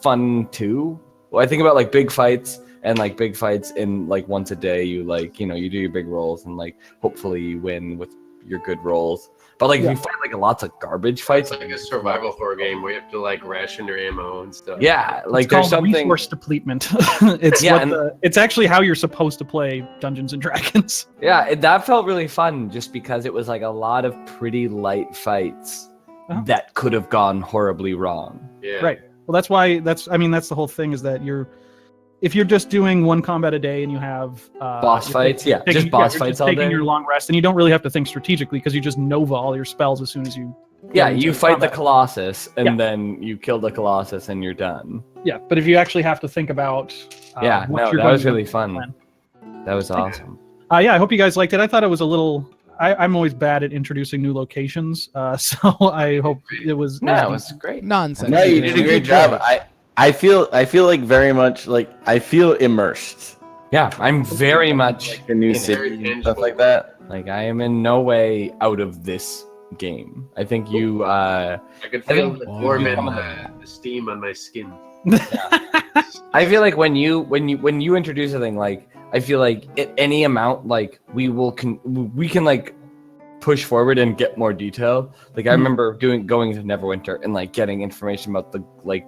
fun too. Well, I think about like big fights and like big fights in like once a day. You like you do your big rolls and like hopefully you win with your good rolls. But like if you fight like lots of garbage fights, It's like a survival horror game where you have to like ration your ammo and stuff. yeah, like It's there's called something. resource depletement. It's Yeah, what and- it's actually how you're supposed to play Dungeons and Dragons. Yeah, that felt really fun just because it was like a lot of pretty light fights Uh-huh. that could have gone horribly wrong. Yeah. Right. Well, that's why that's the whole thing is that if you're just doing one combat a day and you have Boss you're fights, yeah, taking- just boss you're fights just all taking day. your long rest, and you don't really have to think strategically because you just nova all your spells as soon as you. Yeah, get into you fight the combat. Colossus and Yeah. then you kill the Colossus and you're done. Yeah, but if you actually have to think about Yeah, what no, you're that going was to really plan. fun. That was awesome. Yeah, I hope you guys liked it. I thought it was a little. I'm always bad at introducing new locations, so I hope it was. No, it was great. Nonsense. No, you did a great job. I feel like very much like I feel immersed. Yeah, I'm very much Like the new in it. city and stuff like that. Like I am in no way out of this game. I think you I could feel the Oh, warm yeah. and the steam on my skin. I feel like when you introduce a thing, like I feel like at any amount, like we can like push forward and get more detail. Like I remember going to Neverwinter and like getting information about the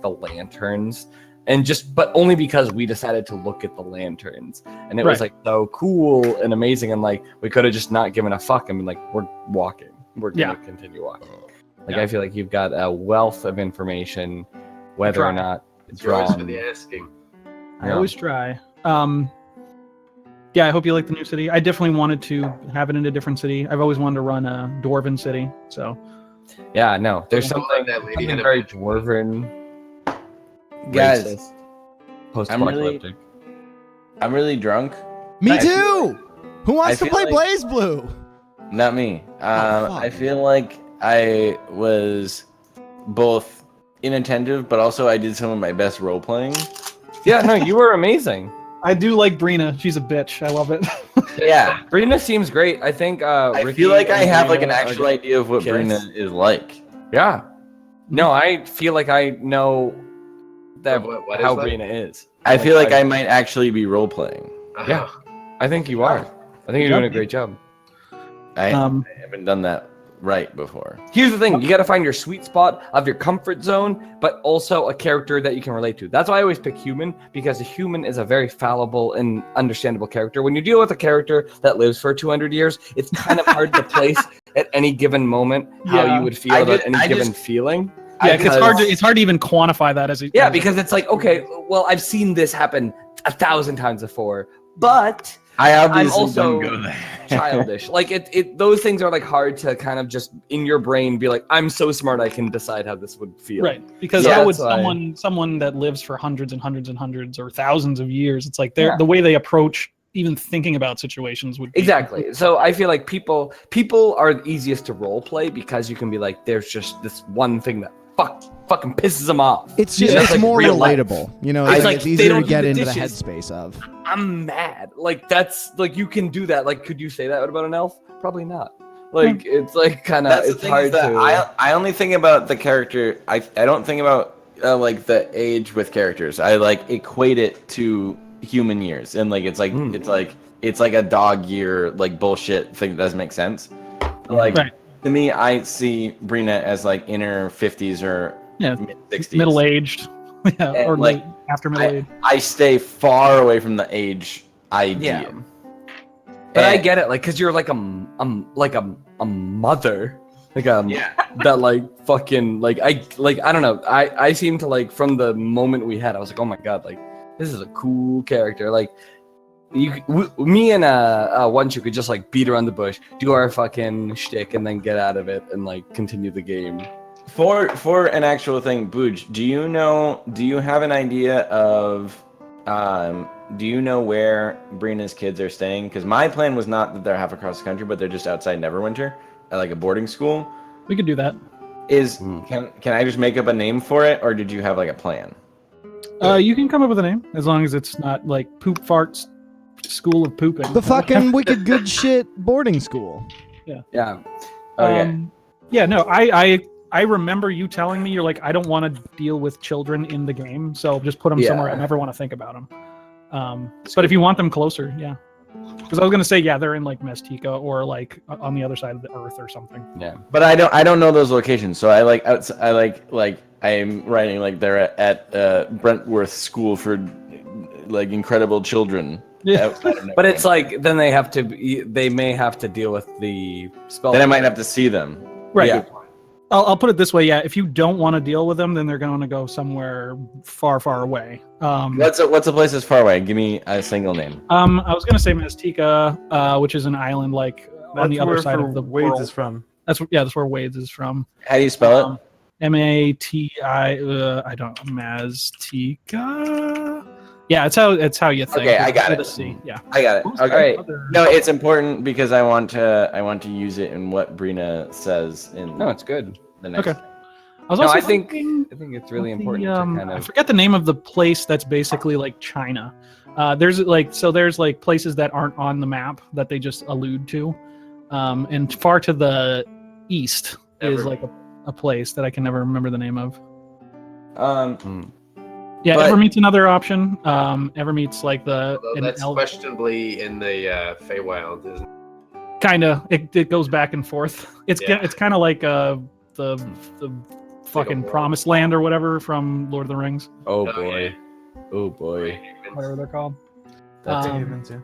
lanterns, and but only because we decided to look at the lanterns, and it was Right. like so cool and amazing, and like we could have just not given a fuck and been like, we're walking, we're gonna continue walking. Like I feel like you've got a wealth of information, whether or Try. not it's It's yours for drawn. the asking. I always try. Yeah, I hope you like the new city. I definitely wanted to have it in a different city. I've always wanted to run a dwarven city. So Yeah, no, there's Hold on, something, that lady something had a very magic dwarven, Guys, racist, post-apocalyptic. I'm really drunk. Me I feel too. Who wants I to feel play like- Blaze Blue? Not me. fuck. I feel like I was both inattentive, but also I did some of my best role playing. Yeah, no, you were amazing. I do like Brina. She's a bitch. I love it. Yeah, Brina seems great. I think I Ricky feel like I and have like Brina an are actual good. idea of what kiss. Brina is like. Yeah. No, I feel like I know that What how is that? Brina is. I feel like I might actually be role playing. Yeah. I think you are. I think you're doing a great job. I Um, haven't done that right before. Here's the thing, you gotta find your sweet spot of your comfort zone, but also a character that you can relate to. That's why I always pick human, because a human is a very fallible and understandable character. When you deal with a character that lives for 200 years, it's kind of hard to place at any given moment how Yeah. you would feel I about did- any I given just- feeling. yeah, it's hard to Because- it's hard to even quantify that as a Yeah, because it's like, okay, well, I've seen this happen 1,000 times before, but I obviously also don't go there. childish. Like those things are like hard to kind of just in your brain be like, I'm so smart I can decide how this would feel. right, because Yeah, how would that's why- someone that lives for hundreds and hundreds and hundreds or thousands of years? It's like Yeah. the way they approach even thinking about situations would be Exactly. So I feel like people are the easiest to role play because you can be like, there's just this one thing that fucking pisses them off. It's just Yeah, it's like more real life. relatable. You know, It's it's, like it's they easier don't to do get the into the dishes. headspace of. I'm mad. Like that's like you can do that. Like could you say that about an elf? Probably not. Like it's like kind of That's the it's thing hard is that to. I only think about the character. I don't think about like the age with characters. I like equate it to human years, and like it's like a dog year like bullshit thing that doesn't make sense. Like Right. to me, I see Brina as like in her 50s or Yeah, mid 60s, middle aged. Yeah, And, or like, after middle age. I stay far away from the age idea. Yeah. But I And- get it, like, cause you're like a mother, like Yeah. that like fucking like I don't know. I seem to like from the moment we had, I was like, oh my god, like this is a cool character. Like me and one could just like beat around the bush, do our fucking shtick, and then get out of it and like continue the game. For an actual thing, Booj, do you have an idea of do you know where Brina's kids are staying? Because my plan was not that they're half across the country, but they're just outside Neverwinter at like a boarding school. We could do that. Can I just make up a name for it, or did you have like a plan? You can come up with a name as long as it's not like Poop Farts School of Pooping. The fucking wicked good shit boarding school. Yeah. Okay. Yeah, no, I remember you telling me you're like, I don't want to deal with children in the game, so just put them somewhere I never want to think about them. But if you want them closer, yeah. Because I was gonna say, yeah, they're in like Mestika or like on the other side of the earth or something. Yeah. But I don't know those locations, so I'm writing like they're at Brentworth School for like incredible children. Yeah. outside of But it's Neverwinter. like then they may have to deal with the spell. Then I might have to see them. Right. Yeah. I'll put it this way, yeah. If you don't want to deal with them, then they're going to go somewhere far, far away. What's a place that's far away? Give me a single name. I was going to say Mestika, which is an island like on the other side of the Wades world. is from. That's where Wades is from. How do you spell it? Mati. I don't Maztica. Yeah, it's how you think. Okay, I got With it. a C. Yeah. I got it. Who's Okay. the other- No, it's important because I want to use it in what Brina says in No, it's good. the next. Okay. I was No, also I think thinking it's really of the, important to kind I of. forget the name of the place that's basically like China. There's like places that aren't on the map that they just allude to, and far to the east is like a place that I can never remember the name of. Yeah, But- Evermeet's another option. Evermeet's like the Although that's questionably in the Feywild, isn't it? kind of it goes back and forth. It's Yeah. it's kind of like the fucking world. Promised Land or whatever from Lord of the Rings, Oh Oh, boy. yeah. Oh boy. whatever they're called. That's Um, Havens, yeah.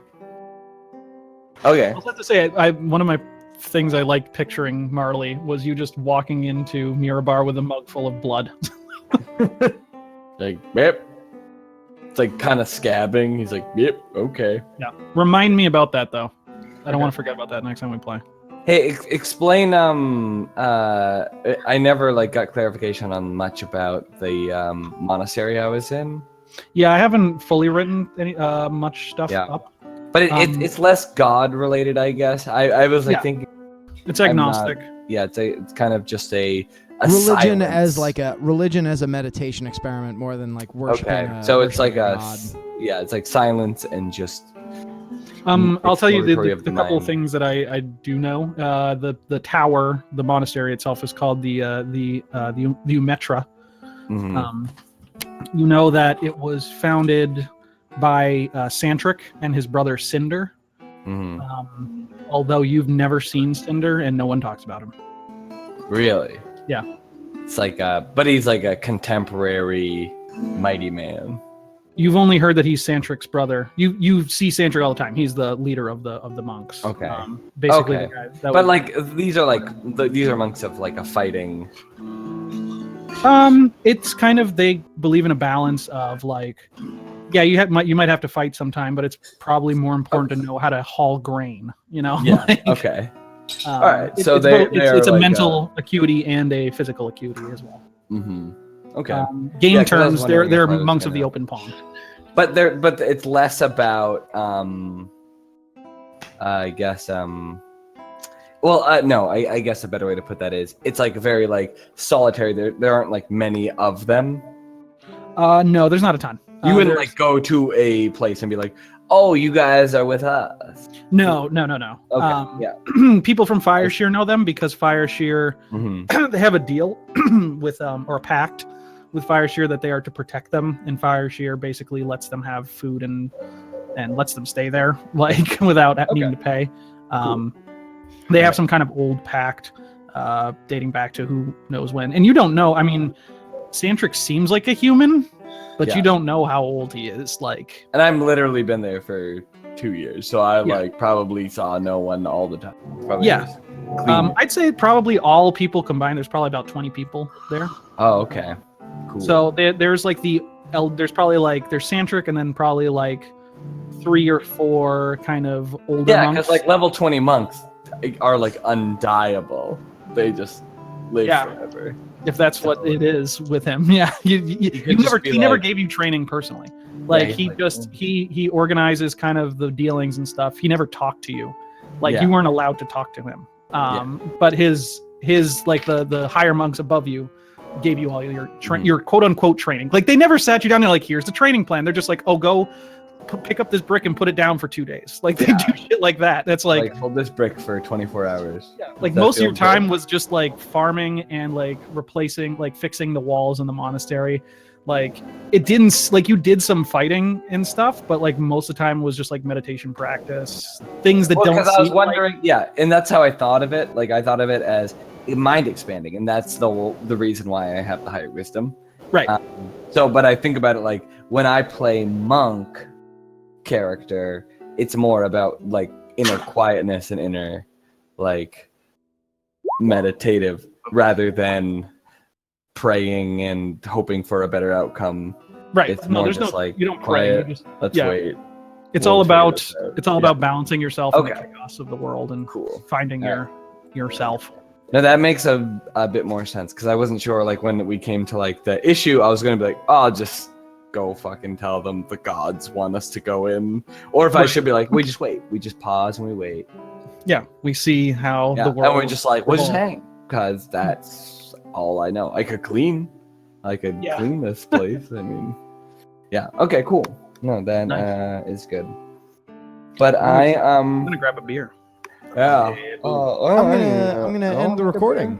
Okay. I was have to say, one of my things I liked picturing Marley was you just walking into Mirabar with a mug full of blood. Like, yep. It's like kind of scabbing. He's like, yep, okay. Yeah. Remind me about that though. I don't want to forget about that next time we play. Hey, explain. I never like got clarification on much about the monastery I was in, Yeah, I haven't fully written any much stuff Yeah. up. but Um, it's less God related, I guess. I was like Yeah. thinking, It's I'm not- agnostic. yeah, it's kind of just a Religion silence. as like a religion as a meditation experiment more than like worshiping. Okay, so it's like worshiping a god. yeah, it's like silence and just I'll tell you exploratory the of the couple mind. things that I do know. The tower, the monastery itself is called the Umetra. mhm. You know that it was founded by Santric and his brother Cinder. Mhm. Although you've never seen Cinder and no one talks about him. Really? Yeah. It's like but he's like a contemporary mighty man. You've only heard that he's Santric's brother. You see Santric all the time. He's the leader of the monks. Okay. Basically, Okay. the guy that But was- like these are these are monks of like a fighting. it's kind of they believe in a balance of like, yeah, you might have to fight sometime, but it's probably more important to know how to haul grain. You know. Yeah. Like, Okay. All right, so they it's are a like mental acuity and a physical acuity as well. Mm-hmm. Okay. Game Yeah, 'cause I was terms, wondering they're if I was monks of gonna- the open palm. But it's less about I guess Well, no, I guess a better way to put that is it's like very like solitary. There aren't like many of them. No, there's not a ton. You wouldn't There's- like go to a place and be like, "Oh, you guys are with us." No. Okay, yeah. People from Fireshear know them because Fireshear Mm-hmm. they have a deal with or a pact with Fireshear that they are to protect them, and Fireshear basically lets them have food and lets them stay there like without needing to pay. They have some kind of old pact dating back to who knows when, and you don't know. I mean, Santrix seems like a human, but Yeah. you don't know how old he is. Like, And I've literally been there for 2 years, so I Yeah. like probably saw no one all the time. Probably Yeah. just clean. I'd say probably all people combined. There's probably about 20 people there. Oh, okay. Cool. So there's like there's probably like there's Santric and then probably like 3 or 4 kind of older yeah, monks. because like level 20 monks are like undieable. They just live Yeah. forever. If that's what it is with him. Yeah. You could just be he never like- gave you training personally. Like he's he like, just he organizes kind of the dealings and stuff. He never talked to you. Like Yeah. you weren't allowed to talk to him. But his like the higher monks above you gave you all your your quote unquote training. Like they never sat you down. They're like, here's the training plan. They're just like, oh, go pick up this brick and put it down for 2 days. Like they do shit like that. That's like hold this brick for 24 hours. like That most of your feels time good. was just like farming and like replacing, like fixing the walls in the monastery. Like it didn't like you did some fighting and stuff, but like most of the time was just like meditation practice, things that Well, don't. because I was seem like- wondering, yeah, and that's how I thought of it. Like I thought of it as mind expanding, and that's the reason why I have the higher wisdom. Right. So, but I think about it like when I play monk character, it's more about like inner quietness and inner like meditative rather than praying and hoping for a better outcome. Right. It's No, more there's just no. like You don't pray. quiet. You just, Let's yeah. wait. It's We'll all figure about. this out. It's all about balancing yourself in the Okay. chaos of the world and Cool. finding yourself. No, that makes a bit more sense because I wasn't sure like when we came to like the issue, I was gonna be like, oh, I'll just go fucking tell them the gods want us to go in, or if I Right. should be like, we just wait, we just pause and we wait. Yeah, we see how Yeah, the world. and we're just like, we'll just evolves. hang because that's all I know. I could clean, Yeah. clean this place. I mean, yeah, okay, cool. No, that Nice. is good. But I'm gonna grab a beer. yeah. I'm gonna end the recording.